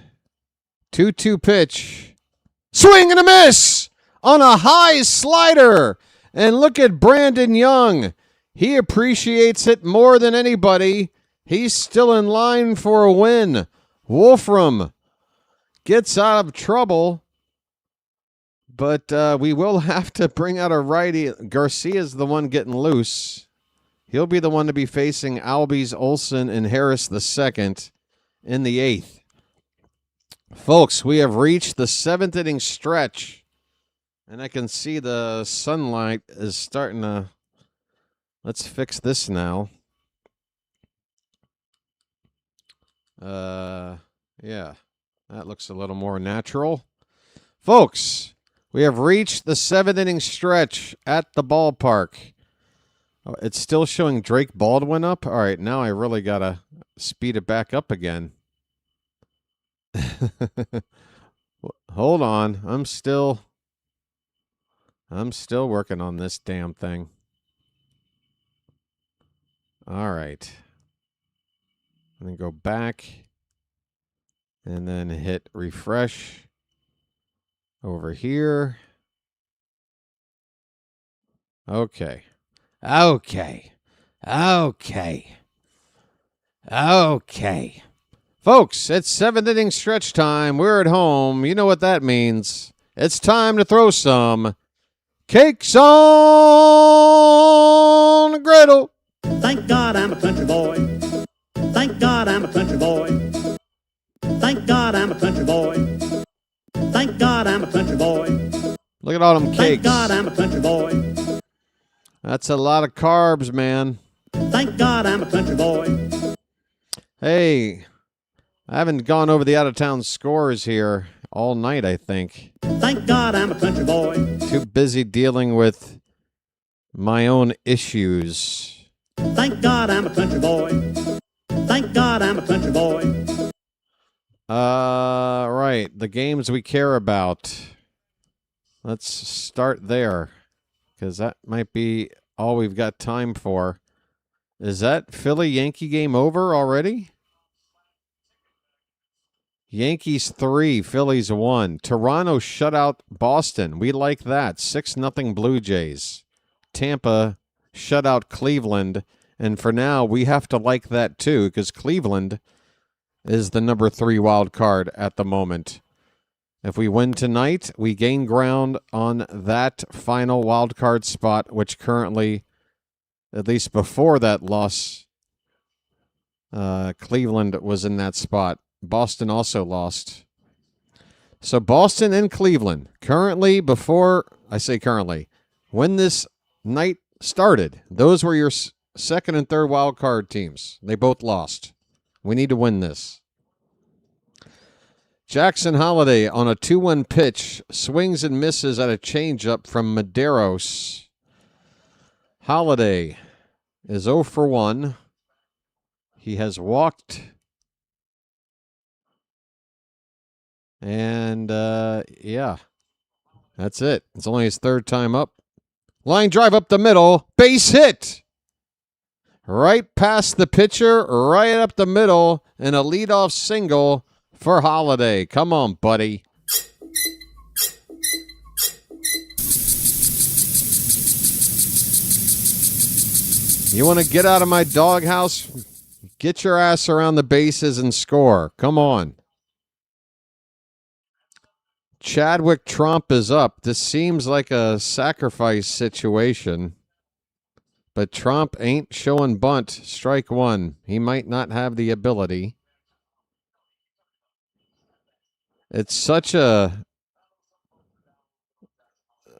2-2 pitch. Swing and a miss on a high slider. And look at Brandon Young. He appreciates it more than anybody. He's still in line for a win. Wolfram gets out of trouble. But we will have to bring out a righty. Garcia's the one getting loose. He'll be the one to be facing Albies, Olsen, and Harris II in the 8th. Folks, we have reached the 7th inning stretch. And I can see the sunlight is starting to... Let's fix this now. Yeah, that looks a little more natural. Folks, we have reached the 7th inning stretch at the ballpark. Oh, it's still showing Drake Baldwin up? All right, now I really got to speed it back up again. Hold on. I'm still working on this damn thing. All right. And then go back and then hit refresh over here. Okay. Folks, it's 7th inning stretch time. We're at home. You know what that means. It's time to throw some cakes on the griddle. Thank God I'm a country boy. Thank God I'm a country boy. Thank God I'm a country country boy. Thank God I'm a country boy. Look at all them Thank cakes. God I'm a country boy. That's a lot of carbs, man. Thank God I'm a country boy. Hey, I haven't gone over the out-of-town scores here all night, I think. Thank God I'm a country boy. Too busy dealing with my own issues. Thank God I'm a country boy. Thank God I'm a country boy. Right. The games we care about. Let's start there, because that might be all we've got time for. Is that Philly-Yankee game over already? Yankees 3, Phillies 1. Toronto shut out Boston. We like that. 6-0 Blue Jays. Tampa shut out Cleveland. And for now, we have to like that too, because Cleveland is the number 3 wild card at the moment. If we win tonight, we gain ground on that final wild card spot, which currently, at least before that loss, Cleveland was in that spot. Boston also lost. So Boston and Cleveland, currently, when this night started, those were your second and third wild card teams. They both lost. We need to win this. Jackson Holiday on a 2-1 pitch, swings and misses at a changeup from Medeiros. Holiday is 0 for 1. He has walked. And, yeah, that's it. It's only his third time up. Line drive up the middle. Base hit. Right past the pitcher, right up the middle, and a leadoff single for Holiday. Come on, buddy. You want to get out of my doghouse? Get your ass around the bases and score. Come on. Chadwick Trump is up. This seems like a sacrifice situation. But Trump ain't showing bunt. Strike one. He might not have the ability. It's such a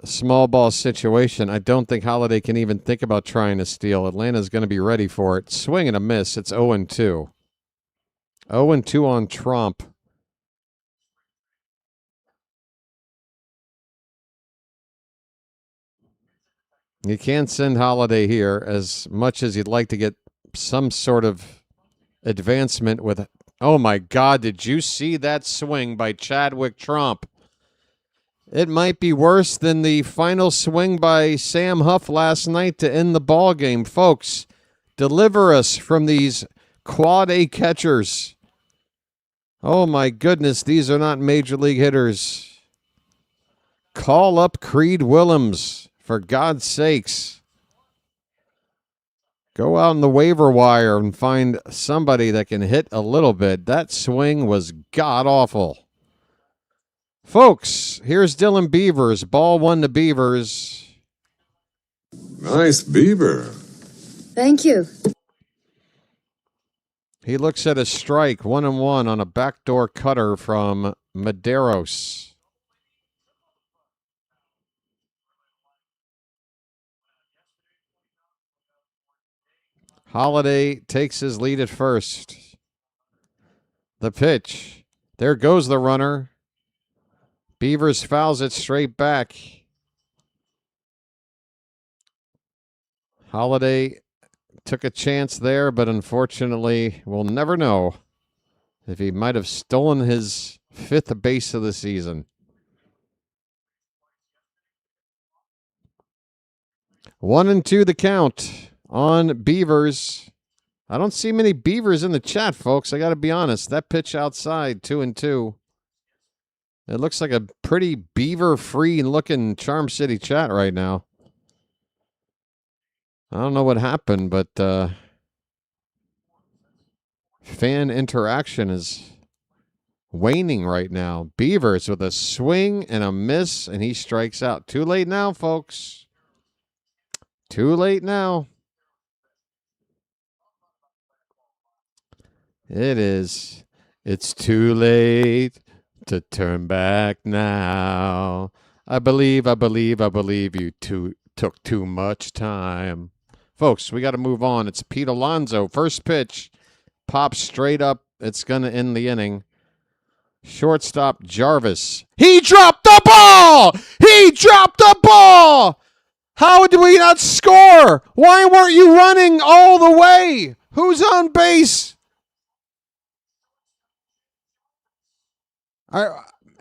small ball situation. I don't think Holiday can even think about trying to steal. Atlanta's going to be ready for it. Swing and a miss. It's 0-2. 0-2 on Trump. You can't send Holiday here as much as you'd like to get some sort of advancement with. Oh, my God. Did you see that swing by Chadwick Trump? It might be worse than the final swing by Sam Huff last night to end the ball game. Folks, deliver us from these quad A catchers. Oh, my goodness. These are not major league hitters. Call up Creed Willems. For God's sakes, go out on the waiver wire and find somebody that can hit a little bit. That swing was god-awful. Folks, here's Dylan Beavers. Ball 1 to Beavers. Nice beaver. Thank you. He looks at a strike, 1-1 on a backdoor cutter from Medeiros. Holiday takes his lead at first. The pitch. There goes the runner. Beavers fouls it straight back. Holiday took a chance there, but unfortunately, we'll never know if he might have stolen his 5th base of the season. 1-2 the count on Beavers. I don't see many Beavers in the chat, folks. I got to be honest. That pitch outside, 2-2. It looks like a pretty Beaver-free looking Charm City chat right now. I don't know what happened, but fan interaction is waning right now. Beavers with a swing and a miss, and he strikes out. Too late now, folks. Too late now. It is. It's too late. to turn back now. I believe you took too much time. Folks, we got to move on. It's Pete Alonso. First pitch, pops straight up. It's going to end the inning. Shortstop Jarvis. He dropped the ball! He dropped the ball! How did we not score? Why weren't you running all the way? Who's on base?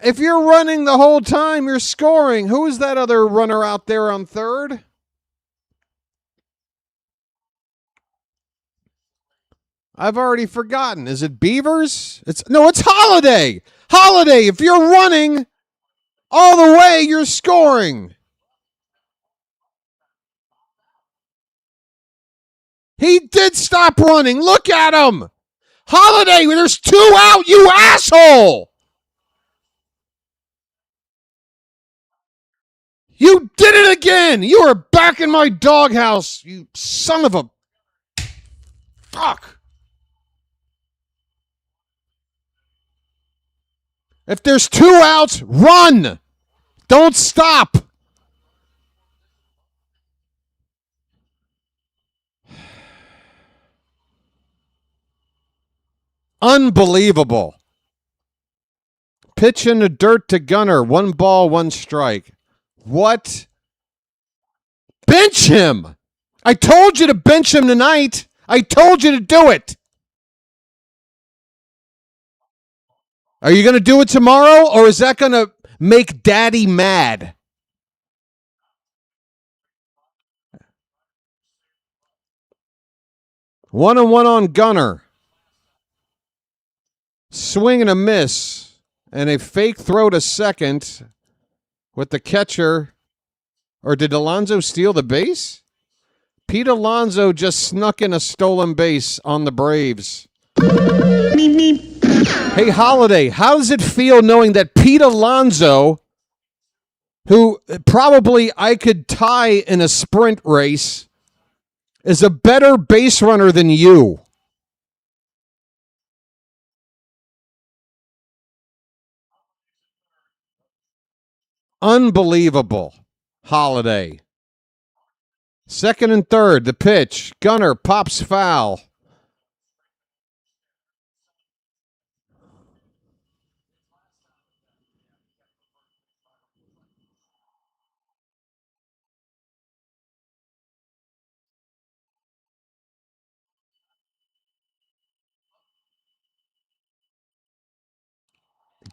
If you're running the whole time, you're scoring. Who is that other runner out there on third? I've already forgotten. Is it Beavers? It's Holiday. Holiday, if you're running all the way, you're scoring. He did stop running. Look at him. Holiday, there's 2 out, you asshole. You did it again. You are back in my doghouse, you son of a... Fuck. If there's 2 outs, run. Don't stop. Unbelievable. Pitch in the dirt to Gunner. 1 ball, 1 strike. What? Bench him. I told you to bench him tonight. I told you to do it. Are you going to do it tomorrow, or is that going to make Daddy mad? One on Gunner. Swing and a miss. And a fake throw to second with the catcher. Or did Alonso steal the base? Pete Alonso just snuck in a stolen base on the Braves. Hey, Holiday, how does it feel knowing that Pete Alonso, who probably I could tie in a sprint race, is a better base runner than you? Unbelievable. Holiday. Second and third, the pitch. Gunner pops foul.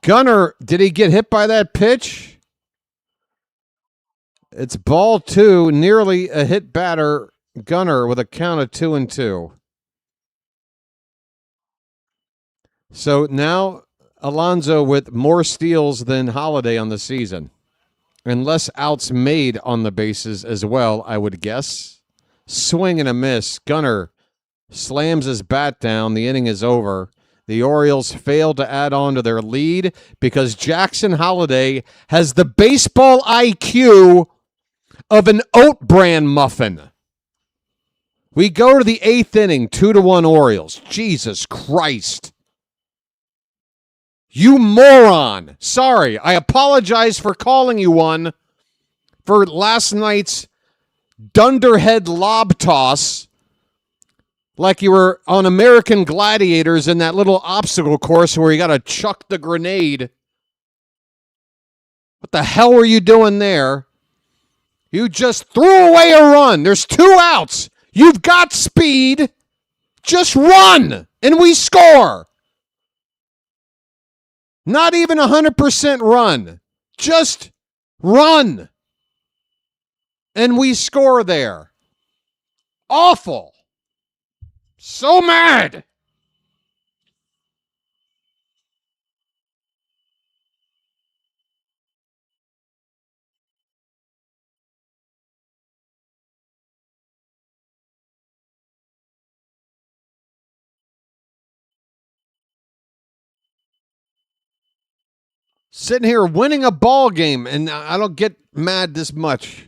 Gunner, did he get hit by that pitch? It's ball 2, nearly a hit batter. Gunner with a count of 2-2. So now Alonso with more steals than Holiday on the season. And less outs made on the bases as well, I would guess. Swing and a miss. Gunner slams his bat down. The inning is over. The Orioles failed to add on to their lead because Jackson Holiday has the baseball IQ of an oat bran muffin. We go to the 8th inning, 2-1 Orioles. Jesus Christ. You moron. Sorry, I apologize for calling you one for last night's dunderhead lob toss like you were on American Gladiators in that little obstacle course where you got to chuck the grenade. What the hell were you doing there? You just threw away a run. There's 2 outs. You've got speed. Just run, and we score. Not even 100% run. Just run. And we score there. Awful. So mad. Sitting here winning a ball game, and I don't get mad this much.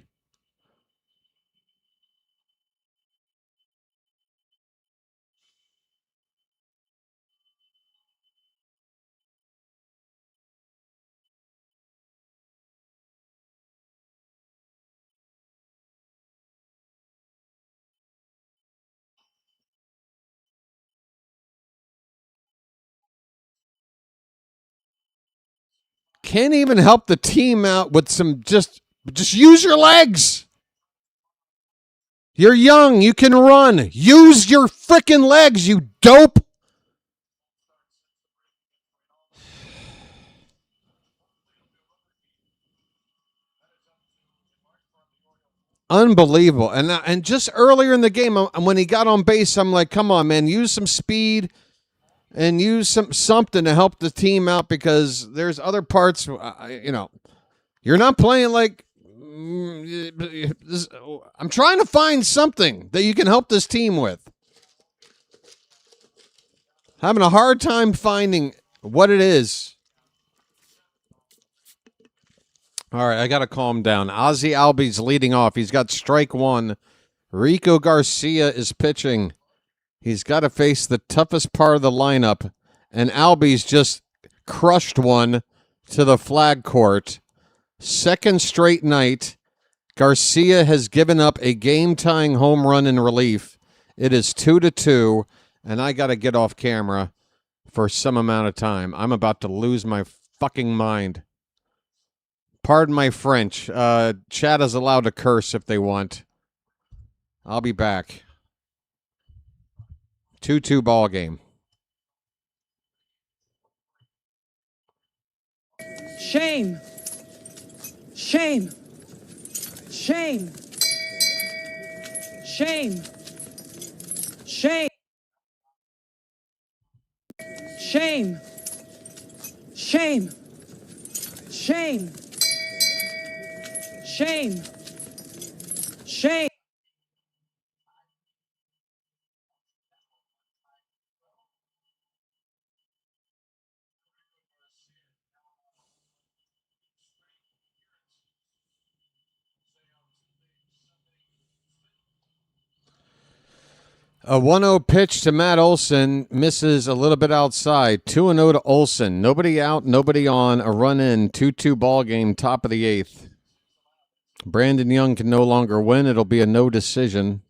can't even help the team out with some just use your legs. You're young. You can run. Use your freaking legs, you dope. Unbelievable. And just earlier in the game, when he got on base, I'm like, come on, man, use some speed and use something to help the team out, because there's other parts, you're not playing like I'm trying to find something that you can help this team with. Having a hard time finding what it is. All right, I got to calm down. Ozzie Albies leading off. He's got strike one. Rico Garcia is pitching. He's got to face the toughest part of the lineup, and Albies just crushed one to the flag court. Second straight night, Garcia has given up a game-tying home run in relief. It is 2-2, and I got to get off camera for some amount of time. I'm about to lose my fucking mind. Pardon my French. Chat is allowed to curse if they want. I'll be back. 2-2 ball game. Shame. Shame. Shame. Shame. Shame. Shame. Shame. Shame. Shame. Shame. A 1-0 pitch to Matt Olson, misses a little bit outside. 2-0 to Olson. Nobody out, nobody on. A run in. 2-2 ball game, top of the eighth. Brandon Young can no longer win. It'll be a no decision.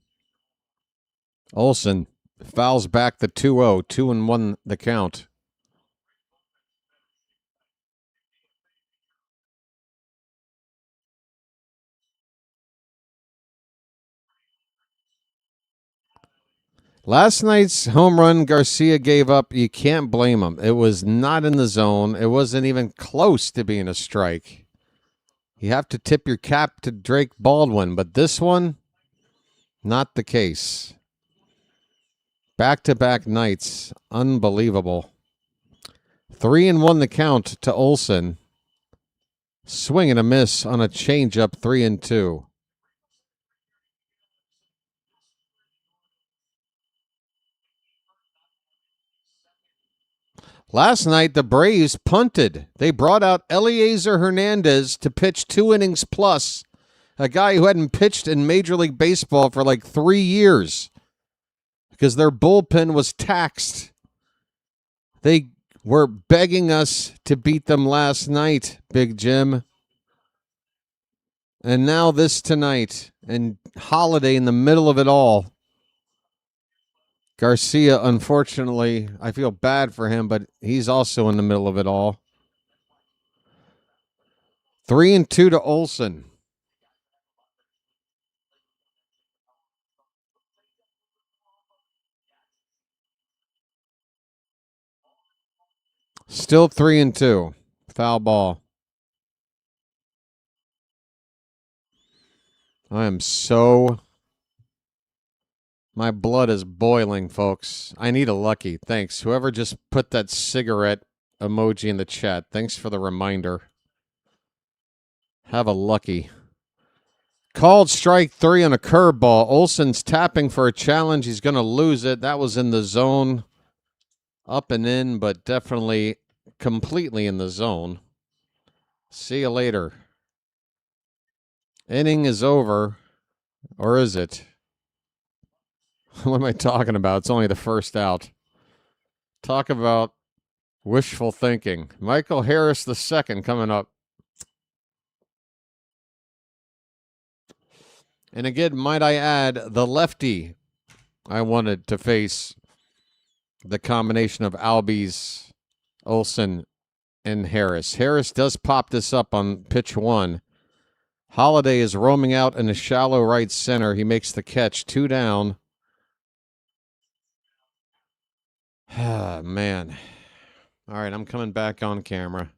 Olson fouls back the 2-0. 2-1 the count. Last night's home run Garcia gave up, you can't blame him. It was not in the zone. It wasn't even close to being a strike. You have to tip your cap to Drake Baldwin, but this one, not the case. Back-to-back nights. Unbelievable. 3-1 the count to Olson. Swing and a miss on a changeup, 3-2. Last night, the Braves punted. They brought out Eliezer Hernandez to pitch 2 innings plus, a guy who hadn't pitched in Major League Baseball for like 3 years because their bullpen was taxed. They were begging us to beat them last night, Big Jim. And now this tonight, and Holiday in the middle of it all. Garcia, unfortunately, I feel bad for him, but he's also in the middle of it all. 3-2 to Olson. Still 3-2. Foul ball. I am so... My blood is boiling, folks. I need a lucky. Thanks. Whoever just put that cigarette emoji in the chat, thanks for the reminder. Have a lucky. Called strike 3 on a curveball. Olson's tapping for a challenge. He's going to lose it. That was in the zone. Up and in, but definitely completely in the zone. See you later. Inning is over. Or is it? What am I talking about? It's only the first out. Talk about wishful thinking. Michael Harris II coming up. And again, might I add, the lefty I wanted to face the combination of Albies, Olson, and Harris. Harris does pop this up on pitch 1. Holiday is roaming out in the shallow right center. He makes the catch. 2 down. Ah, man. All right, I'm coming back on camera.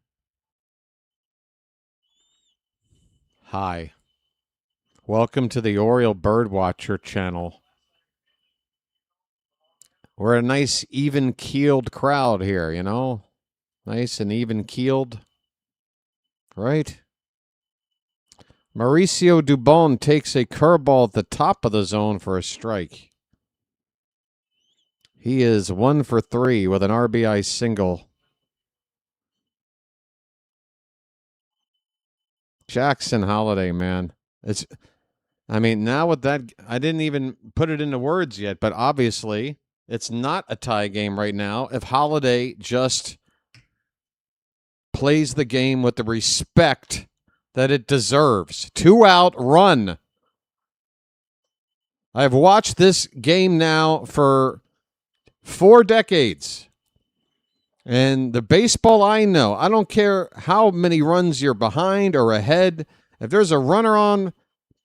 Hi. Welcome to the Oriole BirdWatcher Channel. We're a nice, even-keeled crowd here, you know? Nice and even-keeled. Right? Mauricio Dubon takes a curveball at the top of the zone for a strike. He is 1 for 3 with an RBI single. Jackson Holiday, man. Now with that, I didn't even put it into words yet, but obviously it's not a tie game right now if Holiday just plays the game with the respect that it deserves. 2-out run. I've watched this game now for 4 decades. And the baseball I know, I don't care how many runs you're behind or ahead. If there's a runner on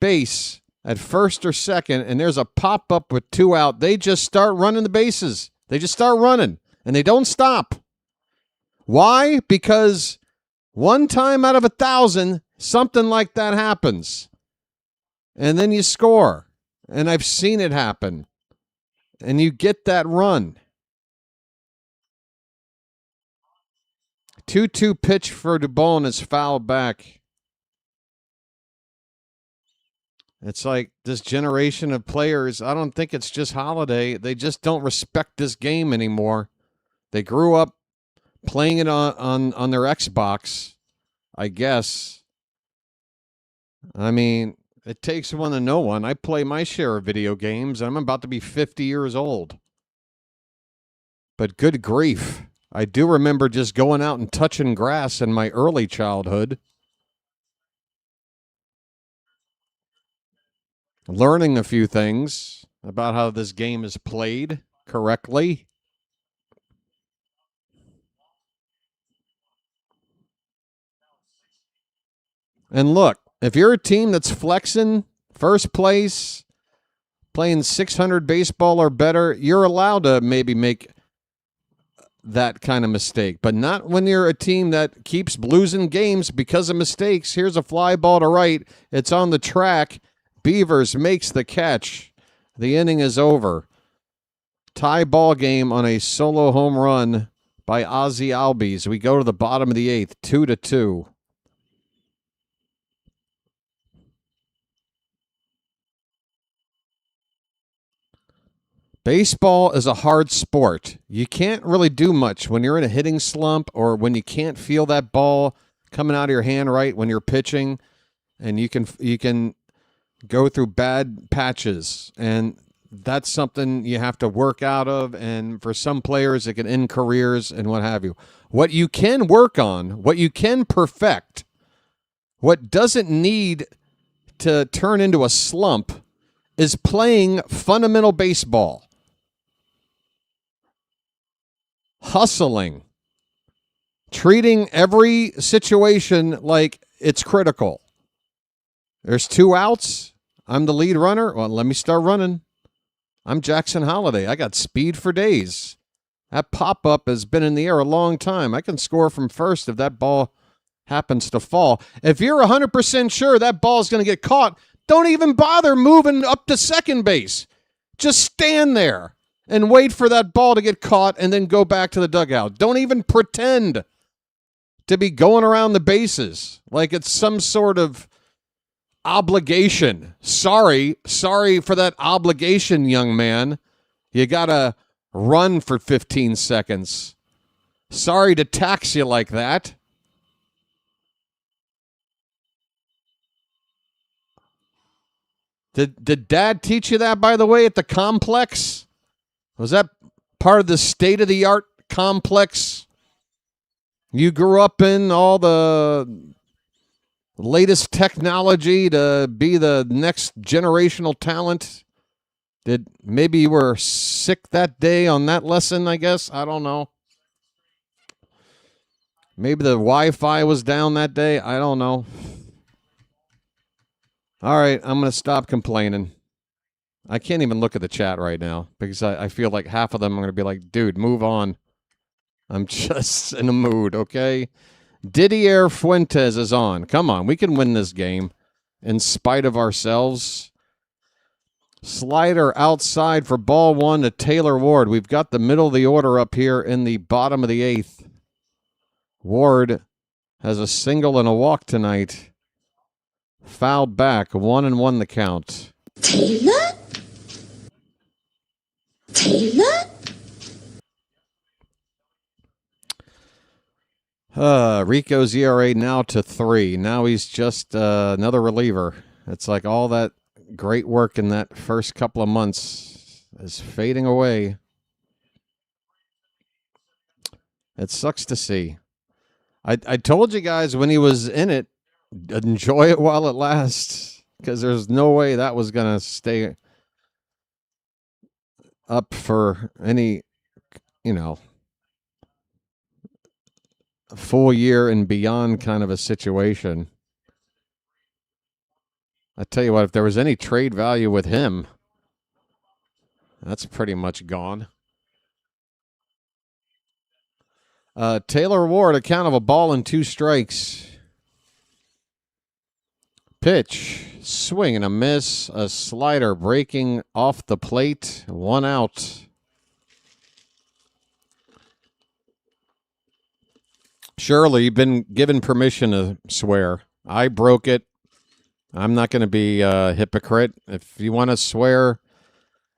base at first or second and there's a pop-up with 2 out, they just start running the bases. They just start running, and they don't stop. Why? Because 1 time out of 1,000, something like that happens. And then you score. And I've seen it happen. And you get that run. 2-2 pitch for Dubon is fouled back. It's like this generation of players, I don't think it's just Holiday. They just don't respect this game anymore. They grew up playing it on their Xbox, I guess. I mean, it takes one to know one. I play my share of video games. I'm about to be 50 years old. But good grief. I do remember just going out and touching grass in my early childhood. Learning a few things about how this game is played correctly. And look, if you're a team that's flexing first place, playing 600 baseball or better, you're allowed to maybe make that kind of mistake, but not when you're a team that keeps losing games because of mistakes. Here's a fly ball to right. It's on the track. Beavers makes the catch. The inning is over. Tie ball game on a solo home run by Ozzie Albies. We go to the bottom of the 8th, 2-2. Baseball is a hard sport. You can't really do much when you're in a hitting slump or when you can't feel that ball coming out of your hand right when you're pitching, and you can go through bad patches, and that's something you have to work out of, and for some players it can end careers and what have you. What you can work on, what you can perfect, what doesn't need to turn into a slump is playing fundamental baseball. Hustling, treating every situation like it's critical. There's 2 outs. I'm the lead runner. Well, let me start running. I'm Jackson Holiday. I got speed for days. That pop-up has been in the air a long time. I can score from first if that ball happens to fall. If you're 100% sure that ball is going to get caught, don't even bother moving up to second base. Just stand there and wait for that ball to get caught and then go back to the dugout. Don't even pretend to be going around the bases like it's some sort of obligation. Sorry for that obligation, young man. You got to run for 15 seconds. Sorry to tax you like that. Did Dad teach you that, by the way, at the complex? Was that part of the state-of-the-art complex you grew up in, all the latest technology to be the next generational talent? Did maybe you were sick that day on that lesson, I guess? I don't know. Maybe the Wi-Fi was down that day. I don't know. All right, I'm going to stop complaining. I can't even look at the chat right now because I feel like half of them are going to be like, dude, move on. I'm just in a mood, okay? Didier Fuentes is on. Come on, we can win this game in spite of ourselves. Slider outside for ball one to Taylor Ward. We've got the middle of the order up here in the bottom of the eighth. Ward has a single and a walk tonight. Fouled back, 1-1 the count. Taylor? Rico's ERA now to 3. Now he's just another reliever. It's like all that great work in that first couple of months is fading away. It sucks to see. I told you guys when he was in it, enjoy it while it lasts, because there's no way that was going to stay up for any, a full year and beyond kind of a situation. I tell you what, if there was any trade value with him, that's pretty much gone. Taylor Ward, a count of a ball and 2 strikes. Pitch, swing and a miss, a slider breaking off the plate, 1 out. Shirley, you've been given permission to swear. I broke it. I'm not going to be a hypocrite. If you want to swear,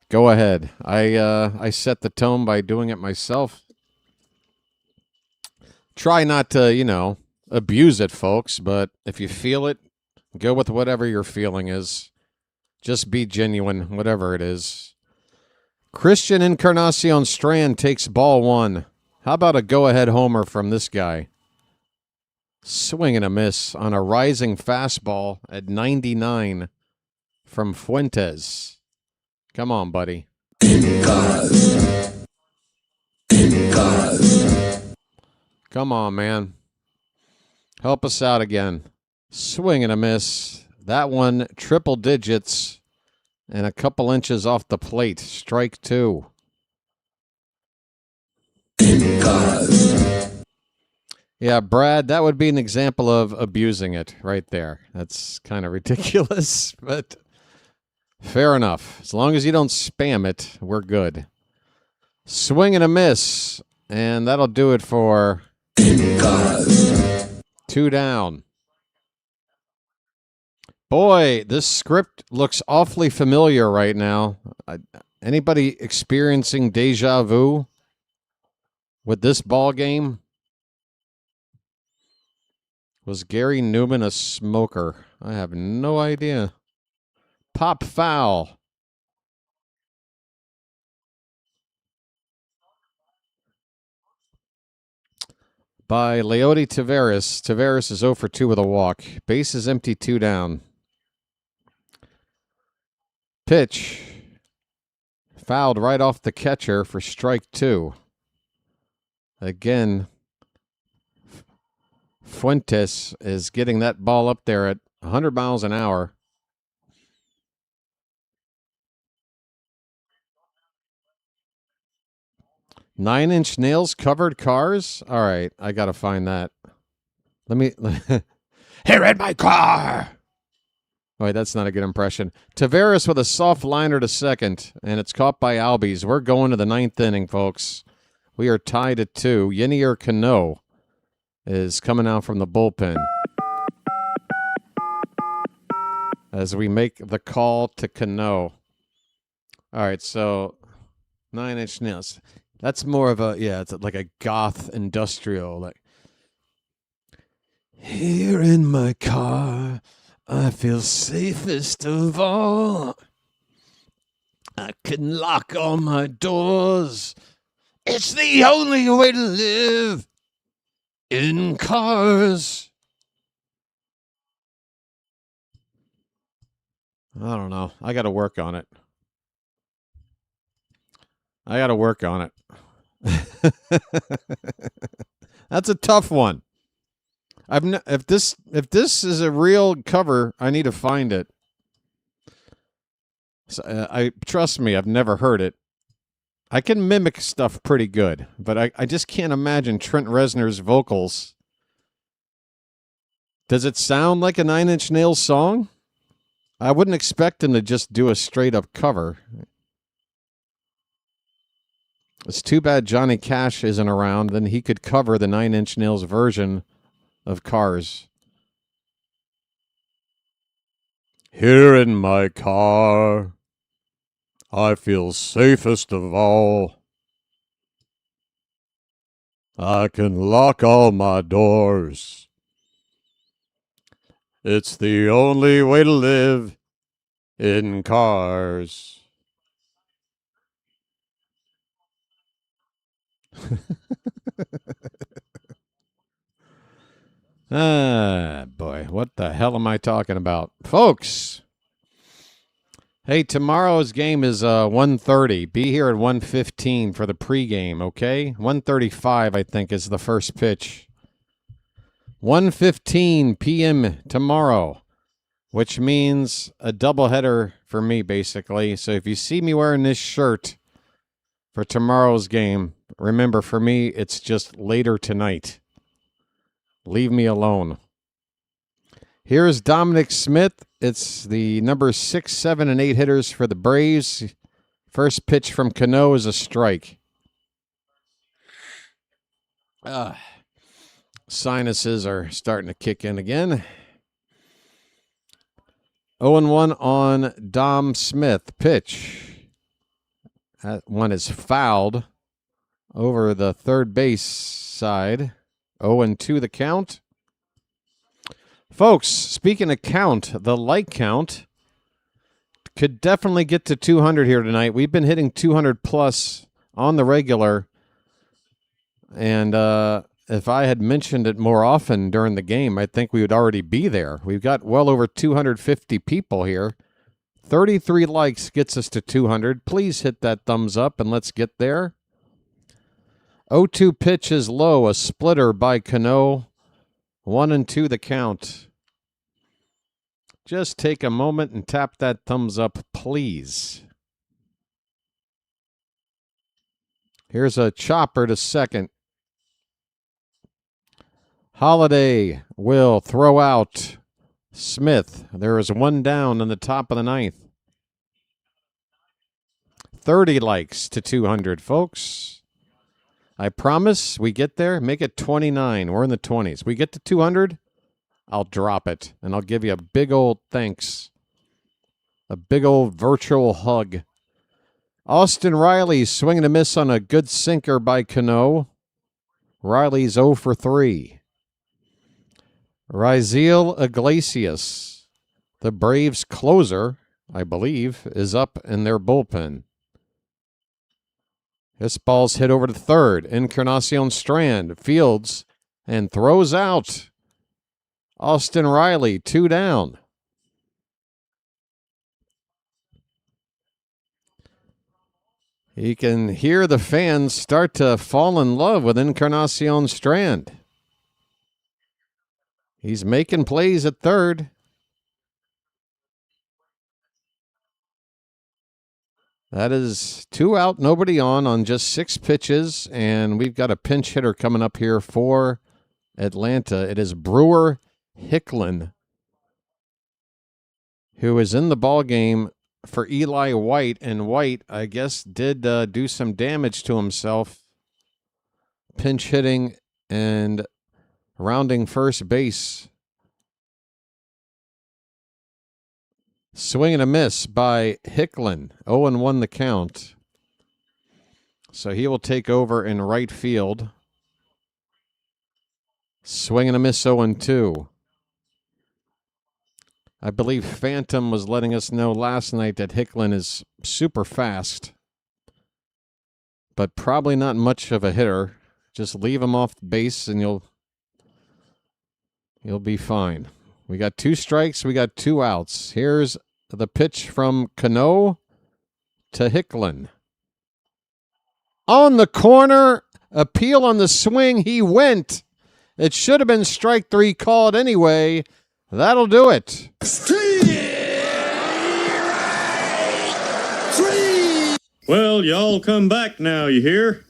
go ahead. I set the tone by doing it myself. Try not to, abuse it, folks, but if you feel it, go with whatever your feeling is. Just be genuine, whatever it is. Christian Encarnacion Strand takes ball 1. How about a go-ahead homer from this guy? Swing and a miss on a rising fastball at 99 from Fuentes. Come on, buddy. Come on, man. Help us out again. Swing and a miss. That one, triple digits and a couple inches off the plate. Strike 2. Yeah, Brad, that would be an example of abusing it right there. That's kind of ridiculous, but fair enough. As long as you don't spam it, we're good. Swing and a miss, and that'll do it for 2 down. Boy, this script looks awfully familiar right now. Anybody experiencing deja vu with this ball game? Was Gary Newman a smoker? I have no idea. Pop foul. By Leody Taveras. Taveras is 0 for 2 with a walk. Base is empty, 2 down. Pitch. Fouled right off the catcher for strike 2. Again, Fuentes is getting that ball up there at 100 miles an hour. Nine-inch nails covered cars? All right, I got to find that. Let me here in my car. Oh, wait, that's not a good impression. Taveras with a soft liner to second, and it's caught by Albies. We're going to the 9th inning, folks. We are tied at 2. Yenier Cano is coming out from the bullpen as we make the call to Cano. All right, so 9-inch nails. That's more of a, it's like a goth industrial. Like, here in my car, I feel safest of all. I can lock all my doors. It's the only way to live in cars. I don't know. I got to work on it. That's a tough one. If this is a real cover, I need to find it. So, trust me, I've never heard it. I can mimic stuff pretty good, but I just can't imagine Trent Reznor's vocals. Does it sound like a Nine Inch Nails song? I wouldn't expect him to just do a straight-up cover. It's too bad Johnny Cash isn't around. Then he could cover the Nine Inch Nails version of Cars. Here in my car, I feel safest of all. I can lock all my doors. It's the only way to live in cars. Ah, boy, what the hell am I talking about? Folks, hey, tomorrow's game is 1:30. Be here at 1:15 for the pregame, okay? 1:35, I think, is the first pitch. 1:15 p.m. tomorrow, which means a doubleheader for me, basically. So if you see me wearing this shirt for tomorrow's game, remember, for me, it's just later tonight. Leave me alone. Here's Dominic Smith. It's the number 6, 7, and 8 hitters for the Braves. First pitch from Cano is a strike. Sinuses are starting to kick in again. 0-1 on Dom Smith. Pitch. That one is fouled over the third base side. 0-2 the count. Folks, speaking of count, the like count could definitely get to 200 here tonight. We've been hitting 200 plus on the regular. And if I had mentioned it more often during the game, I think we would already be there. We've got well over 250 people here. 33 likes gets us to 200. Please hit that thumbs up and let's get there. 0-2 pitch is low, a splitter by Cano. 1-2 the count. Just take a moment and tap that thumbs up, please. Here's a chopper to second. Holiday will throw out Smith. There is one down in the top of the ninth. 30 likes to 200, folks. I promise we get there. Make it 29. We're in the 20s. We get to 200, I'll drop it, and I'll give you a big old thanks. A big old virtual hug. Austin Riley swinging a miss on a good sinker by Cano. Riley's 0 for 3. Raziel Iglesias, the Braves closer, I believe, is up in their bullpen. This ball's hit over to third. Encarnacion Strand fields and throws out. Austin Riley, 2 down. He can hear the fans start to fall in love with Encarnacion Strand. He's making plays at third. That is 2 out, nobody on just 6 pitches, and we've got a pinch hitter coming up here for Atlanta. It is Brewer Hicklin, who is in the ball game for Eli White, and White, I guess, did do some damage to himself, pinch hitting and rounding first base. Swing and a miss by Hicklin. 0-1 the count. So he will take over in right field. Swing and a miss, 0-2. I believe Phantom was letting us know last night that Hicklin is super fast, but probably not much of a hitter. Just leave him off the base and you'll be fine. We got 2 strikes. We got 2 outs. Here's the pitch from Cano to Hicklin. On the corner, appeal on the swing. He went. It should have been strike 3 called anyway. That'll do it. Well, y'all come back now, you hear?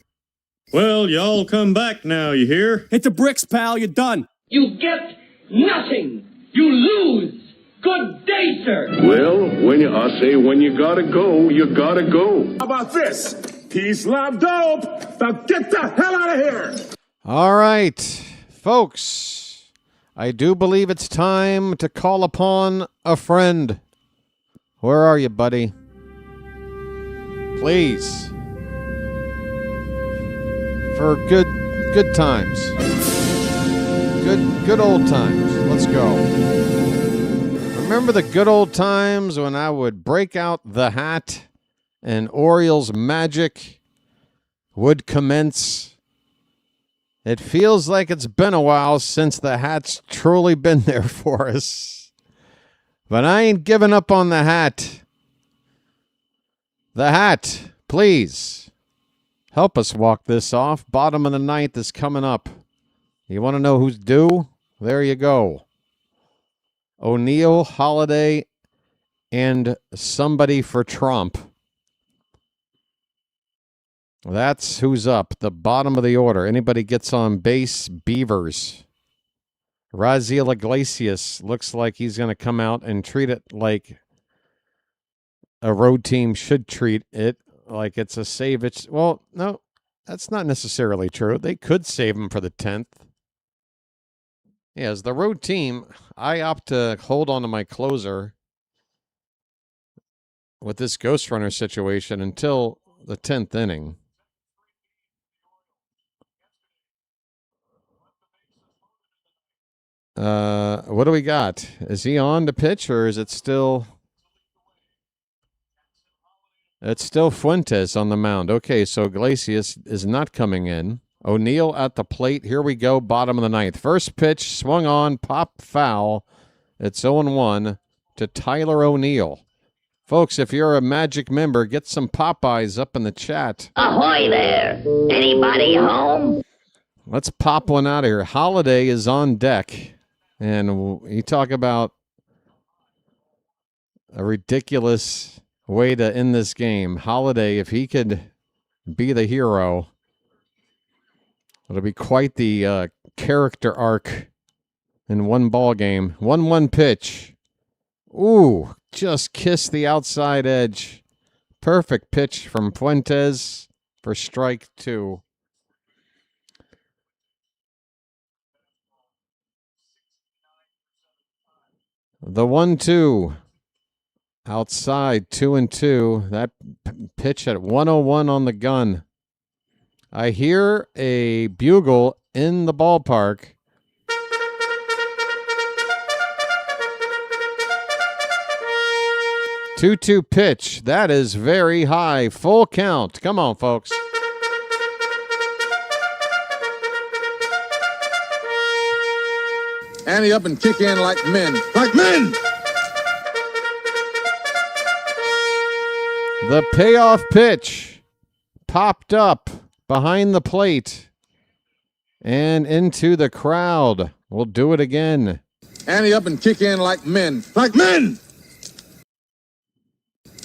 Well, y'all come back now, you hear? Hit the bricks, pal. You're done. You get nothing. You lose. Good day, sir. Well, I say when you gotta go, you gotta go. How about this? Peace, love, dope. Now get the hell out of here. All right, folks. I do believe it's time to call upon a friend. Where are you, buddy? Please. For good times. Good old times. Let's go. Remember the good old times when I would break out the hat and Orioles magic would commence? It feels like it's been a while since the hat's truly been there for us. But I ain't giving up on the hat. The hat, please. Help us walk this off. Bottom of the ninth is coming up. You want to know who's due? There you go. O'Neill, Holiday, and somebody for Trump. That's who's up. The bottom of the order. Anybody gets on base, Beavers. Raziel Iglesias looks like he's going to come out and treat it like a road team should treat it, like it's a save. Well, no, that's not necessarily true. They could save him for the 10th. Yeah, as the road team, I opt to hold on to my closer with this Ghost Runner situation until the 10th inning. What do we got? Is he on to pitch, or is it still... It's still Fuentes on the mound. Okay, so Iglesias is not coming in. O'Neill at the plate. Here we go, bottom of the ninth. First pitch, swung on, pop foul. It's 0-1 to Tyler O'Neill. Folks, if you're a Magic member, get some Popeyes up in the chat. Ahoy there! Anybody home? Let's pop one out of here. Holiday is on deck. And you talk about a ridiculous way to end this game. Holiday, if he could be the hero, it'll be quite the character arc in one ball game. 1-1 pitch. Ooh, just kissed the outside edge. Perfect pitch from Fuentes for strike 2. The 1-2. Outside, 2-2. That pitch at 101 on the gun. I hear a bugle in the ballpark. Two-two pitch. That is very high. Full count. Come on, folks. Ante up and kick in like men. Like men! The payoff pitch popped up behind the plate and into the crowd. We'll do it again. Ante up and kick in like men. Like men!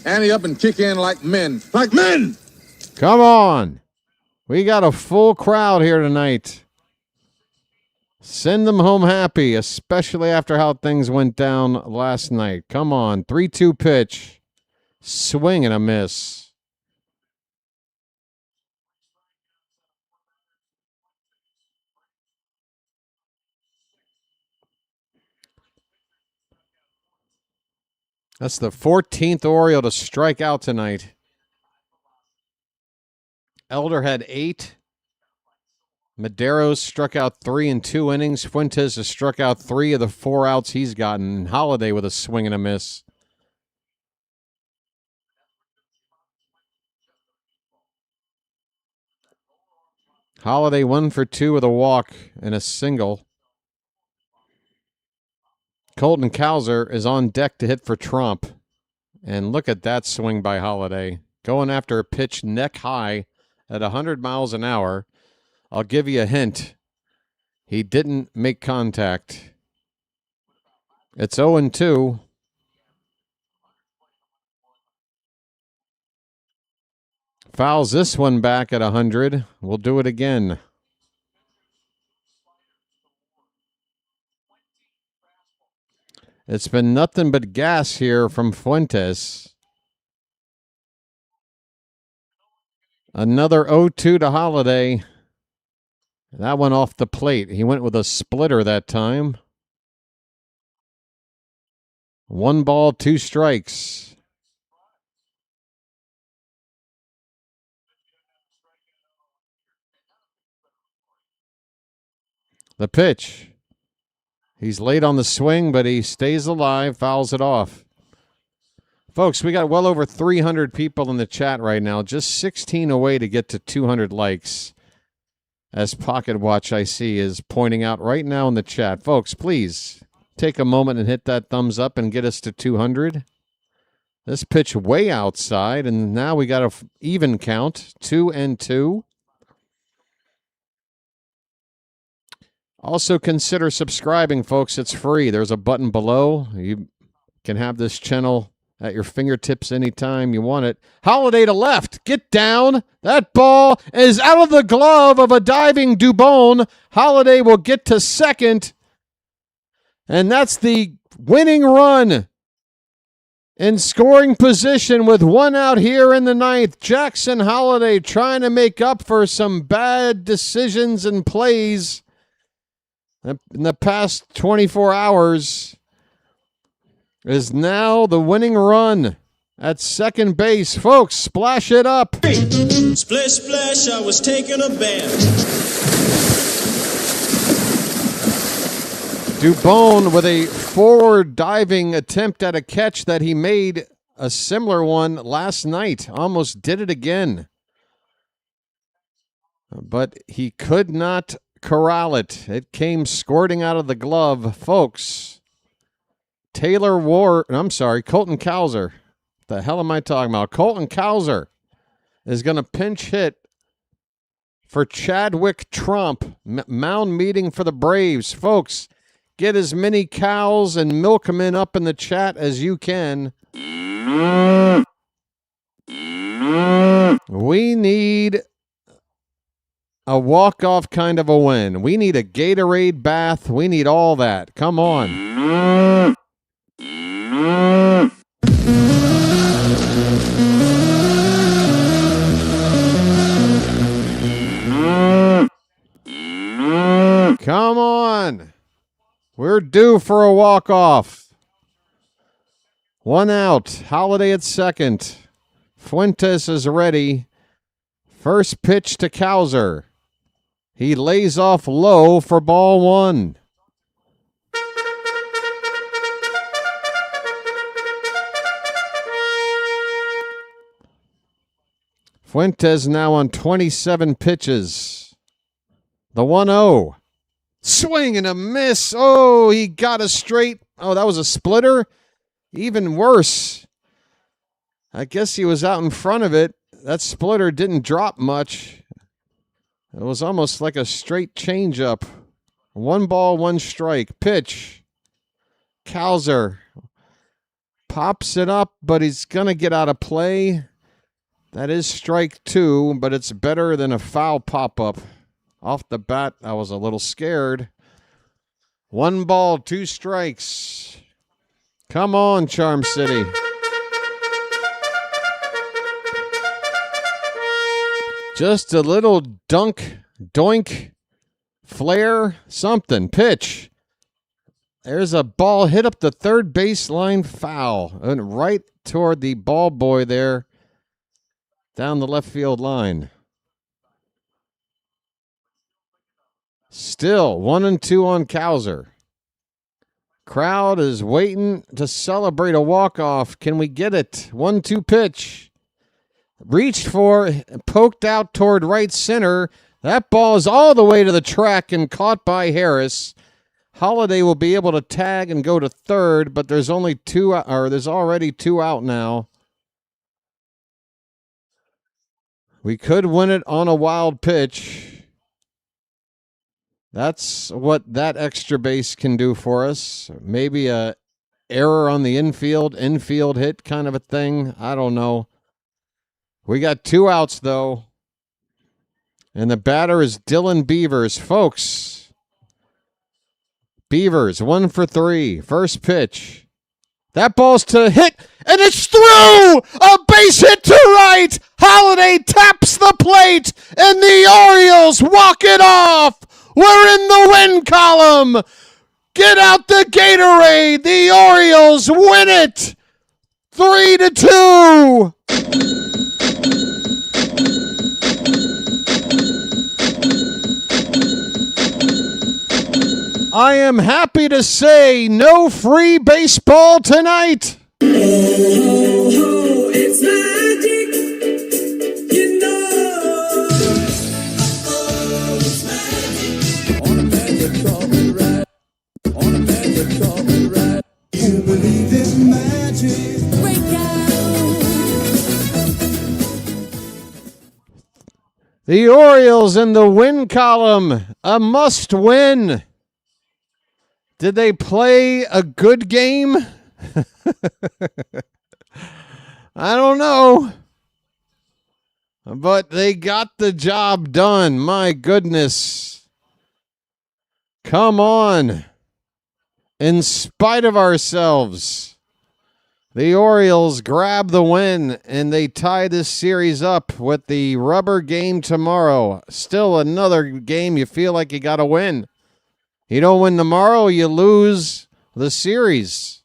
Ante up and kick in like men. Like men! Come on. We got a full crowd here tonight. Send them home happy, especially after how things went down last night. Come on. 3-2 pitch. Swing and a miss. That's the 14th Oriole to strike out tonight. Elder had 8. Medeiros struck out 3 in 2 innings. Fuentes has struck out 3 of the 4 outs he's gotten. Holiday with a swing and a miss. Holiday 1 for 2 with a walk and a single. Colton Cowser is on deck to hit for Trump. And look at that swing by Holiday. Going after a pitch neck high at 100 miles an hour. I'll give you a hint. He didn't make contact. It's 0-2. Fouls this one back at 100. We'll do it again. It's been nothing but gas here from Fuentes. Another 0-2 to Holiday. That one off the plate. He went with a splitter that time. 1 ball, 2 strikes. The pitch. He's late on the swing, but he stays alive, fouls it off. Folks, we got well over 300 people in the chat right now. Just 16 away to get to 200 likes. As Pocket Watch I see is pointing out right now in the chat. Folks, please take a moment and hit that thumbs up and get us to 200. This pitch way outside, and now we got an even count, 2-2. Also consider subscribing, folks. It's free. There's a button below. You can have this channel at your fingertips anytime you want it. Holiday to left. Get down. That ball is out of the glove of a diving Dubon. Holiday will get to second. And that's the winning run in scoring position with 1 out here in the 9th. Jackson Holiday trying to make up for some bad decisions and plays in the past 24 hours. Is now the winning run at second base. Folks, splash it up. Splish, splash, I was taking a bath. Dubon with a forward diving attempt at a catch that he made a similar one last night. Almost did it again. But he could not corral it. It came squirting out of the glove. Folks, Colton Cowser. The hell am I talking about? Colton Cowser is going to pinch hit for Chadwick Trump. Mound meeting for the Braves. Folks, get as many cows and milkmen up in the chat as you can. We need a walk-off kind of a win. We need a Gatorade bath. We need all that. Come on. Come on. We're due for a walk-off. 1 out. Holiday at second. Fuentes is ready. First pitch to Cowser. He lays off low for ball 1. Fuentes now on 27 pitches. The 1-0. Swing and a miss. Oh, he got a straight. Oh, that was a splitter? Even worse. I guess he was out in front of it. That splitter didn't drop much. It was almost like a straight changeup. 1 ball, 1 strike. Pitch. Cowser pops it up, but he's going to get out of play. That is strike 2, but it's better than a foul pop-up. Off the bat, I was a little scared. 1 ball, 2 strikes. Come on, Charm City. Just a little doink, flare, something. Pitch. There's a ball hit up the third baseline, foul. And right toward the ball boy there. Down the left field line. Still 1-2 on Cowser. Crowd is waiting to celebrate a walk-off. Can we get it? 1-2 pitch. Reached for, poked out toward right center. That ball is all the way to the track and caught by Harris. Holiday will be able to tag and go to third, but there's only there's already 2 out now. We could win it on a wild pitch. That's what that extra base can do for us. Maybe a error on the infield hit kind of a thing. I don't know. We got 2 outs, though. And the batter is Dylan Beavers. Folks, Beavers, 1 for 3. First pitch. That ball's to hit, and it's through! A base hit to right! Holiday taps the plate, and the Orioles walk it off! We're in the win column! Get out the Gatorade! The Orioles win it! 3-2! I am happy to say no free baseball tonight. Oh, it's magic, you know. Oh, it's magic. On a magic carpet ride. On a magic carpet ride. You believe in magic. The Orioles in the win column. A must win. Did they play a good game? I don't know. But they got the job done. My goodness. Come on. In spite of ourselves, the Orioles grab the win, and they tie this series up with the rubber game tomorrow. Still another game you feel like you got to win. You don't win tomorrow, you lose the series.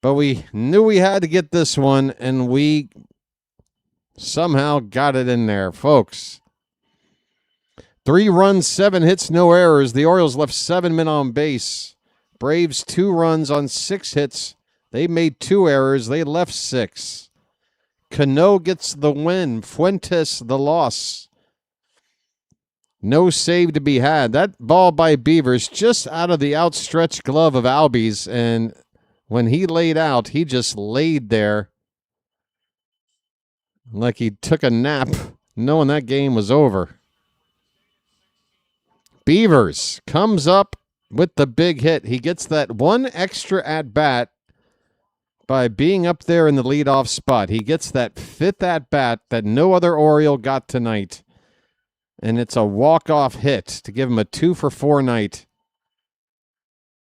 But we knew we had to get this one, and we somehow got it in there, folks. 3 runs, 7 hits, no errors. The Orioles left 7 men on base. Braves 2 runs on 6 hits. They made 2 errors. They left 6. Cano gets the win. Fuentes the loss. No save to be had. That ball by Beavers just out of the outstretched glove of Albies, and when he laid out, he just laid there like he took a nap, knowing that game was over. Beavers comes up with the big hit. He gets that one extra at-bat by being up there in the leadoff spot. He gets that 5th at-bat that no other Oriole got tonight. And it's a walk-off hit to give him a 2-for-4 night.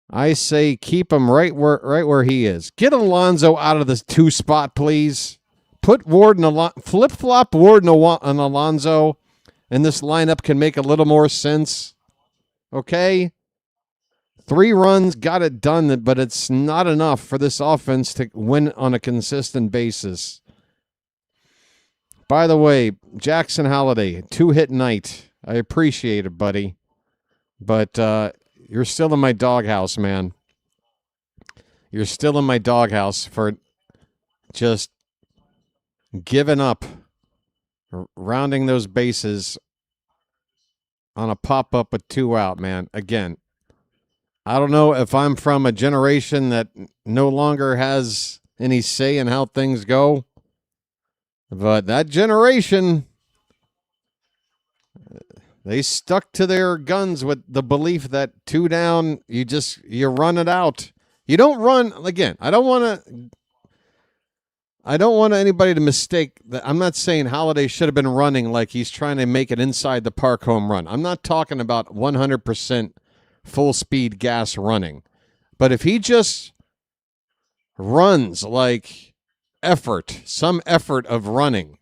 I say keep him right where he is. Get Alonso out of the 2 spot, please. Put Ward and flip-flop Ward and Alonso, and this lineup can make a little more sense. Okay? 3 runs, got it done, but it's not enough for this offense to win on a consistent basis. By the way, Jackson Holiday, 2-hit night. I appreciate it, buddy. But you're still in my doghouse, man. You're still in my doghouse for just giving up, rounding those bases on a pop-up with 2 out, man. Again, I don't know if I'm from a generation that no longer has any say in how things go. But that generation, they stuck to their guns with the belief that 2 down, you run it out. You don't run, again, I don't want anybody to mistake that. I'm not saying Holiday should have been running like he's trying to make it inside the park home run. I'm not talking about 100% full speed gas running. But if he just runs like some effort of running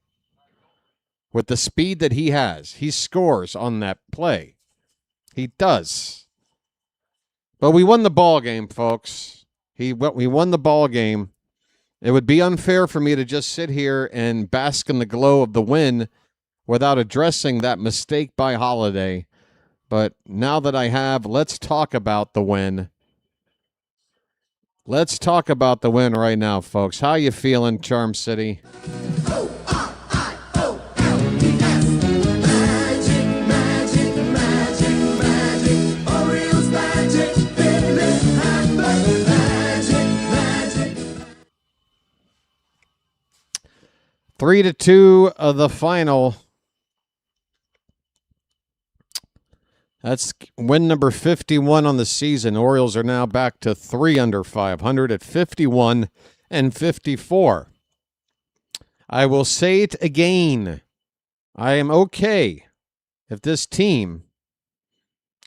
with the speed that he has, he scores on that play. He does. But we won the ball game, folks. We won the ball game. It would be unfair for me to just sit here and bask in the glow of the win without addressing that mistake by Holiday. But now that I have, let's talk about the win. Let's talk about the win right now, folks. How you feeling, Charm City? Magic, magic, magic, magic. Orioles magic, baby, magic, magic. 3-2 of the final. That's win number 51 on the season. Orioles are now back to 3 under 500 at 51 and 54. I will say it again. I am okay if this team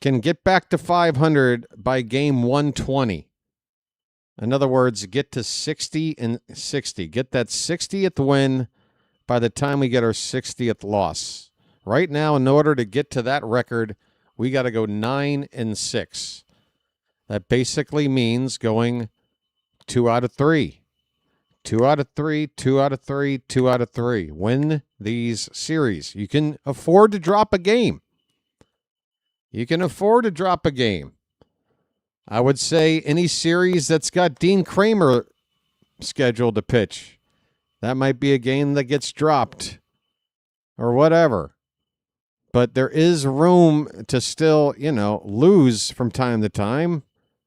can get back to 500 by game 120. In other words, get to 60 and 60. Get that 60th win by the time we get our 60th loss. Right now, in order to get to that record, we got to go 9 and 6. That basically means going 2 out of 3. 2 out of 3, 2 out of 3, 2 out of 3. Win these series. You can afford to drop a game. You can afford to drop a game. I would say any series that's got Dean Kramer scheduled to pitch, that might be a game that gets dropped or whatever. But there is room to still, lose from time to time.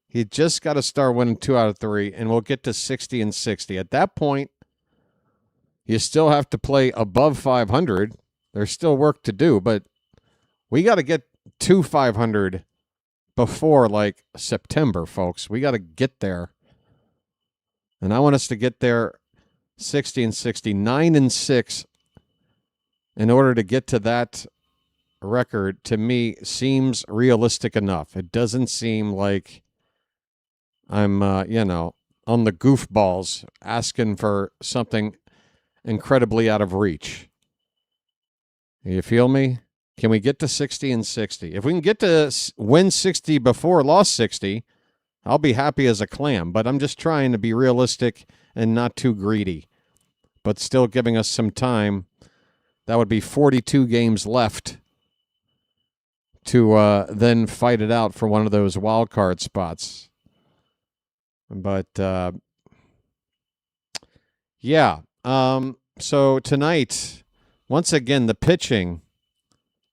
You just got to start winning 2 out of 3, and we'll get to 60 and 60. At that point, you still have to play above 500. There's still work to do, but we got to get to 500 before, September, folks. We got to get there. And I want us to get there 60 and 60, 9 and 6, in order to get to that record, to me, seems realistic enough. It doesn't seem like I'm, on the goofballs asking for something incredibly out of reach. You feel me? Can we get to 60 and 60? If we can get to win 60 before lost 60, I'll be happy as a clam. But I'm just trying to be realistic and not too greedy, but still giving us some time. That would be 42 games left to then fight it out for one of those wild card spots. But, so tonight, once again, the pitching,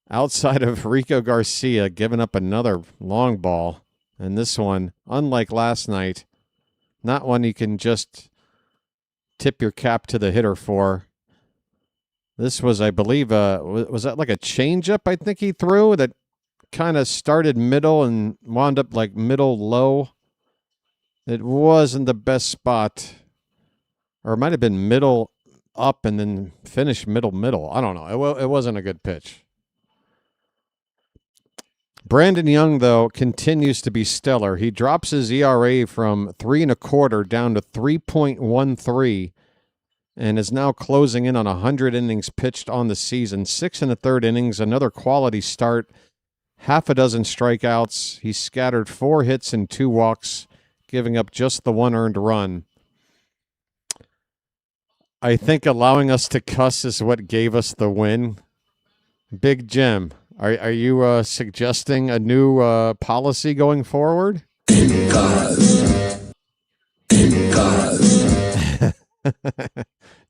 outside of Rico Garcia giving up another long ball, and this one, unlike last night, not one you can just tip your cap to the hitter for. This was, I believe, was that like a changeup I think he threw that kind of started middle and wound up middle low? It wasn't the best spot. Or it might have been middle up and then finished middle. I don't know. It wasn't a good pitch. Brandon Young, though, continues to be stellar. He drops his ERA from 3.25 down to 3.13 and is now closing in on 100 innings pitched on the season. 6 1/3 innings, another quality start, half a dozen strikeouts. He scattered 4 hits and 2 walks, giving up just the 1 earned run. I think allowing us to cuss is what gave us the win. Big Jim, are you suggesting a new policy going forward?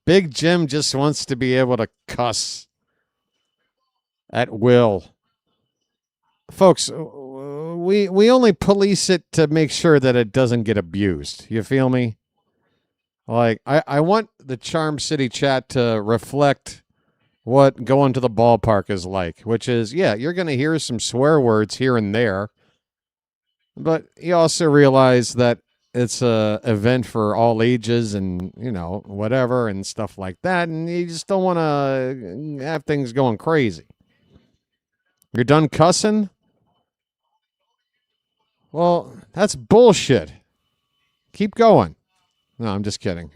Big Jim just wants to be able to cuss at will. Folks, we only police it to make sure that it doesn't get abused. You feel me? I want the Charm City chat to reflect what going to the ballpark is like, which is, you're going to hear some swear words here and there, but you also realize that it's a event for all ages and, whatever and stuff like that, and you just don't want to have things going crazy. You're done cussing? Well, that's bullshit. Keep going. No, I'm just kidding.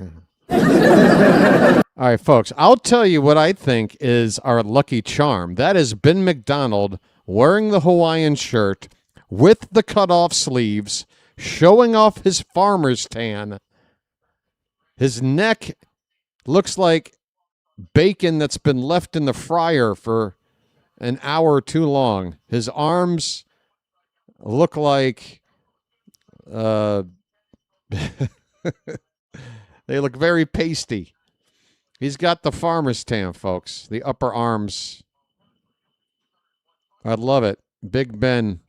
All right, folks, I'll tell you what I think is our lucky charm. That is Ben McDonald wearing the Hawaiian shirt with the cutoff sleeves, showing off his farmer's tan. His neck looks like bacon that's been left in the fryer for an hour too long. His arms look like they look very pasty. He's got the farmer's tan, folks. The upper arms. I love it. Big Ben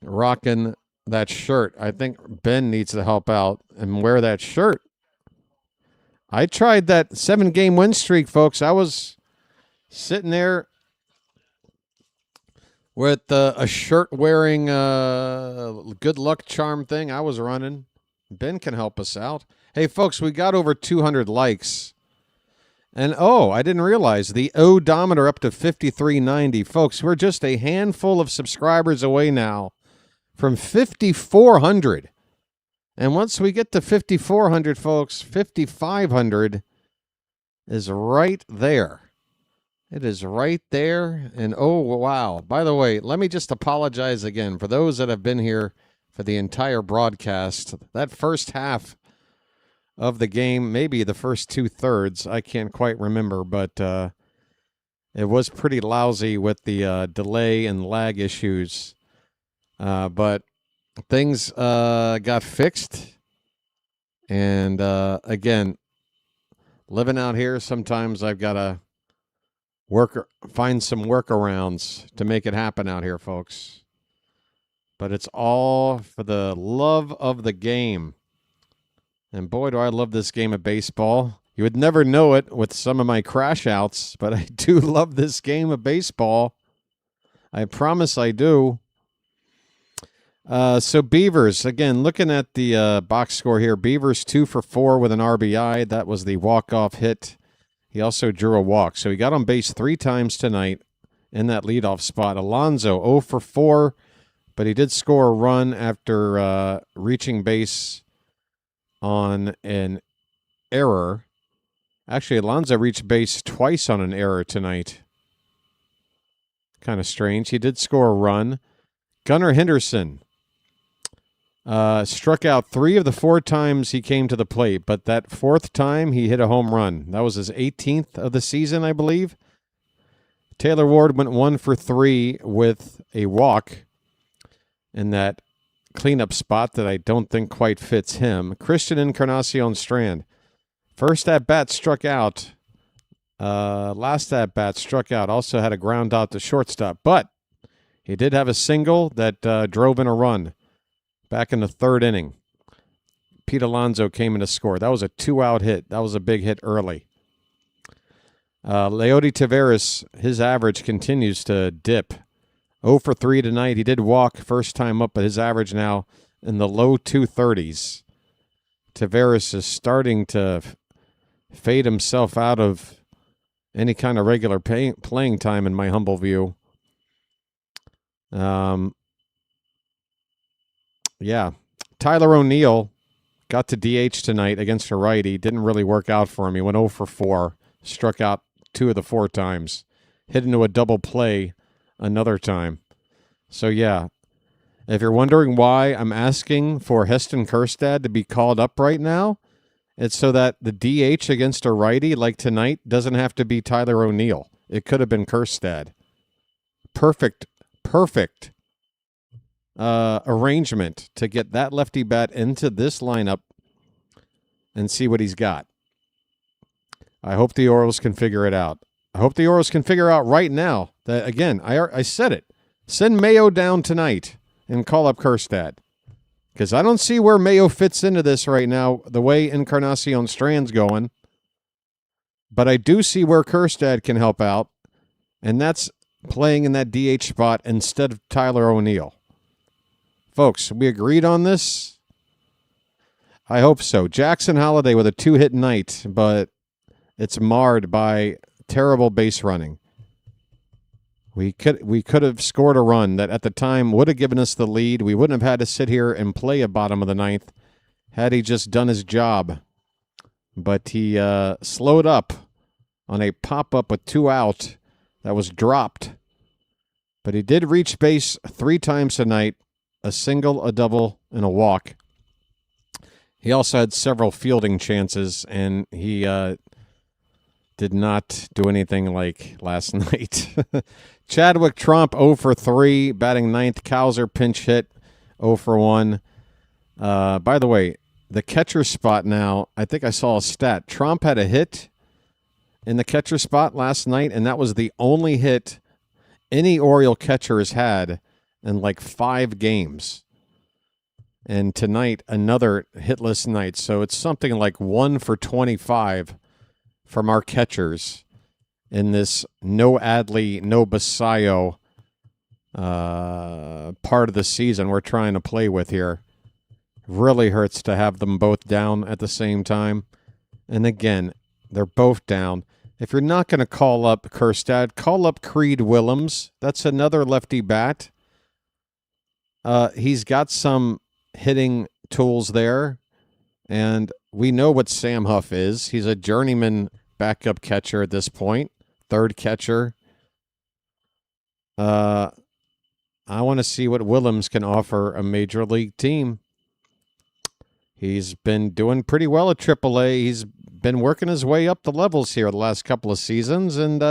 rocking that shirt. I think Ben needs to help out and wear that shirt. I tried that 7-game win streak, folks. I was sitting there with a shirt-wearing good luck charm thing I was running. Ben can help us out. Hey, folks, we got over 200 likes. And, I didn't realize the odometer up to 5390. Folks, we're just a handful of subscribers away now from 5,400. And once we get to 5,400, folks, 5,500 is right there. It is right there. And, wow. By the way, let me just apologize again for those that have been here for the entire broadcast. That first half of the game, maybe the first 2/3, I can't quite remember, but it was pretty lousy with the delay and lag issues. But things got fixed. And again, living out here, sometimes I've got to find some workarounds to make it happen out here, folks. But it's all for the love of the game. And boy, do I love this game of baseball. You would never know it with some of my crash outs, but I do love this game of baseball. I promise I do. So Beavers, again, looking at the box score here, Beavers 2 for 4 with an RBI. That was the walk-off hit. He also drew a walk. So he got on base 3 times tonight in that leadoff spot. Alonso 0 for 4, but he did score a run after reaching base on an error. Actually, Alonso reached base twice on an error tonight. Kind of strange. He did score a run. Gunnar Henderson struck out 3 of the 4 times he came to the plate, but that 4th time he hit a home run. That was his 18th of the season, I believe. Taylor Ward went 1 for 3 with a walk in that cleanup spot that I don't think quite fits him. Christian Encarnacion Strand. First at-bat struck out. Last at-bat struck out. Also had a ground out to shortstop. But he did have a single that drove in a run back in the 3rd inning. Pete Alonso came in to score. That was a 2-out hit. That was a big hit early. Leody Taveras, his average continues to dip. 0 for 3 tonight. He did walk first time up, but his average now in the low 230s. Taveras is starting to fade himself out of any kind of regular playing time, in my humble view. Yeah. Tyler O'Neill got to DH tonight against a righty. Didn't really work out for him. He went 0 for 4. Struck out 2 of the 4 times. Hit into a double play another time. So, yeah, if you're wondering why I'm asking for Heston Kjerstad to be called up right now, it's so that the DH against a righty like tonight doesn't have to be Tyler O'Neill. It could have been Kjerstad. Perfect arrangement to get that lefty bat into this lineup and see what he's got. I hope the Orioles can figure it out. I hope the Orioles can figure out right now that, again, I said it. Send Mayo down tonight and call up Kjerstad. Because I don't see where Mayo fits into this right now, the way Encarnacion Strand's going. But I do see where Kjerstad can help out, and that's playing in that DH spot instead of Tyler O'Neill. Folks, we agreed on this? I hope so. Jackson Holliday with a 2-hit night, but it's marred by terrible base running. We could have scored a run that at the time would have given us the lead. We wouldn't have had to sit here and play a bottom of the 9th had he just done his job. But he slowed up on a pop-up with 2 out that was dropped. But he did reach base 3 times tonight, a single, a double, and a walk. He also had several fielding chances, and he did not do anything like last night. Chadwick Tromp 0 for 3, batting 9th. Cowser pinch hit 0 for 1. By the way, the catcher spot now, I think I saw a stat. Tromp had a hit in the catcher spot last night, and that was the only hit any Oriole catcher has had in like 5 games. And tonight, another hitless night. So it's something like 1 for 25 from our catchers in this no Adley, no Basayo part of the season we're trying to play with here. Really hurts to have them both down at the same time. And again, they're both down. If you're not going to call up Kjerstad, call up Creed Willems. That's another lefty bat. He's got some hitting tools there. And we know what Sam Huff is. He's a journeyman backup catcher at this point. Third catcher. I want to see what Willems can offer a major league team. He's been doing pretty well at AAA. He's been working his way up the levels here the last couple of seasons. And,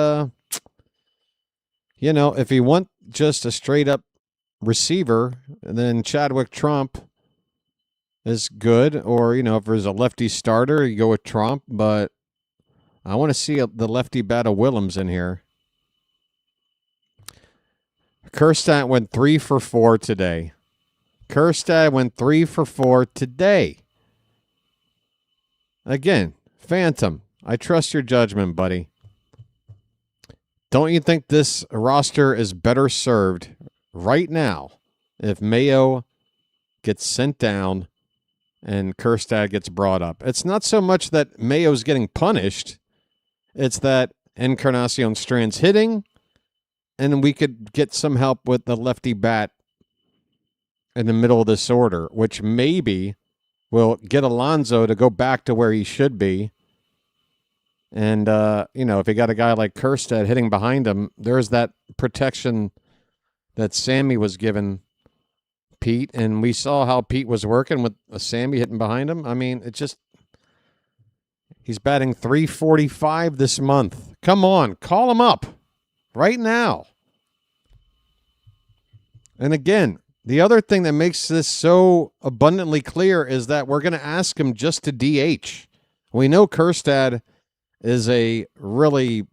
if you want just a straight-up receiver, then Chadwick Trump is good. Or, if there's a lefty starter, you go with Trump. But I want to see the lefty bat of Willems in here. Kjerstad went 3 for 4 today. Kjerstad went 3 for 4 today. Again, Phantom, I trust your judgment, buddy. Don't you think this roster is better served right now if Mayo gets sent down and Kjerstad gets brought up? It's not so much that Mayo's getting punished. It's that Encarnacion Strand's hitting, and we could get some help with the lefty bat in the middle of this order, which maybe will get Alonso to go back to where he should be. And, if you got a guy like Kjerstad hitting behind him, there's that protection that Sammy was given Pete, and we saw how Pete was working with Sammy hitting behind him. I mean, he's batting .345 this month. Come on, call him up right now. And again, the other thing that makes this so abundantly clear is that we're going to ask him just to DH. We know Kjerstad is a really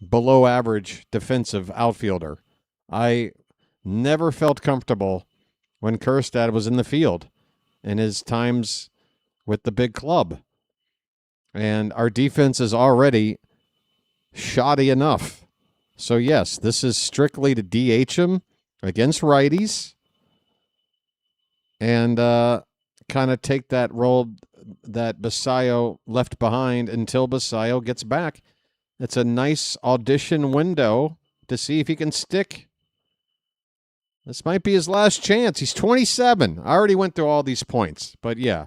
below average defensive outfielder. I never felt comfortable when Kjerstad was in the field in his times with the big club. And our defense is already shoddy enough. So, yes, this is strictly to DH him against righties and kind of take that role that Basayo left behind until Basayo gets back. It's a nice audition window to see if he can stick. This might be his last chance. He's 27. I already went through all these points, but yeah.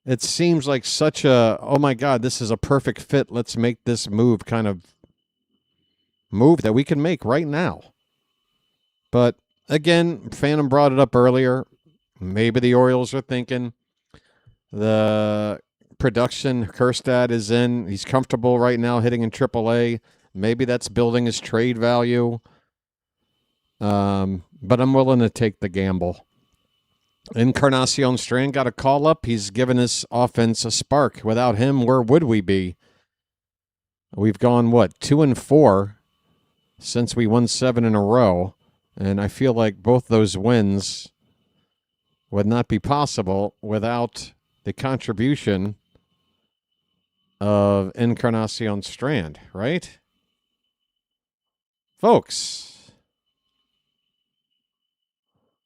It seems like such a, oh my God, this is a perfect fit. Let's make this move kind of move that we can make right now. But again, Phantom brought it up earlier. Maybe the Orioles are thinking the production Kjerstad is in. He's comfortable right now hitting in AAA. Maybe that's building his trade value. But I'm willing to take the gamble. Encarnacion Strand got a call up. He's given his offense a spark. Without him, where would we be? We've gone, 2-4 since we won 7 in a row. And I feel like both those wins would not be possible without the contribution of Encarnacion Strand, right? Folks,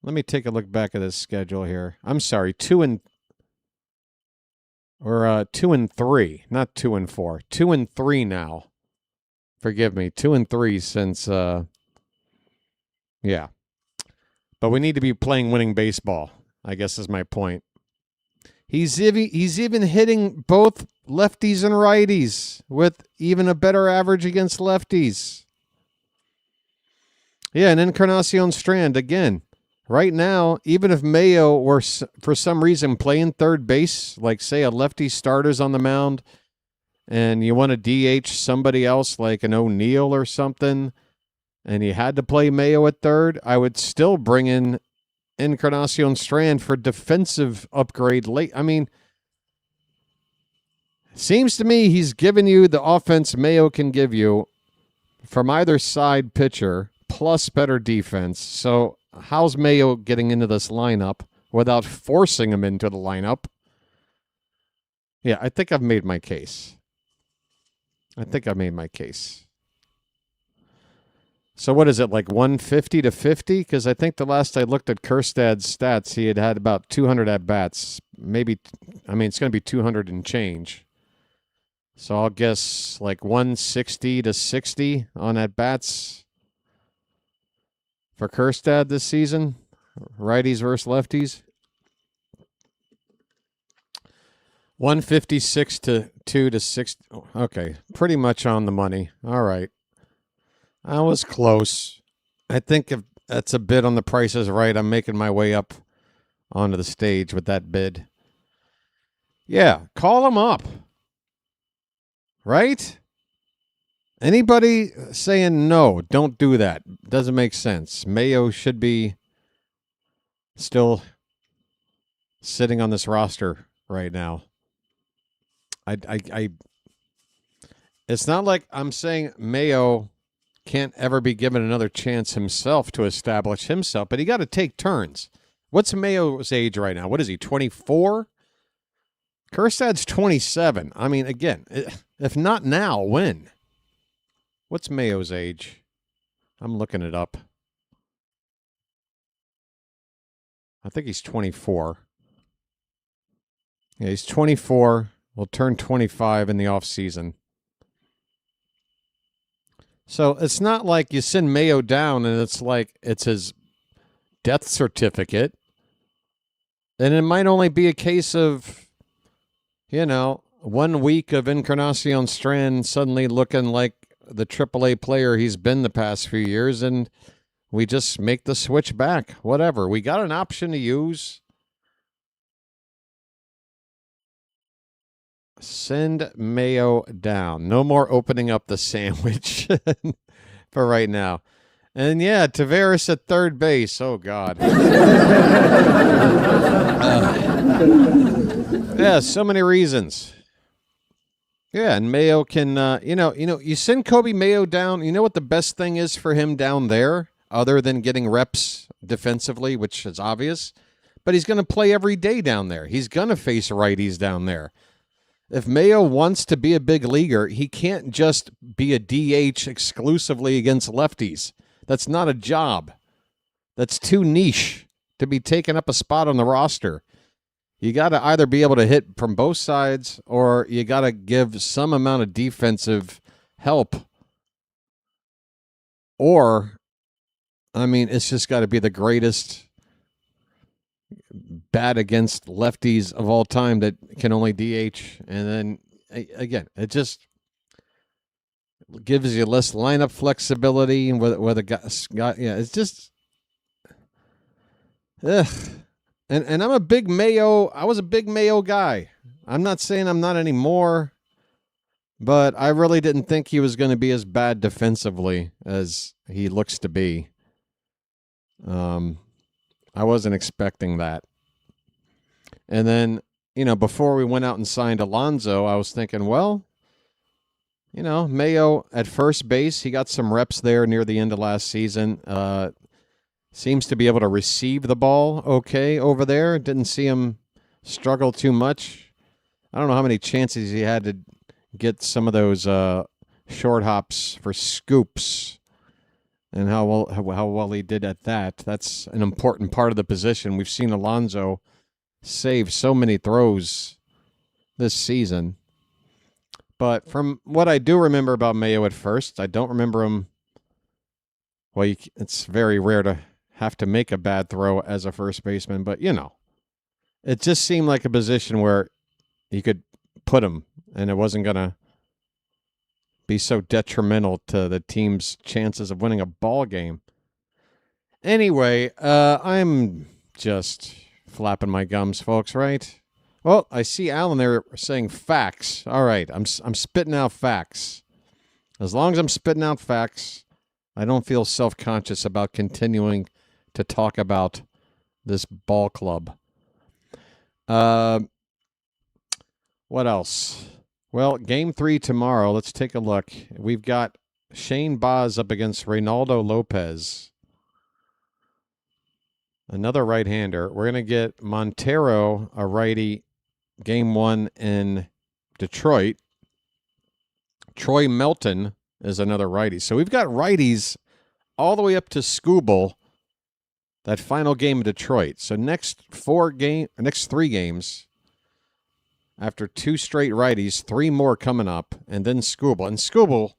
let me take a look back at this schedule here. I'm sorry, 2 and 3, not 2 and 4. 2 and 3 now. Forgive me, 2 and 3 since yeah. But we need to be playing winning baseball, I guess is my point. He's even hitting both lefties and righties with even a better average against lefties. Yeah, and Encarnacion Strand, again, right now, even if Mayo were for some reason playing third base, like say a lefty starter's on the mound, and you want to DH somebody else like an O'Neill or something, and you had to play Mayo at third, I would still bring in Encarnacion Strand for defensive upgrade late. I mean, seems to me he's given you the offense Mayo can give you from either side pitcher plus better defense. So how's Mayo getting into this lineup without forcing him into the lineup? Yeah, I think I've made my case. So what is it, like 150 to 50? Because I think the last I looked at Kjerstad's stats, he had about 200 at-bats. Maybe, I mean, it's going to be 200 and change. So I'll guess like 160 to 60 on at-bats for Kjerstad this season. Righties versus lefties. 156 to 2 to 6. Okay, pretty much on the money. All right. I was close. I think if that's a bid on the Price is Right, I'm making my way up onto the stage with that bid. Yeah, call him up. Right? Anybody saying no, don't do that. Doesn't make sense. Mayo should be still sitting on this roster right now. It's not like I'm saying Mayo can't ever be given another chance himself to establish himself, but he got to take turns. What's Mayo's age right now? What is he, 24? Kjerstad's 27. I mean, again, if not now, when? What's Mayo's age? I'm looking it up. I think he's 24. Yeah, he's 24. Will turn 25 in the offseason. So it's not like you send Mayo down and it's like it's his death certificate. And it might only be a case of, 1 week of Encarnacion Strand suddenly looking like the AAA player he's been the past few years, and we just make the switch back. Whatever. We got an option to use. Send Mayo down. No more opening up the sandwich for right now. And yeah, Taveras at third base. Oh, God. Yeah, so many reasons. Yeah, and Mayo can, you send Kobe Mayo down. You know what the best thing is for him down there, other than getting reps defensively, which is obvious? But he's going to play every day down there. He's going to face righties down there. If Mayo wants to be a big leaguer, he can't just be a DH exclusively against lefties. That's not a job. That's too niche to be taking up a spot on the roster. You got to either be able to hit from both sides, or you got to give some amount of defensive help. Or, I mean, it's just got to be the greatest bat against lefties of all time that can only DH. And then, again, it just gives you less lineup flexibility, and where the guys got, it's just, ugh. And I'm a big Mayo. I was a big Mayo guy. I'm not saying I'm not anymore, but I really didn't think he was going to be as bad defensively as he looks to be. I wasn't expecting that. And then, before we went out and signed Alonso, I was thinking, well, Mayo at first base, he got some reps there near the end of last season. Seems to be able to receive the ball okay over there. Didn't see him struggle too much. I don't know how many chances he had to get some of those short hops for scoops, and how well he did at that. That's an important part of the position. We've seen Alonso save so many throws this season. But from what I do remember about Mayo at first, I don't remember him. Well, it's very rare to have to make a bad throw as a first baseman, but it just seemed like a position where you could put him and it wasn't going to be so detrimental to the team's chances of winning a ball game. Anyway, I'm just flapping my gums, folks, right? Well, I see Alan there saying facts. All right, I'm spitting out facts. As long as I'm spitting out facts, I don't feel self-conscious about continuing to talk about this ball club. What else? Well, Game 3 tomorrow. Let's take a look. We've got Shane Baz up against Reynaldo Lopez. Another right-hander. We're going to get Montero, a righty, Game 1 in Detroit. Troy Melton is another righty. So we've got righties all the way up to Scoobel, that final game in Detroit. So next 3 games, after 2 straight righties, 3 more coming up, and then Scoobel. And Scoobel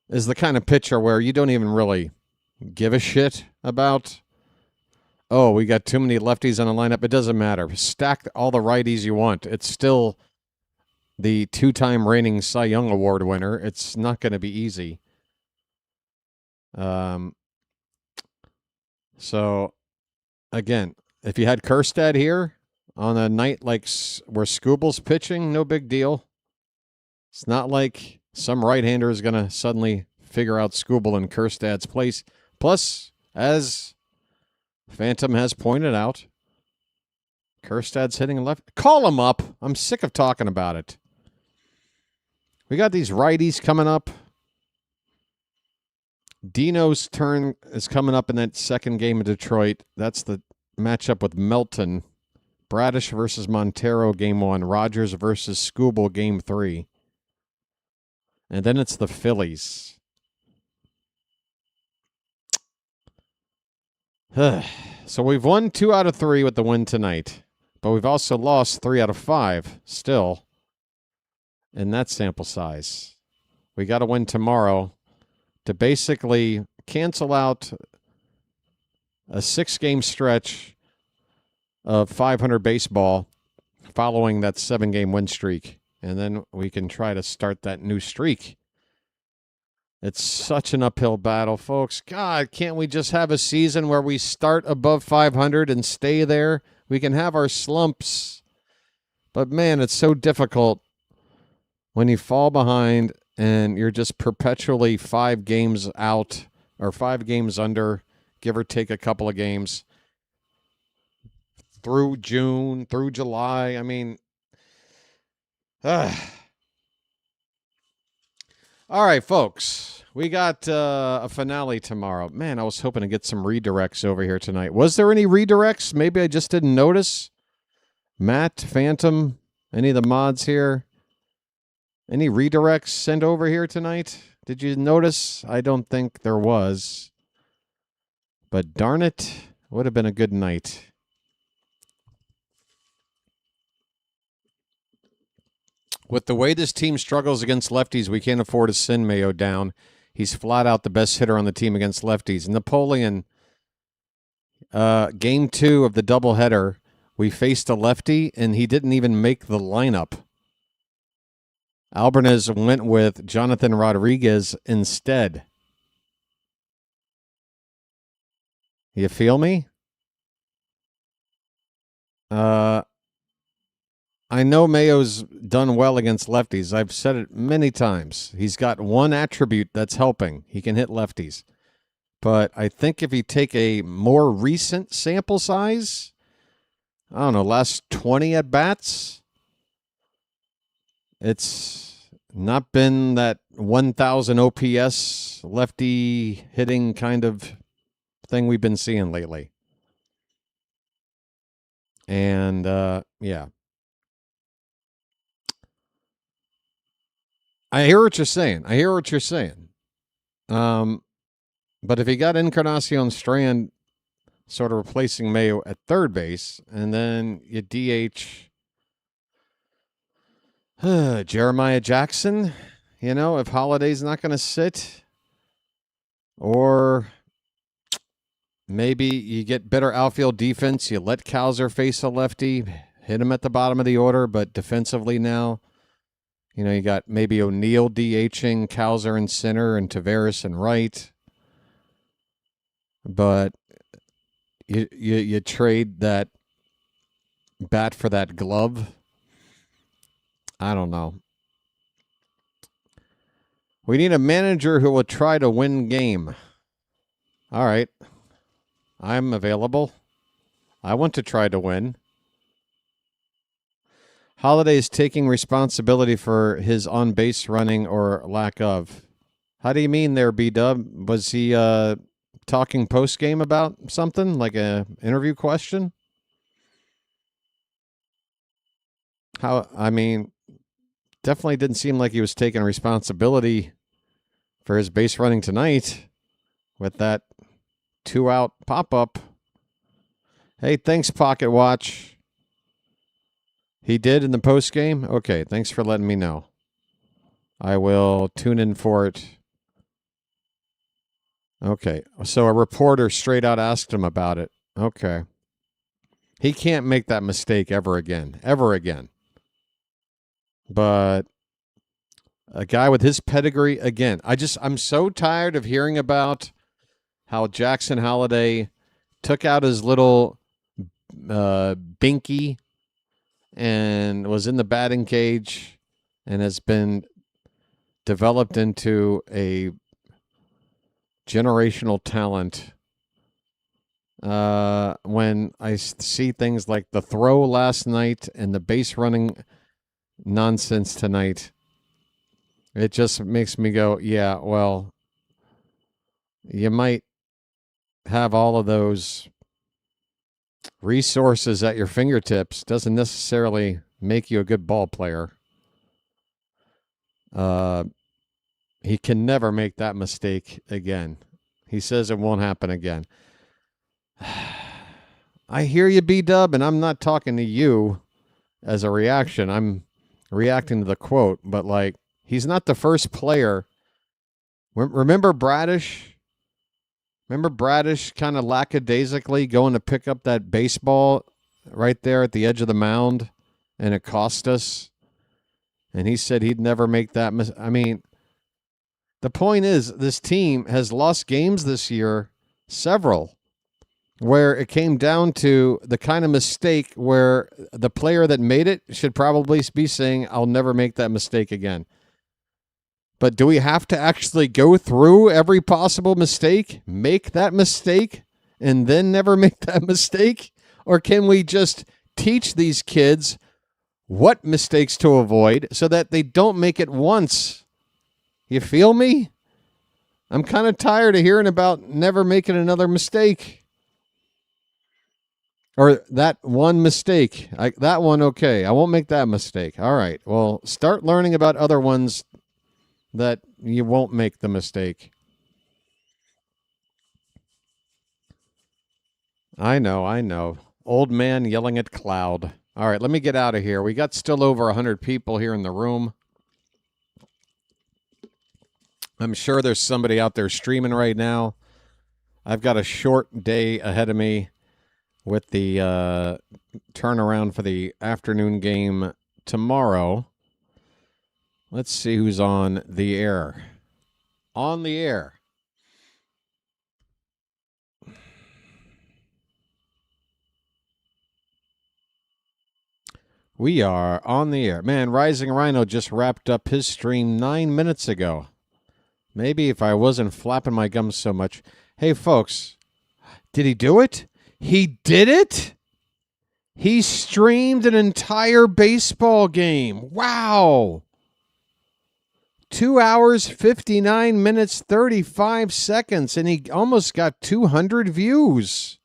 is the kind of pitcher where you don't even really give a shit about, oh, we got too many lefties on the lineup. It doesn't matter. Stack all the righties you want. It's still the 2-time reigning Cy Young Award winner. It's not going to be easy. So, again, if you had Kjerstad here on a night like where Scoobel's pitching, no big deal. It's not like some right-hander is going to suddenly figure out Scoobel in Kjerstad's place. Plus, as Phantom has pointed out, Kjerstad's hitting left. Call him up. I'm sick of talking about it. We got these righties coming up. Dino's turn is coming up in that second game in Detroit. That's the matchup with Melton. Bradish versus Montero, game 1. Rogers versus Scoobel, game 3. And then it's the Phillies. So we've won 2 out of 3 with the win tonight. But we've also lost 3 out of 5 still in that sample size. We got to win tomorrow to basically cancel out a 6-game stretch of 500 baseball following that 7-game win streak. And then we can try to start that new streak. It's such an uphill battle, folks. God, can't we just have a season where we start above 500 and stay there? We can have our slumps. But, man, it's so difficult when you fall behind and you're just perpetually 5 games out or 5 games under, give or take a couple of games, through June, through July. I mean, all right, folks, we got a finale tomorrow. Man, I was hoping to get some redirects over here tonight. Was there any redirects? Maybe I just didn't notice. Matt, Phantom, any of the mods here? Any redirects sent over here tonight? Did you notice? I don't think there was. But darn it, would have been a good night. With the way this team struggles against lefties, we can't afford to send Mayo down. He's flat out the best hitter on the team against lefties. Napoleon, game 2 of the doubleheader, we faced a lefty, and he didn't even make the lineup. Alvarez went with Jonathan Rodriguez instead. You feel me? I know Mayo's done well against lefties. I've said it many times. He's got one attribute that's helping. He can hit lefties. But I think if you take a more recent sample size, I don't know, last 20 at-bats, it's not been that 1,000 OPS lefty hitting kind of thing we've been seeing lately. And, yeah. I hear what you're saying. But if you got Encarnacion Strand sort of replacing Mayo at third base, and then you DH Jeremiah Jackson, you know, if Holiday's not going to sit, or maybe you get better outfield defense, you let Cowser face a lefty, hit him at the bottom of the order, but defensively now, you know, you got maybe O'Neill DHing Cowser in center and Taveras in right. But you trade that bat for that glove. I don't know. We need a manager who will try to win game. All right. I'm available. I want to try to win. Holiday's taking responsibility for his on-base running or lack of. How do you mean there, B-Dub? Was he talking post-game about something, like a interview question? I mean, definitely didn't seem like he was taking responsibility for his base running tonight. with that 2-out pop-up. Hey, thanks, Pocket Watch. He did in the postgame? Okay, thanks for letting me know. I will tune in for it. Okay, so a reporter straight out asked him about it. Okay. He can't make that mistake ever again. Ever again. But a guy with his pedigree, again, I'm so tired of hearing about how Jackson Holliday took out his little binky and was in the batting cage and has been developed into a generational talent. When I see things like the throw last night and the base running nonsense tonight, it just makes me go, yeah, well, you might have all of those resources at your fingertips. Doesn't necessarily make you a good ball player. He can never make that mistake again. He says it won't happen again. I hear you, B-Dub, and I'm not talking to you as a reaction. I'm reacting to the quote, but like, he's not the first player. Remember Bradish? Remember Bradish kind of lackadaisically going to pick up that baseball right there at the edge of the mound, and it cost us? And he said he'd never make that mistake. I mean, the point is, this team has lost games this year, several, where it came down to the kind of mistake where the player that made it should probably be saying, I'll never make that mistake again. But do we have to actually go through every possible mistake, make that mistake, and then never make that mistake? Or can we just teach these kids what mistakes to avoid so that they don't make it once? You feel me? I'm kind of tired of hearing about never making another mistake. Or that one mistake. That one, okay. I won't make that mistake. All right. Well, start learning about other ones that you won't make the mistake. I know. Old man yelling at cloud. All right, let me get out of here. We got still over 100 people here in the room. I'm sure there's somebody out there streaming right now. I've got a short day ahead of me with the turnaround for the afternoon game tomorrow. Let's see who's on the air. On the air. We are on the air. Man, Rising Rhino just wrapped up his stream 9 minutes ago. Maybe if I wasn't flapping my gums so much. Hey, folks, did he do it? He did it? He streamed an entire baseball game. Wow. 2 hours, 59 minutes, 35 seconds, and he almost got 200 views,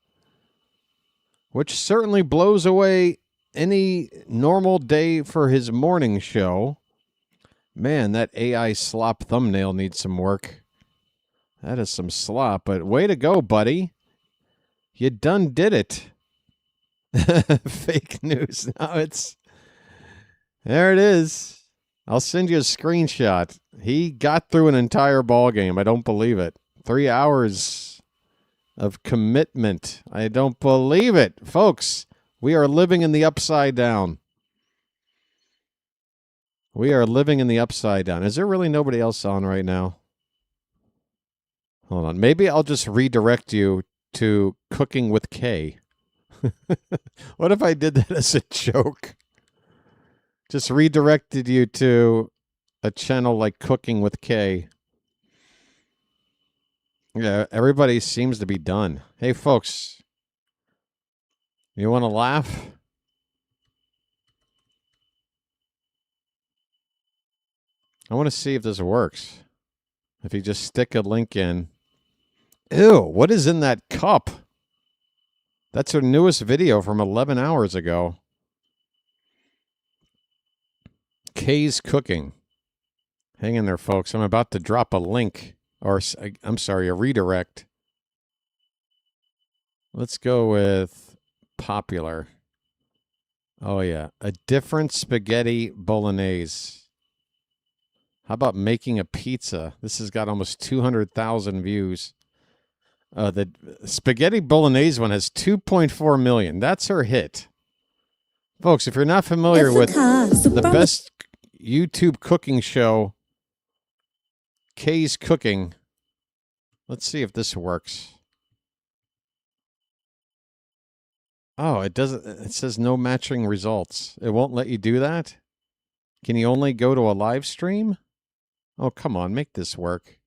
which certainly blows away any normal day for his morning show. Man, that AI slop thumbnail needs some work. That is some slop, but way to go, buddy. You done did it. Fake news. No, there it is. I'll send you a screenshot. He got through an entire ball game. I don't believe it. 3 hours of commitment. I don't believe it. Folks, we are living in the upside down. We are living in the upside down. Is there really nobody else on right now? Hold on. Maybe I'll just redirect you to Cooking with K. What if I did that as a joke? Just redirected you to a channel like Cooking with K. Yeah, everybody seems to be done. Hey, folks, you want to laugh? I want to see if this works. If you just stick a link in. Ew, what is in that cup? That's her newest video from 11 hours ago. Kay's Cooking. Hang in there, folks. I'm about to drop a link Or, I'm sorry, a redirect. Let's go with popular. Oh, yeah. A different spaghetti bolognese. How about making a pizza? This has got almost 200,000 views. The spaghetti bolognese one has 2.4 million. That's her hit. Folks, if you're not familiar with the best YouTube cooking show, Kay's Cooking, let's see if this works. Oh, it doesn't. It says no matching results. It won't let you do that? Can you only go to a live stream? Oh, come on, make this work.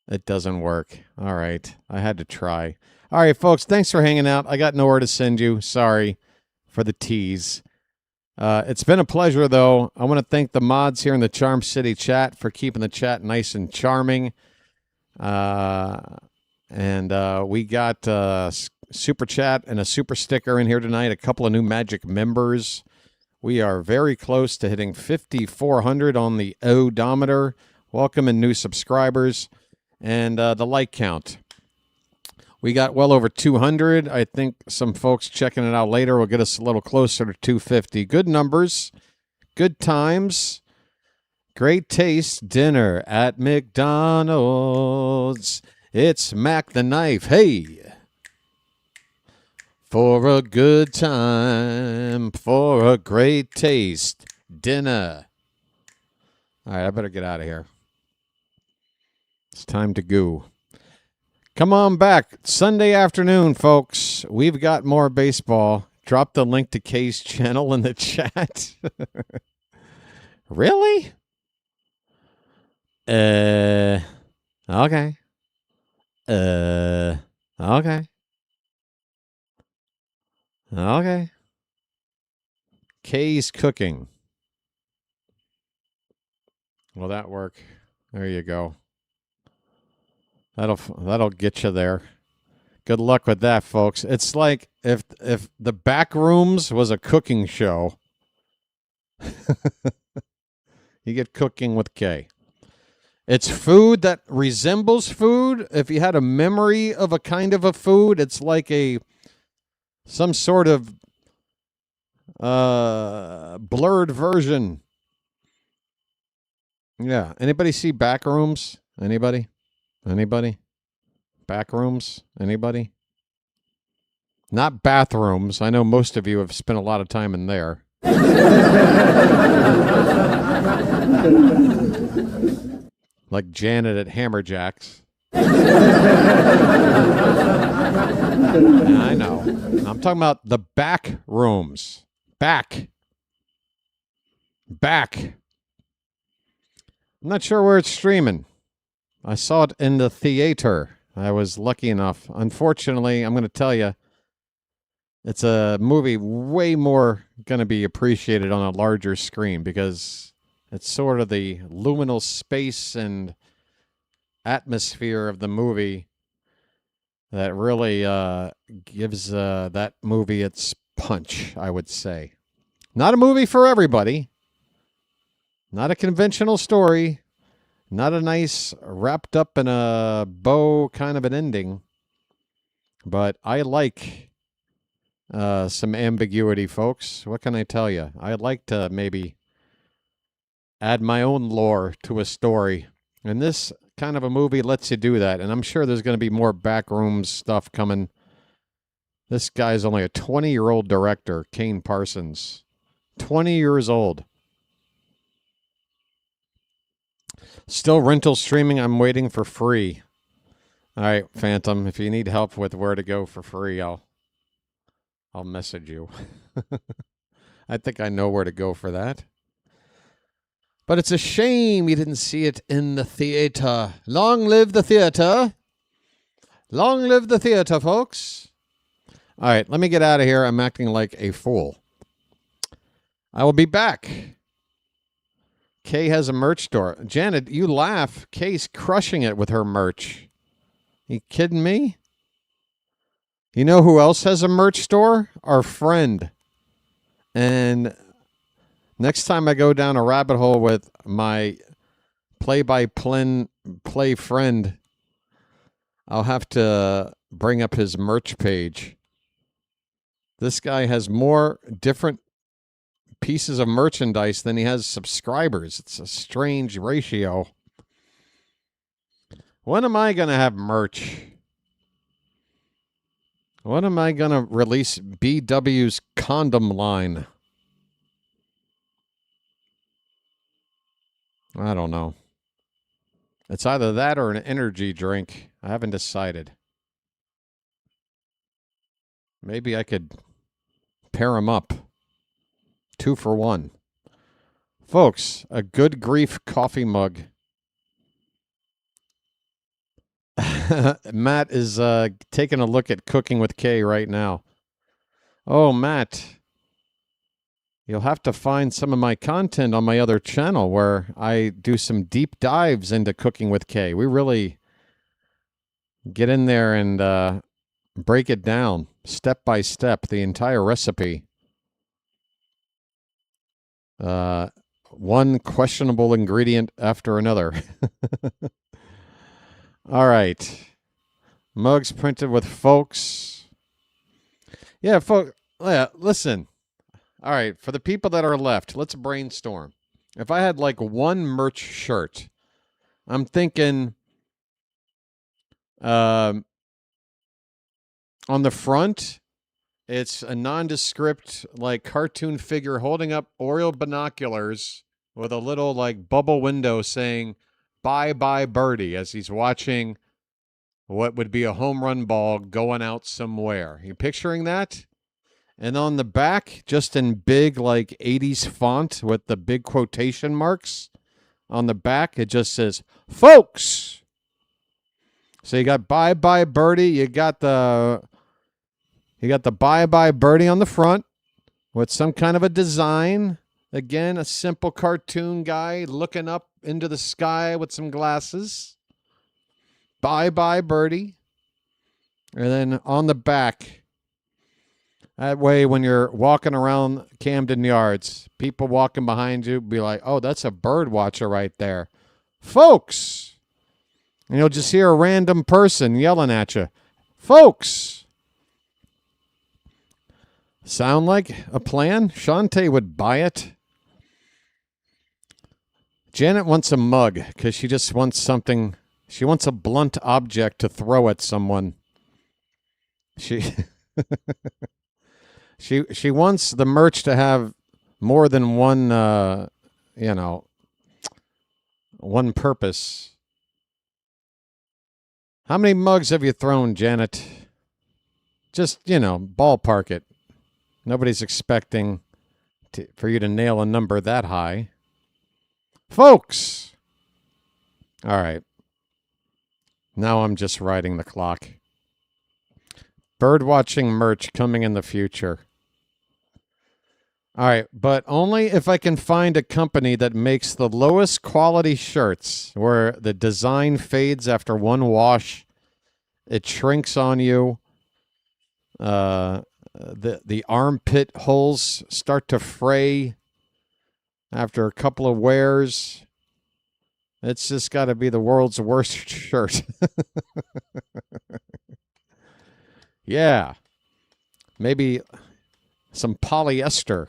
It doesn't work. All right. I had to try. All right, folks, thanks for hanging out. I got nowhere to send you. Sorry for the tease. It's been a pleasure, though. I want to thank the mods here in the Charm City chat for keeping the chat nice and charming. And we got Super Chat and a Super Sticker in here tonight, a couple of new Magic members. We are very close to hitting 5,400 on the odometer. Welcome in new subscribers. And the like count. We got well over 200. I think some folks checking it out later will get us a little closer to 250. Good numbers. Good times. Great taste. Dinner at McDonald's. It's Mac the Knife. Hey! For a good time. For a great taste. Dinner. All right, I better get out of here. It's time to go. Come on back. Sunday afternoon, folks. We've got more baseball. Drop the link to Kay's channel in the chat. Really? Okay. Okay. Okay. Kay's Cooking. Will that work? There you go. That'll get you there. Good luck with that, folks. It's like if the back rooms was a cooking show. You get Cooking with Kay. It's food that resembles food. If you had a memory of a kind of a food, it's like some sort of blurred version. Yeah. Anybody see back rooms? Anybody? Back rooms? Anybody? Not bathrooms. I know most of you have spent a lot of time in there. Like Janet at Hammerjacks. Yeah, I know. I'm talking about the back rooms. Back. I'm not sure where it's streaming. I saw it in the theater. I was lucky enough. Unfortunately, I'm going to tell you, it's a movie way more going to be appreciated on a larger screen because it's sort of the luminal space and atmosphere of the movie that really gives that movie its punch, I would say. Not a movie for everybody. Not a conventional story. Not a nice wrapped up in a bow kind of an ending. But I like some ambiguity, folks. What can I tell you? I'd like to maybe add my own lore to a story. And this kind of a movie lets you do that. And I'm sure there's going to be more backroom stuff coming. This guy's only a 20-year-old director, Kane Parsons. 20 years old. Still rental streaming. I'm waiting for free. All right, Phantom, if you need help with where to go for free, I'll message you. I think I know where to go for that. But it's a shame you didn't see it in the theater. Long live the theater. Long live the theater, folks. All right, let me get out of here. I'm acting like a fool. I will be back. Kay has a merch store. Janet, you laugh. Kay's crushing it with her merch. You kidding me? You know who else has a merch store? Our friend. And Next time I go down a rabbit hole with my play-by-play friend, I'll have to bring up his merch page. This guy has more different pieces of merchandise than he has subscribers. It's a strange ratio. When am I going to have merch? When am I going to release BW's condom line? I don't know. It's either that or an energy drink. I haven't decided. Maybe I could pair them up. 2 for 1. Folks, a good grief coffee mug. Matt is taking a look at Cooking with Kay right now. Oh, Matt. You'll have to find some of my content on my other channel where I do some deep dives into Cooking with Kay. We really get in there and break it down step by step, the entire recipe. One questionable ingredient after another. All right. Mugs printed with folks. Yeah, folks. Yeah, listen. All right, for the people that are left, let's brainstorm. If I had like one merch shirt, I'm thinking on the front, it's a nondescript like cartoon figure holding up Oriole binoculars with a little like bubble window saying "Bye bye birdie" as he's watching what would be a home run ball going out somewhere. You picturing that? And on the back, just in big, like 80s font with the big quotation marks, on the back, it just says, folks. So you got bye bye birdie. You got the bye bye birdie on the front with some kind of a design. Again, a simple cartoon guy looking up into the sky with some glasses. Bye bye birdie. And then on the back, that way, when you're walking around Camden Yards, people walking behind you be like, oh, that's a bird watcher right there. Folks! And you'll just hear a random person yelling at you. Folks! Sound like a plan? Shantae would buy it. Janet wants a mug because she just wants something. She wants a blunt object to throw at someone. She wants the merch to have more than one, one purpose. How many mugs have you thrown, Janet? Just, ballpark it. Nobody's expecting for you to nail a number that high. Folks! All right. Now I'm just riding the clock. Bird watching merch coming in the future. All right, but only if I can find a company that makes the lowest quality shirts where the design fades after one wash, it shrinks on you, the armpit holes start to fray after a couple of wears. It's just got to be the world's worst shirt. Yeah, maybe some polyester.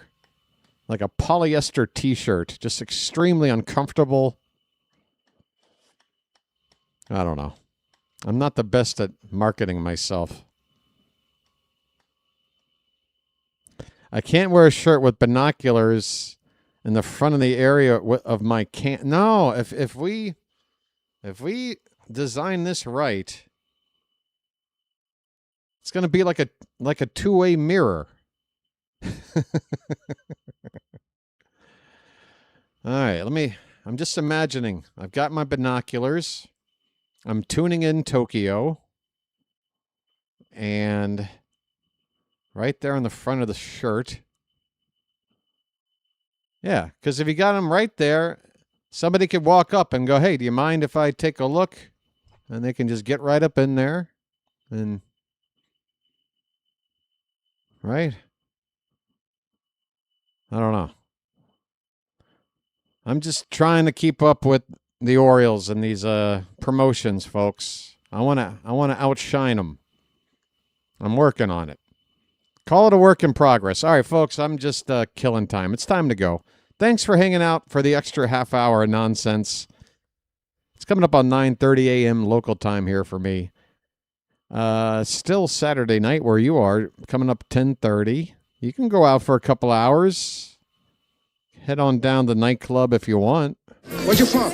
Like a polyester t-shirt, just extremely uncomfortable. I don't know. I'm not the best at marketing myself. I can't wear a shirt with binoculars in the front of the area of my can. No, if we design this right, it's going to be like a two-way mirror. All right, I'm just imagining. I've got my binoculars. I'm tuning in Tokyo. And right there on the front of the shirt. Yeah, because if you got them right there, somebody could walk up and go, hey, do you mind if I take a look? And they can just get right up in there. And, right? I don't know. I'm just trying to keep up with the Orioles and these promotions, folks. I want to outshine them. I'm working on it. Call it a work in progress. All right, folks, I'm just killing time. It's time to go. Thanks for hanging out for the extra half hour of nonsense. It's coming up on 9:30 a.m. local time here for me. Still Saturday night where you are, coming up 10:30. You can go out for a couple hours. Head on down to the nightclub if you want. Where you from?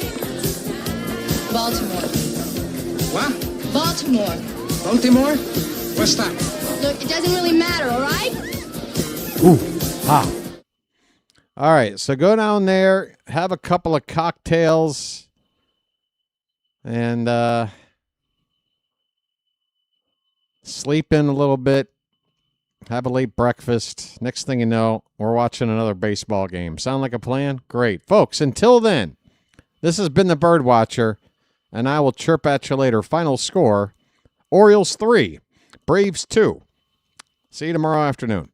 Baltimore. What? Baltimore. Baltimore? What's that? Look, it doesn't really matter, all right? All right, so go down there, have a couple of cocktails, and sleep in a little bit, have a late breakfast. Next thing you know, we're watching another baseball game. Sound like a plan? Great. Folks, until then, this has been the BirdWatcher, and I will chirp at you later. Final score, Orioles 3, Braves 2. See you tomorrow afternoon.